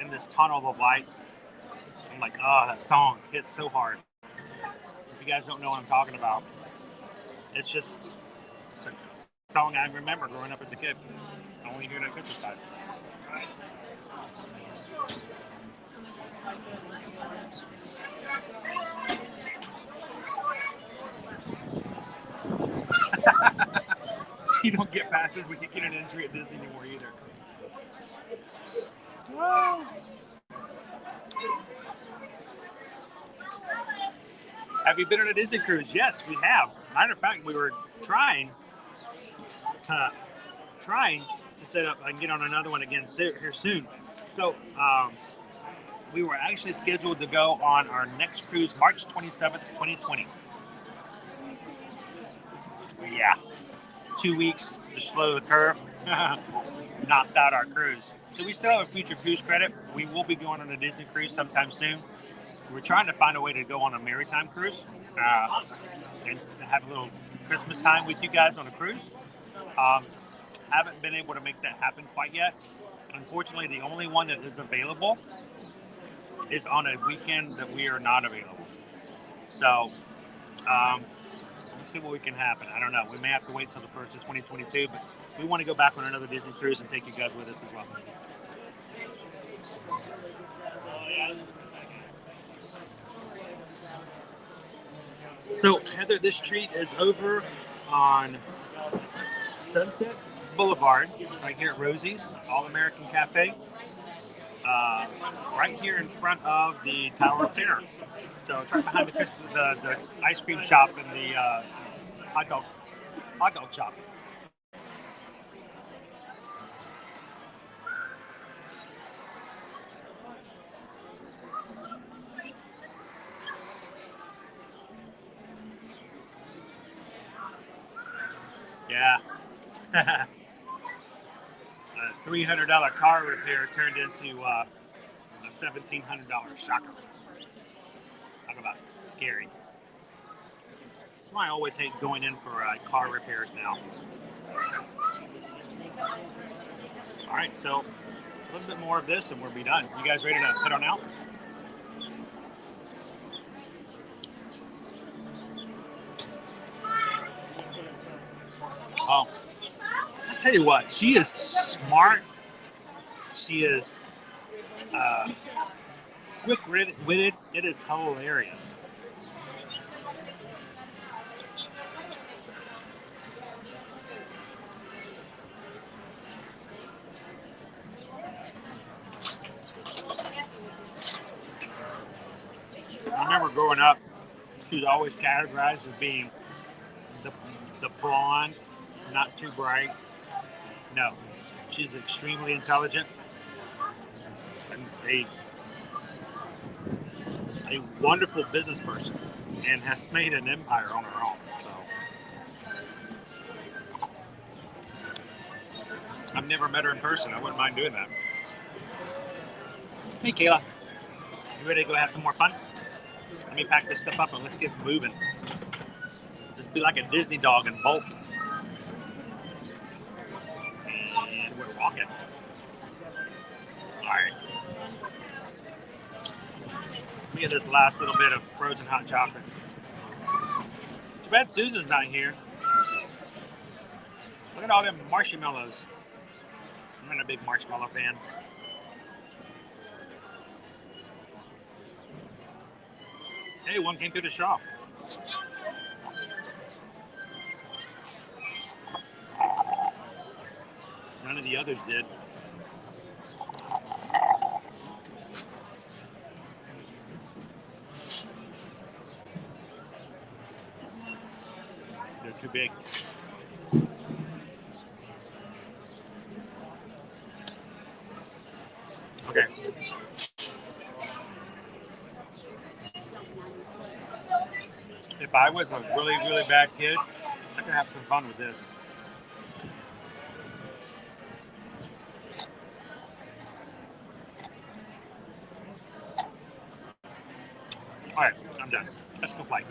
In this tunnel of lights. I'm like, that song hits so hard. If you guys don't know what I'm talking about, it's a song I remember growing up as a kid. Only hearing it Christmas time. You don't get passes. We can't get an entry at Disney anymore either. Oh. Have you been on a Disney cruise? Yes, we have. Matter of fact, we were trying to set up and get on another one again here soon. So we were actually scheduled to go on our next cruise March 27th, 2020. Yeah, 2 weeks to slow the curve. Knocked out our cruise. So we still have a future cruise credit. We will be going on a Disney cruise sometime soon. We're trying to find a way to go on a maritime cruise and to have a little Christmas time with you guys on a cruise. Haven't been able to make that happen quite yet. Unfortunately, the only one that is available is on a weekend that we are not available. So we'll see what we can happen. I don't know. We may have to wait till the 1st of 2022, but we want to go back on another Disney cruise and take you guys with us as well. So, Heather, this treat is over on Sunset Boulevard, right here at Rosie's All-American Cafe, right here in front of the Tower of Terror. So it's right behind the ice cream shop and the hot dog shop. Yeah. A $300 car repair turned into a $1,700 shocker. Talk about scary. That's why I always hate going in for car repairs now. All right, so a little bit more of this and we'll be done. You guys ready to head on out? Oh, I'll tell you what, she is smart. She is quick-witted. It is hilarious. I remember growing up, she was always categorized as being the blonde, not too bright. No, she's extremely intelligent and a wonderful business person and has made an empire on her own. So I've never met her in person. I wouldn't mind doing that. Hey, Kayla. You ready to go have some more fun? Let me pack this stuff up and let's get moving. Let's be like a Disney dog and bolt. And we're walking. All right. Let me get this last little bit of frozen hot chocolate. Too bad Susan's not here. Look at all them marshmallows. I'm not a big marshmallow fan. Hey, one came through the shop. None of the others did. They're too big. Okay. If I was a really, really bad kid, I could have some fun with this. All right, I'm done. Let's go play.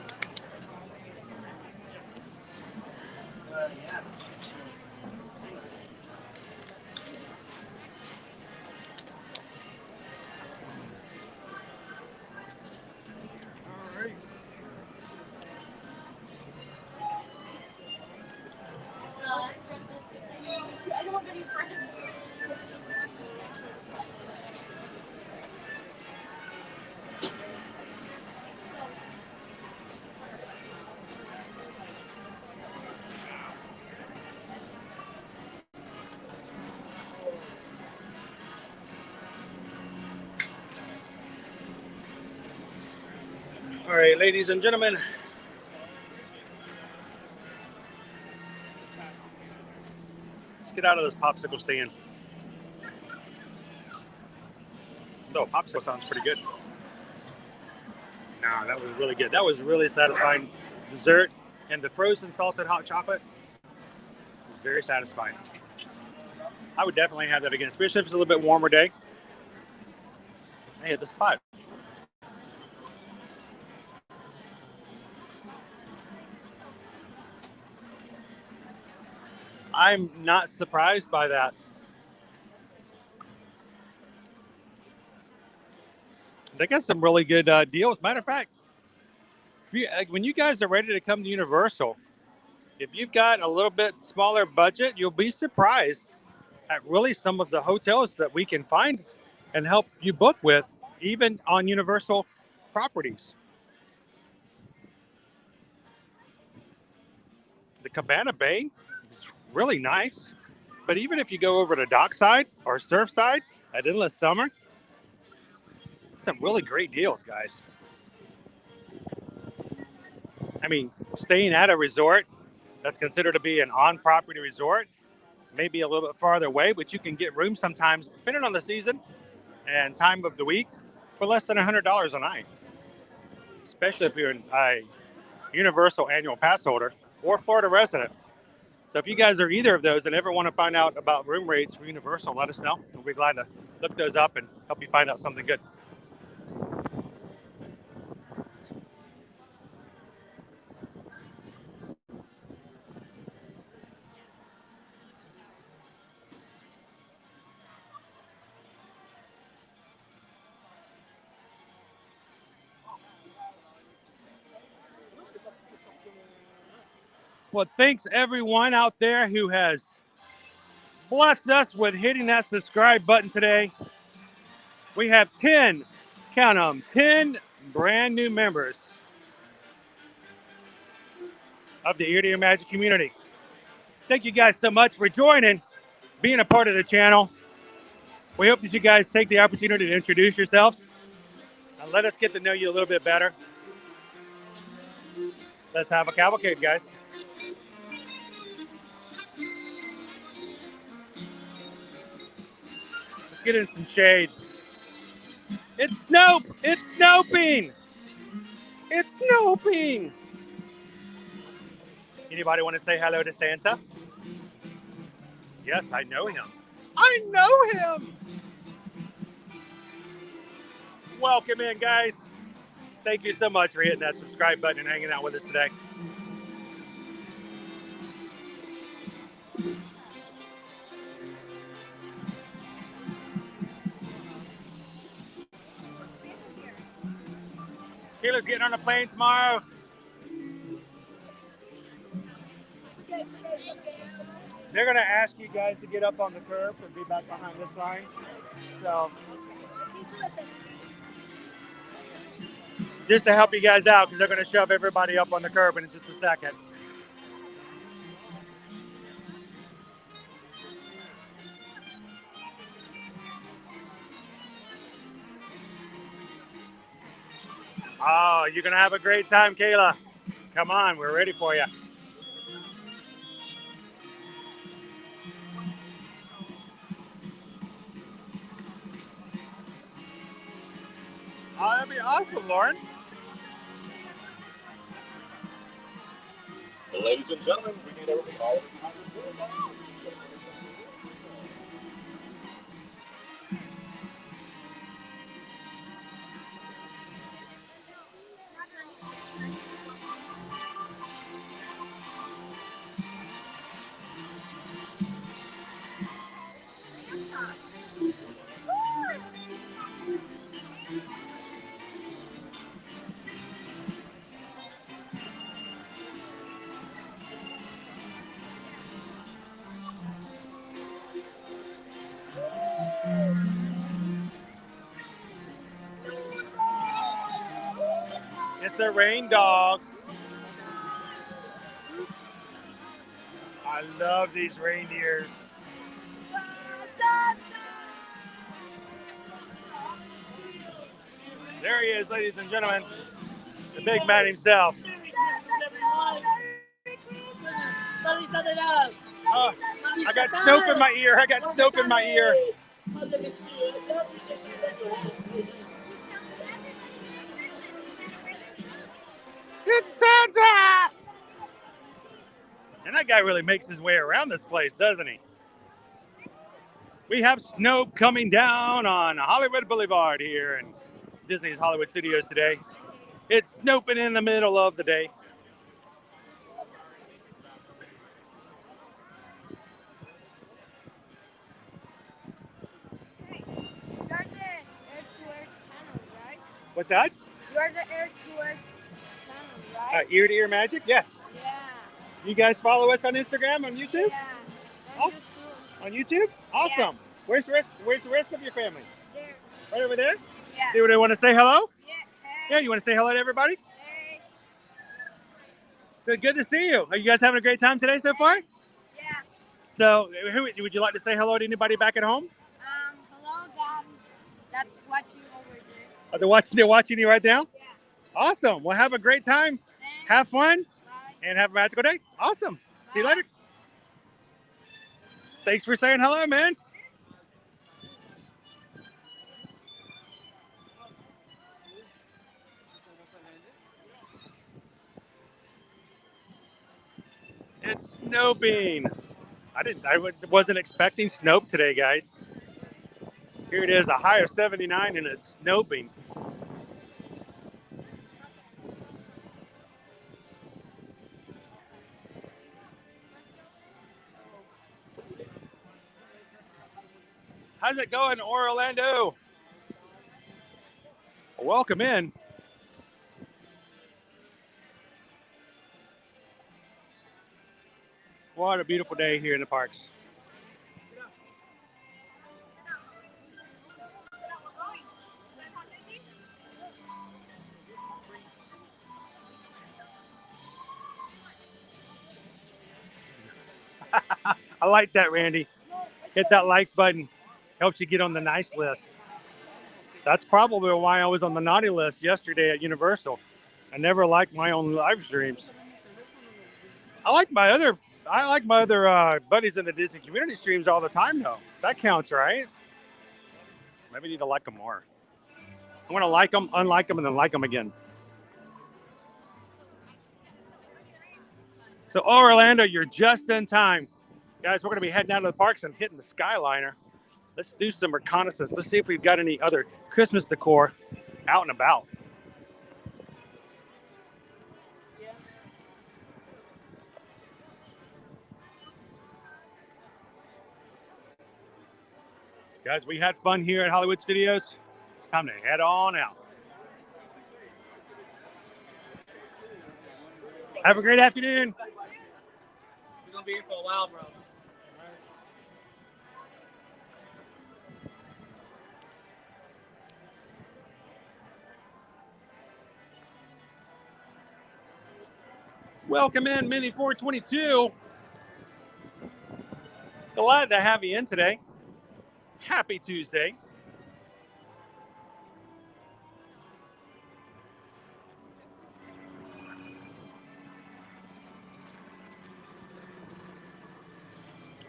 All right, ladies and gentlemen. Let's get out of this popsicle stand. No, popsicle sounds pretty good. No, that was really good. That was really satisfying. Dessert and the frozen salted hot chocolate was very satisfying. I would definitely have that again, especially if it's a little bit warmer day. I hit the spot. I'm not surprised by that. They got some really good deals. Matter of fact, when you guys are ready to come to Universal, if you've got a little bit smaller budget, you'll be surprised at really some of the hotels that we can find and help you book with, even on Universal properties. The Cabana Bay is really nice, but even if you go over to Dockside or Surfside at Endless Summer, some really great deals, guys. I mean, staying at a resort that's considered to be an on-property resort, maybe a little bit farther away, but you can get rooms sometimes, depending on the season and time of the week, for less than $100 a night, especially if you're a Universal annual pass holder or Florida resident. So if you guys are either of those and ever want to find out about room rates for Universal, let us know. We'll be glad to look those up and help you find out something good. Well, thanks everyone out there who has blessed us with hitting that subscribe button today. We have 10, count them, 10 brand new members of the Ear to Ear Magic community. Thank you guys so much for joining, being a part of the channel. We hope that you guys take the opportunity to introduce yourselves and let us get to know you a little bit better. Let's have a cavalcade, guys. Let's get in some shade. It's Snope! It's Snoping! It's Snoping! Anybody want to say hello to Santa? Yes, I know him. I know him! Welcome in, guys. Thank you so much for hitting that subscribe button and hanging out with us today. Kayla's getting on a plane tomorrow. They're going to ask you guys to get up on the curb and be back behind this line. So, just to help you guys out, because they're going to shove everybody up on the curb in just a second. Oh, you're going to have a great time, Kayla. Come on, we're ready for you. Oh, that'd be awesome, Lauren. Ladies and gentlemen, we need everybody all of you. It's a rain dog. I love these reindeers. There he is, ladies and gentlemen. The big man himself. Merry Christmas, everyone. Merry Christmas. Feliz Navidad. Oh, I got Snoop in my ear. I got Snoop in my ear. Oh, look at you. It's Santa! And that guy really makes his way around this place, doesn't he? We have Snoop coming down on Hollywood Boulevard here in Disney's Hollywood Studios today. It's snooping in the middle of the day. You're the Air to Earth channel, right? What's that? You're the Air to Earth channel, right? Ear to ear magic? Yes. Yeah. You guys follow us on Instagram, on YouTube? Yeah. Oh. On YouTube. On YouTube? Awesome. Where's the rest of your family? There. Right over there? Yeah. Do they want to say hello? Yeah. Yeah, you want to say hello to everybody? Hey. Good to see you. Are you guys having a great time today so far? Yeah. So, would you like to say hello to anybody back at home? Hello, Dad. That's watching over there. Are they're watching you right now? Yeah. Awesome. Well, have a great time. Thanks. Have fun. Bye. And have a magical day. Awesome. See you later. Thanks for saying hello, man. It's snowing. I wasn't expecting snow today, guys. Here it is, a high of 79, and it's snowing. How's it going, Orlando? Welcome in. What a beautiful day here in the parks. I like that, Randy. Hit that like button. Helps you get on the nice list. That's probably why I was on the naughty list yesterday at Universal. I never liked my own live streams. I like my other buddies in the Disney community streams all the time, though. That counts, right? Maybe I need to like them more. I want to like them, unlike them, and then like them again. So, Orlando, you're just in time. Guys, we're going to be heading out to the parks and hitting the Skyliner. Let's do some reconnaissance. Let's see if we've got any other Christmas decor out and about. Guys, we had fun here at Hollywood Studios. It's time to head on out. Have a great afternoon. We're gonna be here for a while, bro. Welcome in, Mini 422. Glad to have you in today. Happy Tuesday.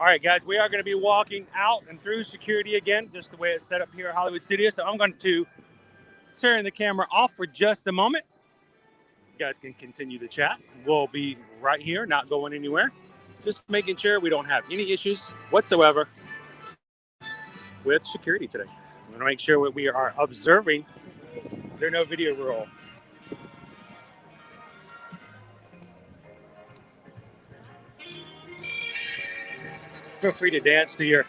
All right, guys, we are going to be walking out and through security again, just the way it's set up here at Hollywood Studios. So I'm going to turn the camera off for just a moment. You guys can continue the chat. We'll be right here, not going anywhere. Just making sure we don't have any issues whatsoever with security today. I'm going to make sure that we are observing. There's no video roll. Feel free to dance to your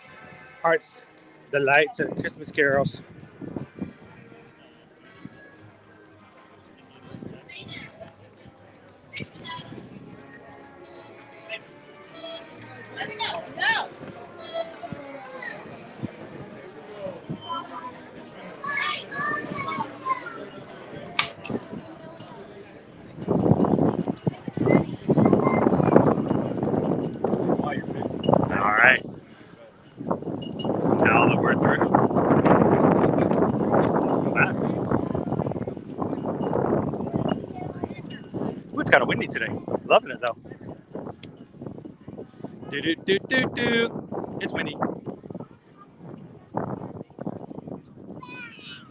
heart's delight to Christmas carols. No. All right. Now that we're through. kind of windy today. Loving it though. It's windy.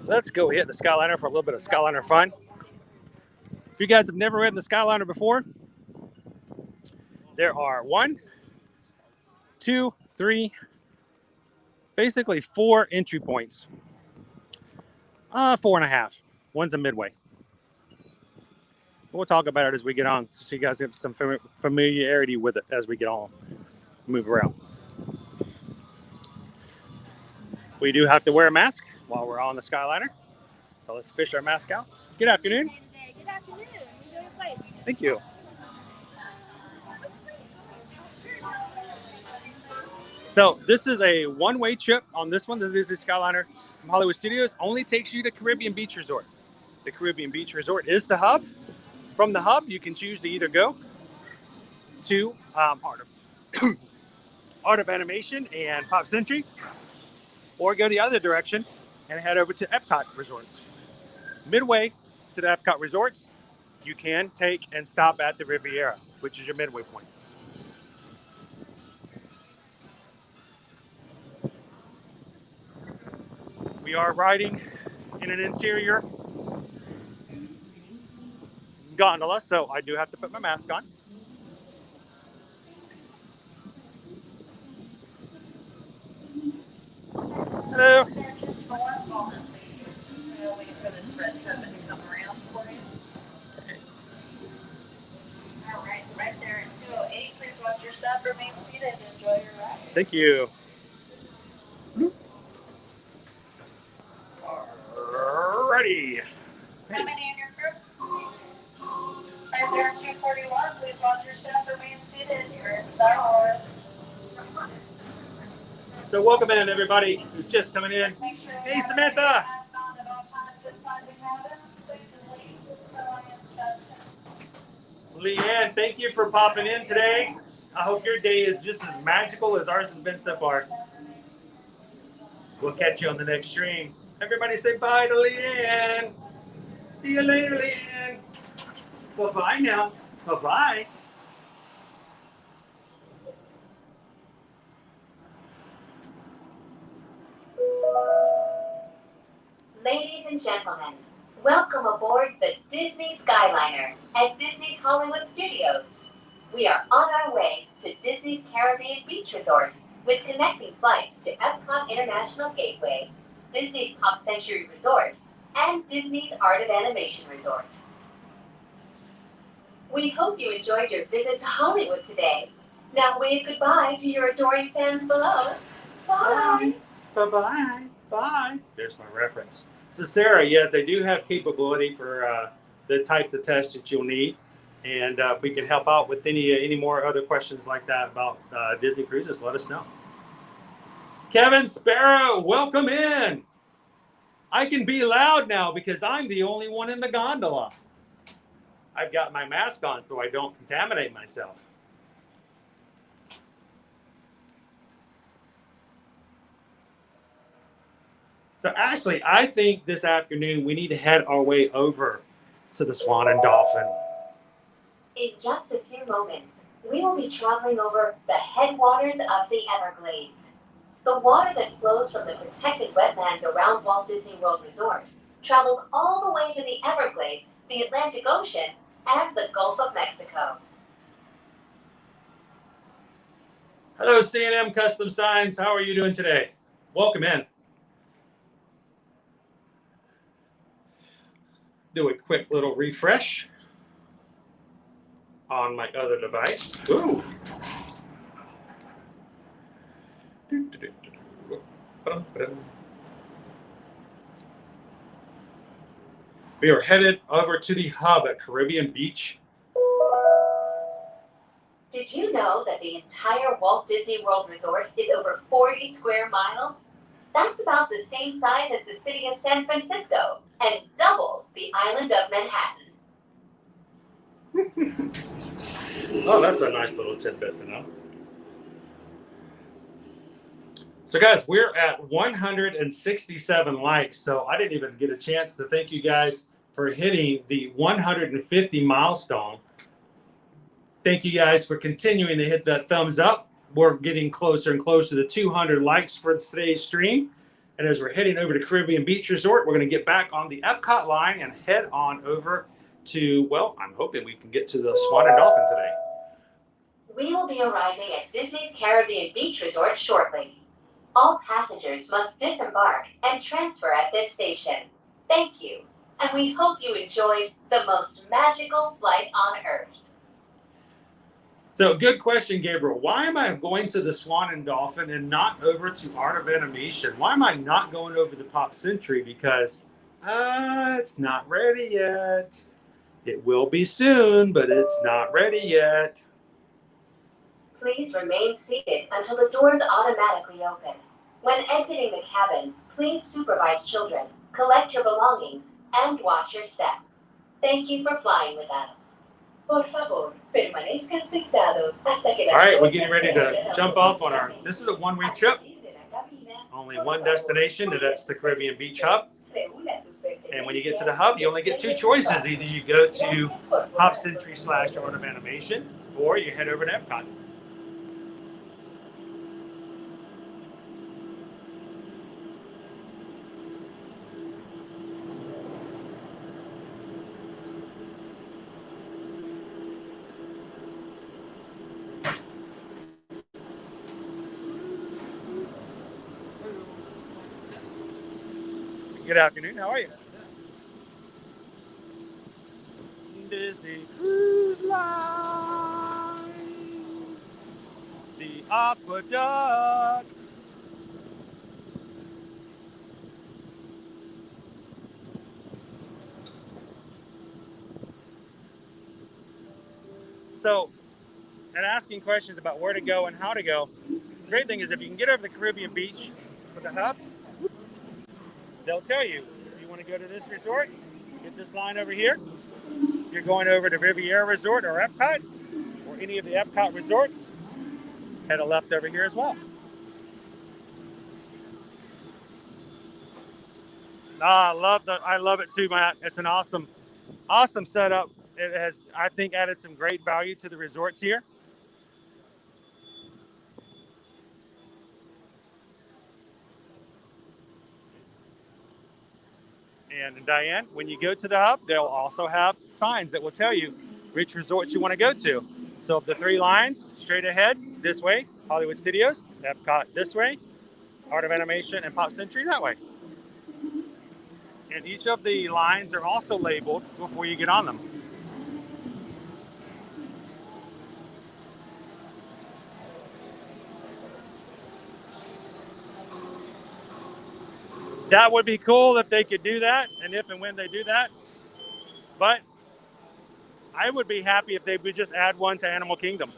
Let's go hit the Skyliner for a little bit of Skyliner fun. If you guys have never ridden the Skyliner before, there are 1, 2, 3, basically 4 entry points. 4.5. One's a midway. We'll talk about it as we get on, so you guys have some familiarity with it as we get on, move around. We do have to wear a mask while we're on the Skyliner, so let's fish our mask out. Good afternoon. Good afternoon. Enjoy your flight. Thank you. So this is a one-way trip on this one. This is the Skyliner from Hollywood Studios. Only takes you to Caribbean Beach Resort. The Caribbean Beach Resort is the hub. From the hub, you can choose to either go to Art of Animation and Pop Century, or go the other direction and head over to Epcot Resorts. Midway to the Epcot Resorts, you can take and stop at the Riviera, which is your midway point. We are riding in an interior gondola, so I do have to put my mask on. Hello. Just for one moment, we'll wait for this red carpet to come around for you. All right, right there at 208. Please watch your step, remain seated, and enjoy your ride. Thank you. Alrighty. How many in your group? Right there at 241. Please watch your step, remain seated. You're in Star Wars. So welcome in everybody who's just coming in. Hey Samantha. Leanne, thank you for popping in today. I hope your day is just as magical as ours has been so far. We'll catch you on the next stream. Everybody say bye to Leanne. See you later, Leanne. Bye-bye now. Bye-bye. Ladies and gentlemen, welcome aboard the Disney Skyliner at Disney's Hollywood Studios. We are on our way to Disney's Caribbean Beach Resort with connecting flights to Epcot International Gateway, Disney's Pop Century Resort, and Disney's Art of Animation Resort. We hope you enjoyed your visit to Hollywood today. Now wave goodbye to your adoring fans below. Bye! Bye-bye. Bye. There's my reference. So Sarah, yeah, they do have capability for the types of tests that you'll need. And if we can help out with any more other questions like that about Disney cruises, let us know. Kevin Sparrow, welcome in. I can be loud now because I'm the only one in the gondola. I've got my mask on so I don't contaminate myself. So Ashley, I think this afternoon we need to head our way over to the Swan and Dolphin. In just a few moments, we will be traveling over the headwaters of the Everglades. The water that flows from the protected wetlands around Walt Disney World Resort travels all the way to the Everglades, the Atlantic Ocean, and the Gulf of Mexico. Hello, C&M Custom Signs. How are you doing today? Welcome in. Do a quick little refresh on my other device. Ooh. We are headed over to the hub at Caribbean Beach. Did you know that the entire Walt Disney World Resort is over 40 square miles? That's about the same size as the city of San Francisco and double the island of Manhattan. Oh, that's a nice little tidbit to know. So guys, we're at 167 likes. So I didn't even get a chance to thank you guys for hitting the 150 milestone Thank you guys for continuing to hit that thumbs up. We're getting closer and closer to 200 likes for today's stream. And as we're heading over to Caribbean Beach Resort, we're going to get back on the Epcot line and head on over to, well, I'm hoping we can get to the Swan and Dolphin today. We will be arriving at Disney's Caribbean Beach Resort shortly. All passengers must disembark and transfer at this station. Thank you, and we hope you enjoyed the most magical flight on Earth. So, good question, Gabriel. Why am I going to the Swan and Dolphin and not over to Art of Animation? Why am I not going over to Pop Century? Because it's not ready yet. It will be soon, but it's not ready yet. Please remain seated until the doors automatically open. When exiting the cabin, please supervise children, collect your belongings, and watch your step. Thank you for flying with us. Por favor, permanezcan sentados hasta que All right, we're getting ready to jump off on our, this is a one-week trip. Only one destination, and that's the Caribbean Beach Hub. And when you get to the hub, you only get two choices. Either you go to Pop Century / Art of Animation, or you head over to Epcot. Good afternoon. How are you? Disney Cruise Line. The Aqueduct. So, and asking questions about where to go and how to go. The great thing is if you can get over the Caribbean Beach with the hub, they'll tell you, if you want to go to this resort, get this line over here. If you're going over to Riviera Resort or Epcot, or any of the Epcot resorts, head a left over here as well. I love it too, Matt. It's an awesome setup. It has, I think, added some great value to the resorts here. And Diane, when you go to the hub, they'll also have signs that will tell you which resorts you want to go to. So the three lines straight ahead, this way, Hollywood Studios, Epcot this way, Art of Animation, and Pop Century that way. And each of the lines are also labeled before you get on them. That would be cool if they could do that, and if and when they do that. But I would be happy if they would just add one to Animal Kingdom.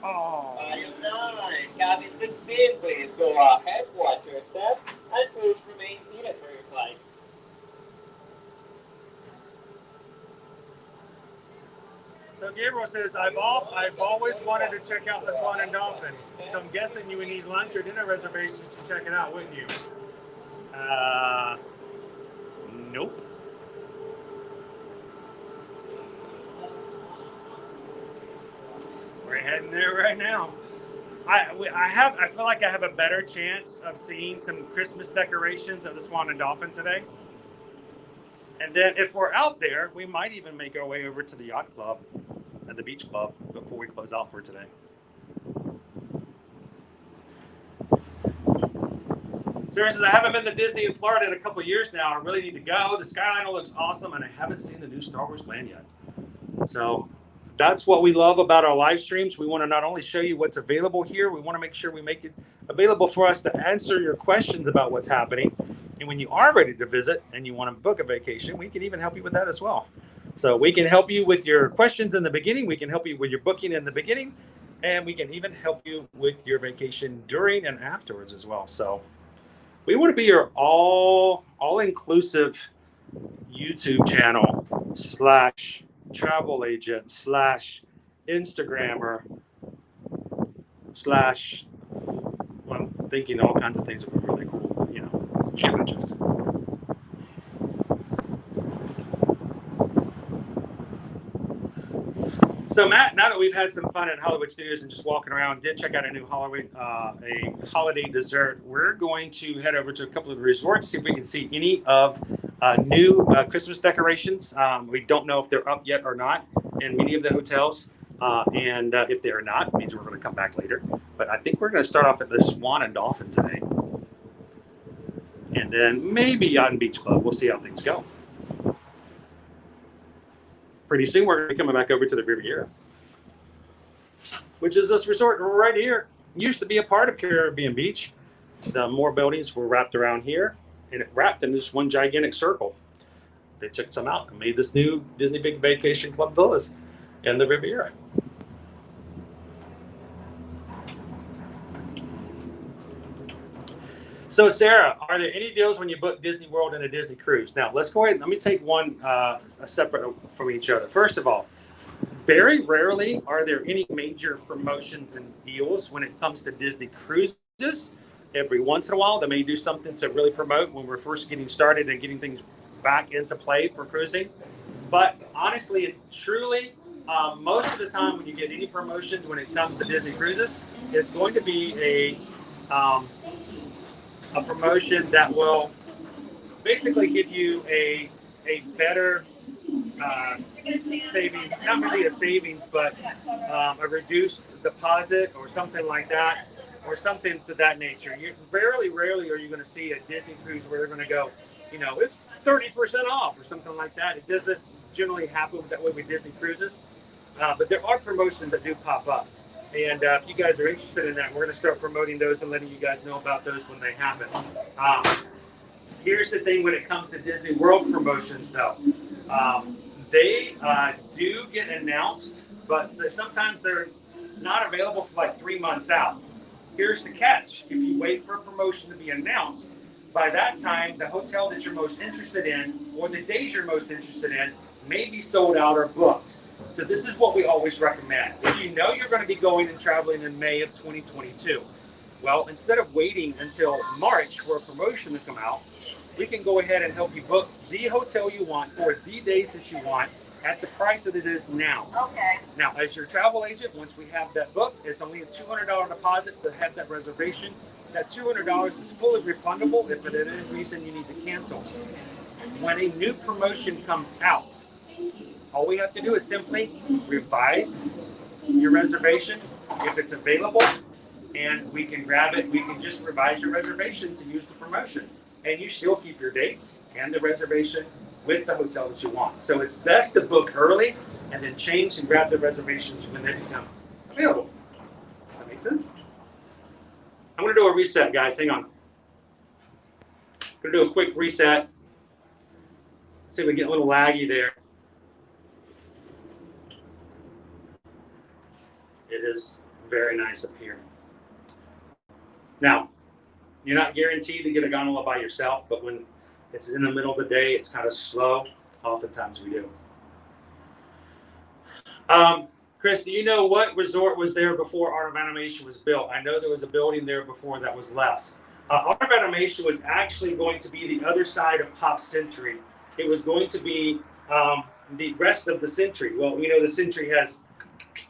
Oh. Item 9, cabin 16, please go ahead, watch your step, and please remain seated for your flight. So Gabriel says, I've always wanted to check out the Swan and Dolphin. So I'm guessing you would need lunch or dinner reservations to check it out, wouldn't you? Nope. We're heading there right now. I feel like I have a better chance of seeing some Christmas decorations of the Swan and Dolphin today. And then if we're out there, we might even make our way over to the Yacht Club and the Beach Club before we close out for today. Seriously, I haven't been to Disney in Florida in a couple of years now. I really need to go. The Skyliner looks awesome, and I haven't seen the new Star Wars land yet. So that's what we love about our live streams. We want to not only show you what's available here, we want to make sure we make it available for us to answer your questions about what's happening. And when you are ready to visit and you want to book a vacation, we can even help you with that as well. So we can help you with your questions in the beginning. We can help you with your booking in the beginning. And we can even help you with your vacation during and afterwards as well. So we want to be your all-inclusive YouTube channel / travel agent / Instagrammer / well, I'm thinking all kinds of things that would be really cool, you know, images. So Matt, now that we've had some fun at Hollywood Studios and just walking around, did check out a new Halloween, a holiday dessert. We're going to head over to a couple of the resorts, see if we can see any of new Christmas decorations. We don't know if they're up yet or not in many of the hotels. And if they are not, it means we're going to come back later. But I think we're going to start off at the Swan and Dolphin today. And then maybe Yacht and Beach Club. We'll see how things go. Pretty soon, we're going to be coming back over to the Riviera, which is this resort right here. Used to be a part of Caribbean Beach. The more buildings were wrapped around here, and it wrapped in this one gigantic circle. They took some out and made this new Disney Big Vacation Club villas in the Riviera. So Sarah, are there any deals when you book Disney World and a Disney cruise? Now let's go ahead. Let me take one separate from each other. First of all, very rarely are there any major promotions and deals when it comes to Disney cruises. Every once in a while, they may do something to really promote when we're first getting started and getting things back into play for cruising. But honestly and truly, most of the time when you get any promotions when it comes to Disney cruises, it's going to be a promotion that will basically give you a better savings, not really a savings, but a reduced deposit or something like that, or something to that nature. Rarely are you going to see a Disney cruise where they're going to go, you know, it's 30% off or something like that. It doesn't generally happen that way with Disney cruises, but there are promotions that do pop up. And if you guys are interested in that, we're going to start promoting those and letting you guys know about those when they happen. Here's the thing when it comes to Disney World promotions, though. They do get announced, but sometimes they're not available for like 3 months out. Here's the catch. If you wait for a promotion to be announced, by that time, the hotel that you're most interested in or the days you're most interested in may be sold out or booked. So this is what we always recommend. If you know you're going to be going and traveling in May of 2022, well, instead of waiting until March for a promotion to come out, we can go ahead and help you book the hotel you want for the days that you want at the price that it is now. Okay. Now, as your travel agent, once we have that booked, it's only a $200 deposit to have that reservation. That $200 is fully refundable if for any reason you need to cancel. When a new promotion comes out, all we have to do is simply revise your reservation if it's available, and we can grab it. We can just revise your reservation to use the promotion, and you still keep your dates and the reservation with the hotel that you want. So it's best to book early and then change and grab the reservations when they become available. That makes sense? I'm going to do a reset, guys. Hang on. I'm going to do a quick reset. Let's see if we get a little laggy there. It is very nice up here. Now, you're not guaranteed to get a gondola by yourself, but when it's in the middle of the day, it's kind of slow. Oftentimes we do. Chris, do you know what resort was there before Art of Animation was built? I know there was a building there before that was left. Art of Animation was actually going to be the other side of Pop Century. It was going to be the rest of the Century. Well, you know, the Century has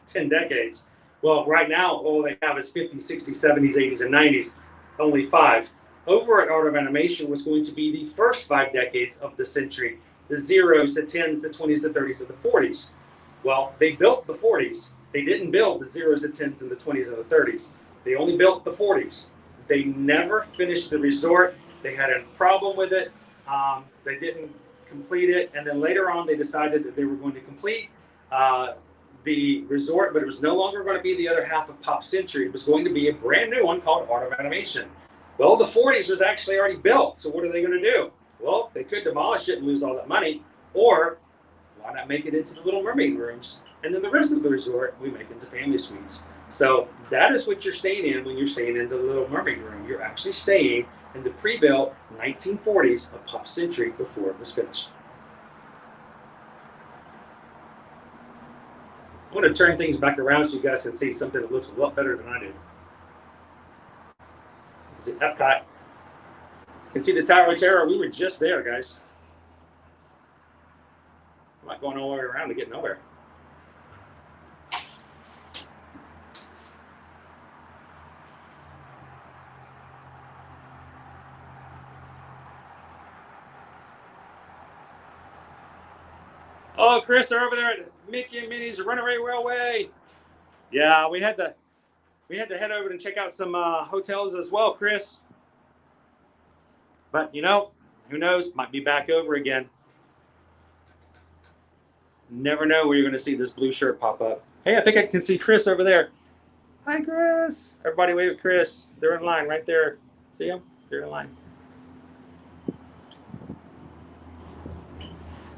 10 decades. Well, right now, all they have is 50s, 60s, 70s, 80s, and 90s, only 5. Over at Art of Animation was going to be the first 5 decades of the century, the 0s, the 10s, the 20s, the 30s, and the 40s. Well, they built the 40s. They didn't build the 0s, the 10s, and the 20s, and the 30s. They only built the 40s. They never finished the resort. They had a problem with it. They didn't complete it. And then later on, they decided that they were going to complete the resort, but it was no longer going to be the other half of Pop Century. It was going to be a brand new one called Art of Animation. Well, the 40s was actually already built. So what are they going to do? Well, they could demolish it and lose all that money, or why not make it into the Little Mermaid rooms? And then the rest of the resort, we make into family suites. So that is what you're staying in when you're staying in the Little Mermaid room. You're actually staying in the pre-built 1940s, a pop century before it was finished. I'm going to turn things back around so you guys can see something that looks a lot better than I do. It's an Epcot. You can see the Tower of Terror. We were just there, guys. I'm not going all the way around to get nowhere. Oh, Chris, they're over there at Mickey and Minnie's Runaway Railway. Yeah, we had to head over and check out some hotels as well, Chris. But you know, who knows? Might be back over again. Never know where you're going to see this blue shirt pop up. Hey, I think I can see Chris over there. Hi, Chris. Everybody wave at Chris. They're in line right there. See them? They're in line.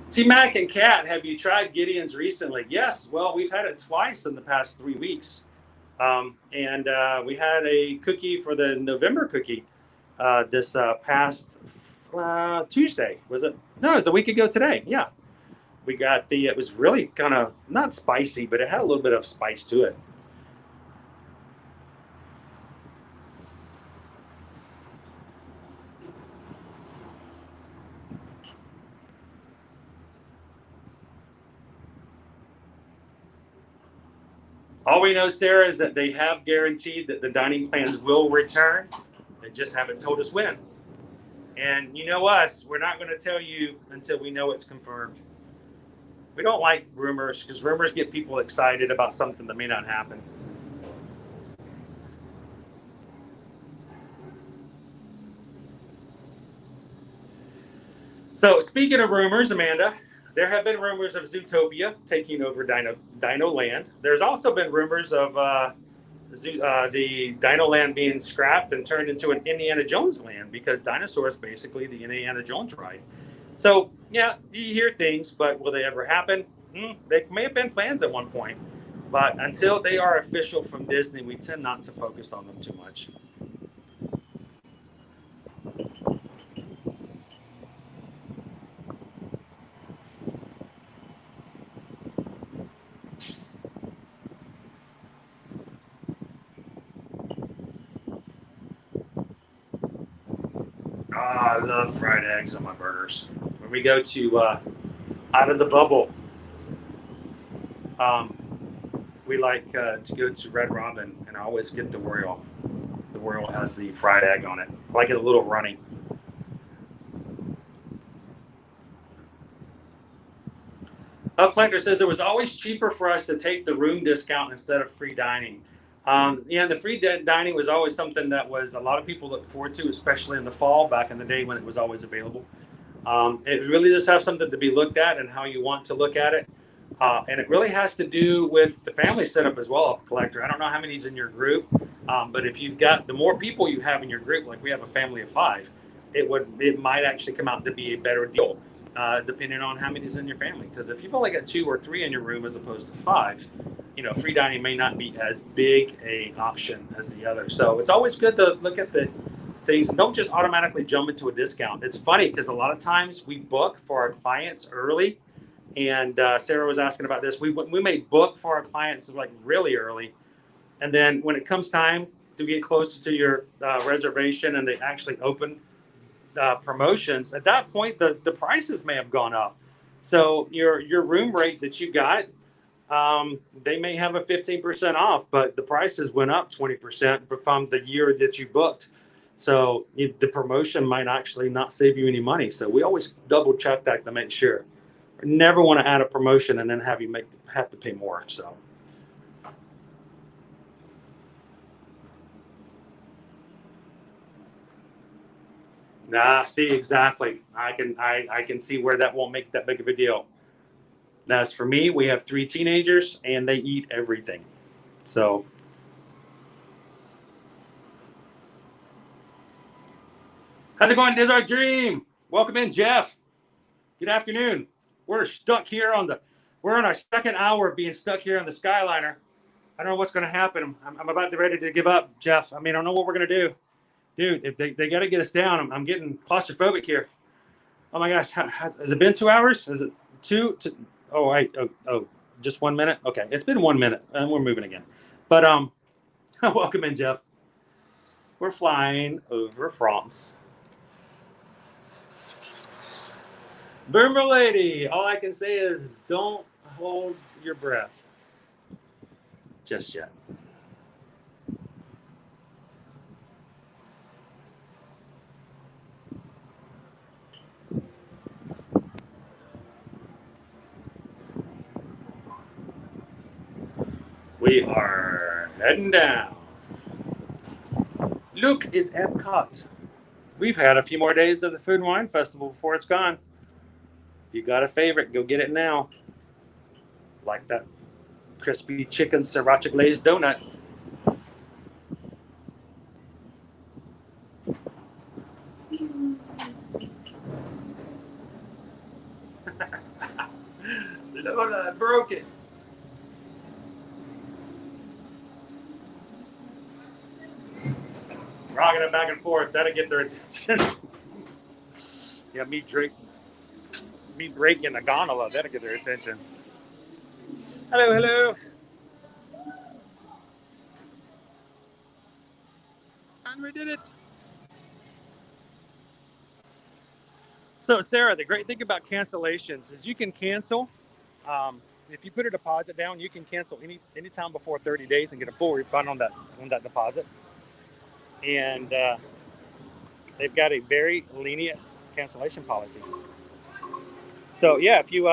T-Mac and Kat, have you tried Gideon's recently? Yes. Well, we've had it twice in the past 3 weeks. And we had a cookie for the November cookie this past Tuesday. Was it? No, it's a week ago today. Yeah. We got it was really kind of not spicy, but it had a little bit of spice to it. All we know, Sarah, is that they have guaranteed that the dining plans will return. They just haven't told us when. And you know us, we're not going to tell you until we know it's confirmed. We don't like rumors because rumors get people excited about something that may not happen. So speaking of rumors, Amanda, there have been rumors of Zootopia taking over Dino Land. There's also been rumors of the Dino Land being scrapped and turned into an Indiana Jones land because dinosaurs basically the Indiana Jones ride. So yeah, you hear things, but will they ever happen? They may have been plans at one point, but until they are official from Disney, we tend not to focus on them too much. I love fried eggs on my burgers. When we go to Out of the Bubble, we like to go to Red Robin, and I always get the Royal. The Royal has the fried egg on it. I like it a little runny. Collector says it was always cheaper for us to take the room discount instead of free dining. Yeah, the free dining was always something that was a lot of people look forward to, especially in the fall, back in the day when it was always available. It really does have something to be looked at and how you want to look at it. And it really has to do with the family setup as well, Collector. I don't know how many's in your group, but if you've got, the more people you have in your group, like we have a family of 5, it might actually come out to be a better deal, depending on how many's in your family. Because if you've only got 2 or 3 in your room as opposed to 5, you know, free dining may not be as big a option as the other. So it's always good to look at the things and don't just automatically jump into a discount. It's funny because a lot of times we book for our clients early. And Sarah was asking about this. We may book for our clients like really early. And then when it comes time to get closer to your reservation and they actually open promotions, at that point, the prices may have gone up. So your room rate that you got, they may have a 15% off, but the prices went up 20% from the year that you booked. So the promotion might actually not save you any money. So we always double check that to make sure. Never want to add a promotion and then have you have to pay more. So. Nah, see, exactly. I can see where that won't make that big of a deal. As for me, we have 3 teenagers and they eat everything. So. How's it going? This is our dream. Welcome in, Jeff. Good afternoon. We're stuck here we're on our second hour of being stuck here on the Skyliner. I don't know what's going to happen. I'm about to ready to give up, Jeff. I mean, I don't know what we're going to do. Dude, if they got to get us down, I'm getting claustrophobic here. Oh my gosh, has it been 2 hours? Is it two? Oh, wait, just 1 minute? Okay, it's been 1 minute, and we're moving again. But welcome in, Jeff. We're flying over France. Boomer lady, all I can say is don't hold your breath just yet. We are heading down. Look, is Epcot. We've had a few more days of the Food and Wine Festival before it's gone. If you got a favorite, go get it now. Like that crispy chicken sriracha glazed donut. Lola, I broke it. Rocking it back and forth, that'll get their attention. Yeah, me breaking the gondola, that'll get their attention. Hello, hello. And we did it. So, Sarah, the great thing about cancellations is you can cancel. If you put a deposit down, you can cancel anytime before 30 days and get a full refund on that deposit. And they've got a very lenient cancellation policy. So yeah, if you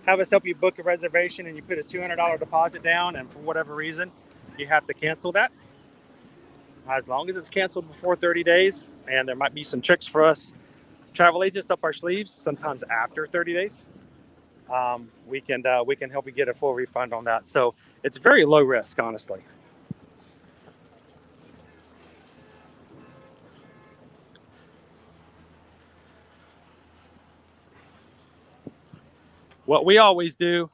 have us help you book a reservation and you put a $200 deposit down, and for whatever reason you have to cancel that, as long as it's canceled before 30 days, and there might be some tricks for us travel agents up our sleeves sometimes after 30 days, we can help you get a full refund on that. So it's very low risk, honestly. What we always did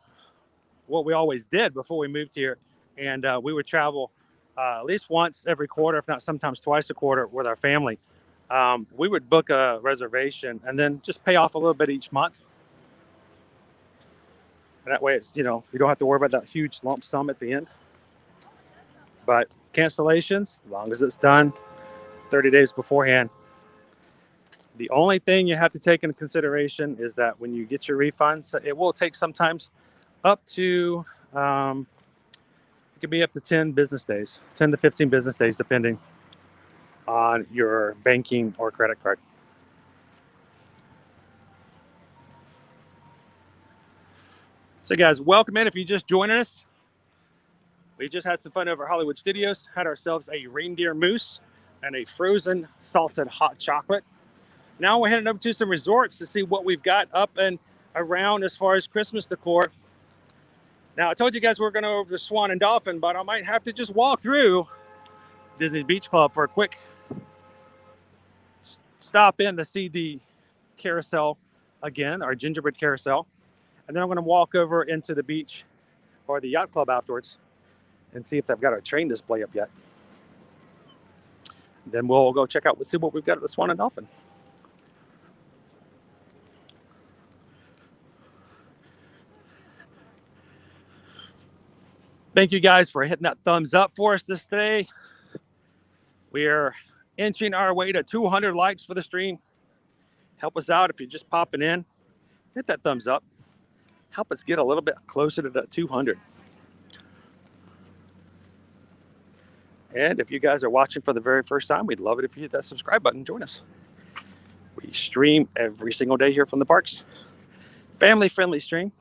before we moved here, and we would travel at least once every quarter, if not sometimes twice a quarter, with our family. We would book a reservation and then just pay off a little bit each month. And that way, it's you don't have to worry about that huge lump sum at the end. But cancellations, as long as it's done 30 days beforehand. The only thing you have to take into consideration is that when you get your refunds, it will take sometimes up to it could be up to 10 business days, 10 to 15 business days, depending on your banking or credit card. So guys, welcome in. If you're just joining us, we just had some fun over at Hollywood Studios, had ourselves a reindeer mousse and a frozen salted hot chocolate. Now we're heading up to some resorts to see what we've got up and around as far as Christmas decor. Now, I told you guys we're going to go over the Swan and Dolphin, but I might have to just walk through Disney Beach Club for a quick stop in to see the carousel again, our gingerbread carousel. And then I'm going to walk over into the beach or the yacht club afterwards and see if they've got a train display up yet. Then we'll go check out, see what we've got at the Swan and Dolphin. Thank you guys for hitting that thumbs up for us this day. We are inching our way to 200 likes for the stream. Help us out if you're just popping in. Hit that thumbs up. Help us get a little bit closer to that 200. And if you guys are watching for the very first time, we'd love it if you hit that subscribe button and join us. We stream every single day here from the parks. Family-friendly stream.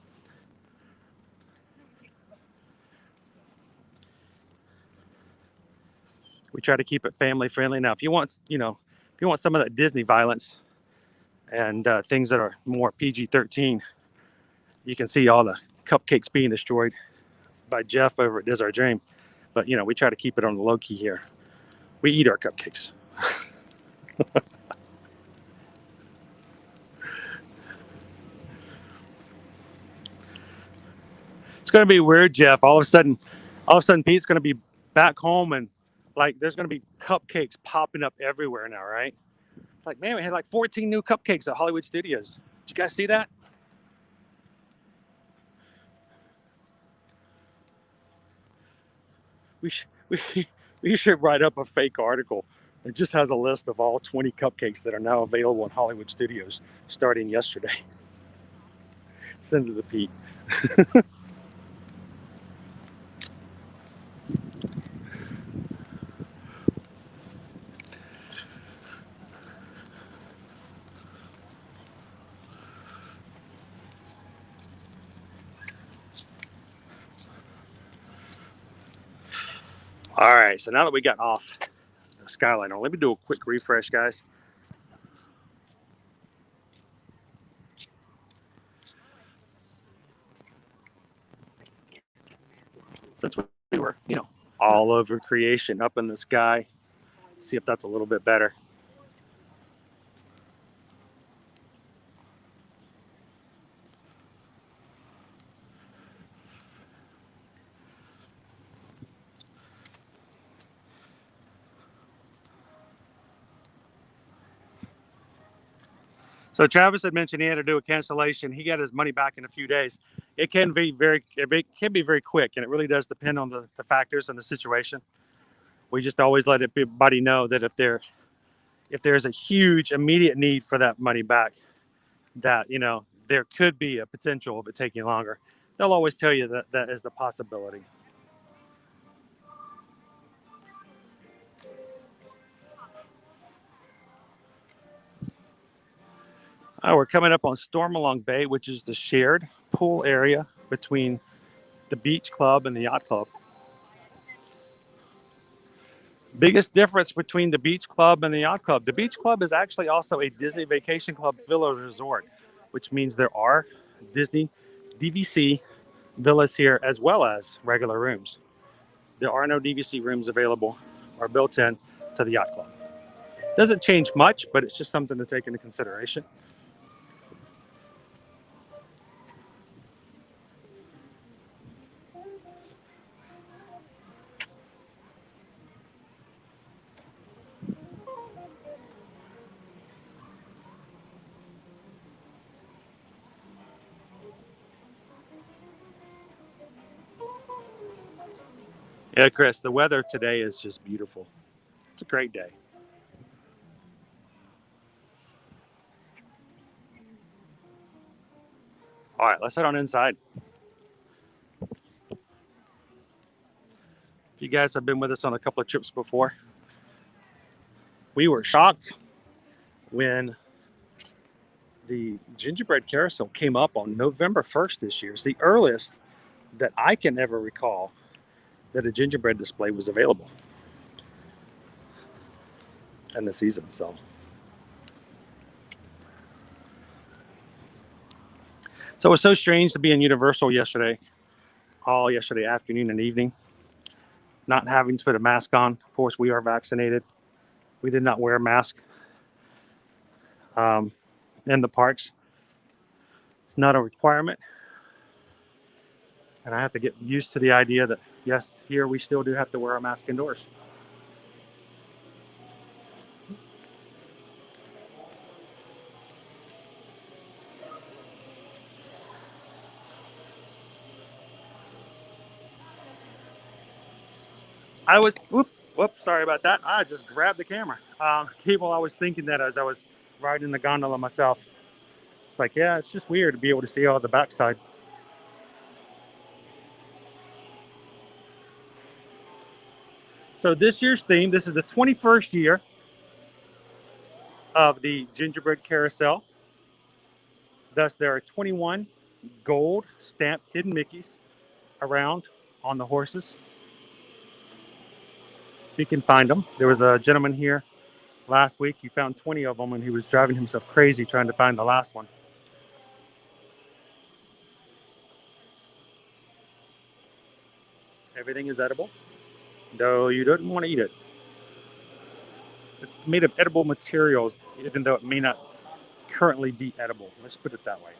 We try to keep it family-friendly. Now, if you want some of that Disney violence and things that are more PG-13, you can see all the cupcakes being destroyed by Jeff over at Diz Our Dream. But, we try to keep it on the low key here. We eat our cupcakes. It's going to be weird, Jeff. All of a sudden, Pete's going to be back home and like there's going to be cupcakes popping up everywhere now, right? Like, man, we had like 14 new cupcakes at Hollywood Studios. Did you guys see that? We should write up a fake article that just has a list of all 20 cupcakes that are now available in Hollywood Studios starting yesterday. Send it to Pete. All right, so now that we got off the Skyliner, let me do a quick refresh, guys. Since we were, all over creation, up in the sky, see if that's a little bit better. So Travis had mentioned he had to do a cancellation. He got his money back in a few days. It can be very quick, and it really does depend on the factors and the situation. We just always let everybody know that if there's a huge immediate need for that money back, that there could be a potential of it taking longer. They'll always tell you that is the possibility. We're coming up on Stormalong Bay, which is the shared pool area between the beach club and the yacht club. Biggest difference between the beach club and the yacht club. The beach club is actually also a Disney Vacation Club Villa Resort, which means there are Disney DVC villas here as well as regular rooms. There are no DVC rooms available or built in to the yacht club. Doesn't change much, but it's just something to take into consideration. Yeah, Chris, the weather today is just beautiful. It's a great day. All right, let's head on inside. If you guys have been with us on a couple of trips before, we were shocked when the gingerbread carousel came up on November 1st this year. It's the earliest that I can ever recall that a gingerbread display was available in the season. So it was so strange to be in Universal yesterday afternoon and evening, not having to put a mask on. Of course, we are vaccinated. We did not wear a mask in the parks. It's not a requirement. And I have to get used to the idea that, yes, here we still do have to wear a mask indoors. Sorry about that. I just grabbed the camera. People, I was thinking that as I was riding the gondola myself. It's like, yeah, it's just weird to be able to see all the backside. So this year's theme, this is the 21st year of the Gingerbread Carousel. Thus, there are 21 gold stamped hidden Mickeys around on the horses. If you can find them. There was a gentleman here last week. He found 20 of them and he was driving himself crazy trying to find the last one. Everything is edible, though you don't want to eat it. It's made of edible materials, even though it may not currently be edible. Let's put it that way.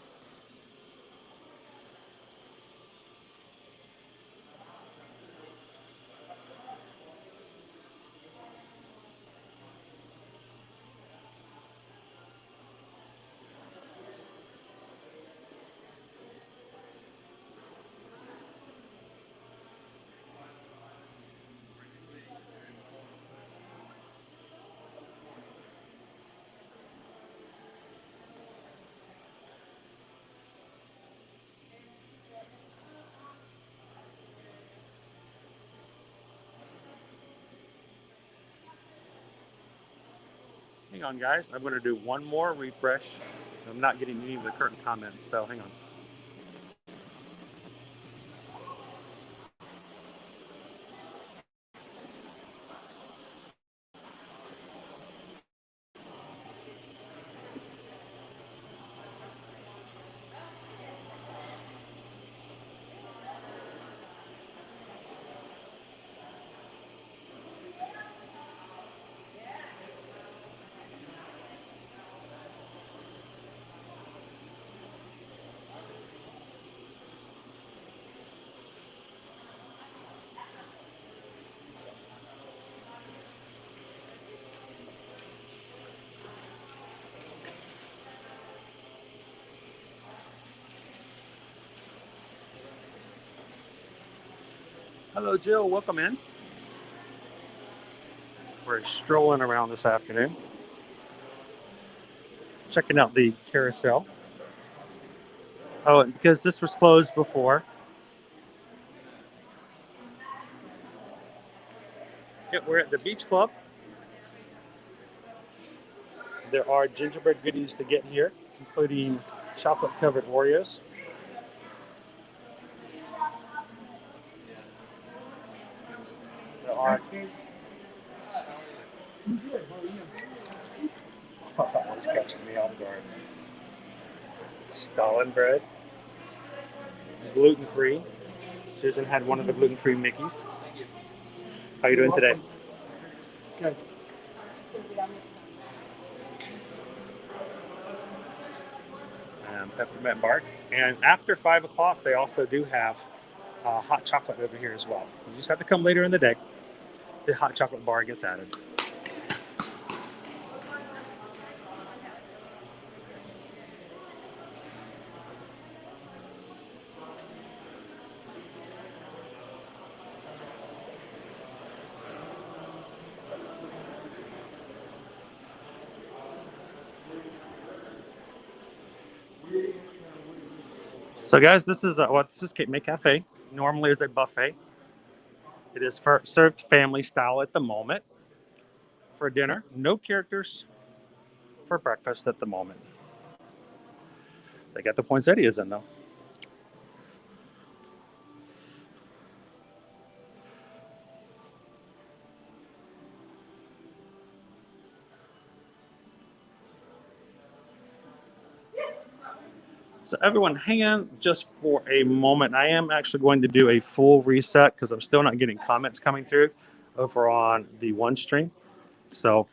Hang on, guys. I'm going to do one more refresh. I'm not getting any of the current comments, so hang on. Hello, Jill. Welcome in. We're strolling around this afternoon, checking out the carousel. Oh, and because this was closed before. Yeah, we're at the beach club. There are gingerbread goodies to get here, including chocolate-covered Oreos. There are. Oh, that always catches me off guard. Stalin bread, gluten-free. Susan had one of the gluten-free Mickeys. How you doing today? Good. Peppermint bark. And after 5 o'clock, they also do have hot chocolate over here as well. You just have to come later in the day. The hot chocolate bar gets added. So guys, this is Cape May Cafe. Normally is a buffet. It is served family style at the moment. For dinner, no characters. For breakfast at the moment. They got the poinsettias in though. So everyone, hang on just for a moment. I am actually going to do a full reset because I'm still not getting comments coming through over on the one stream. So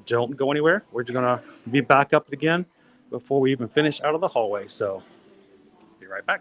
don't go anywhere. We're just going to be back up again before we even finish out of the hallway. So be right back.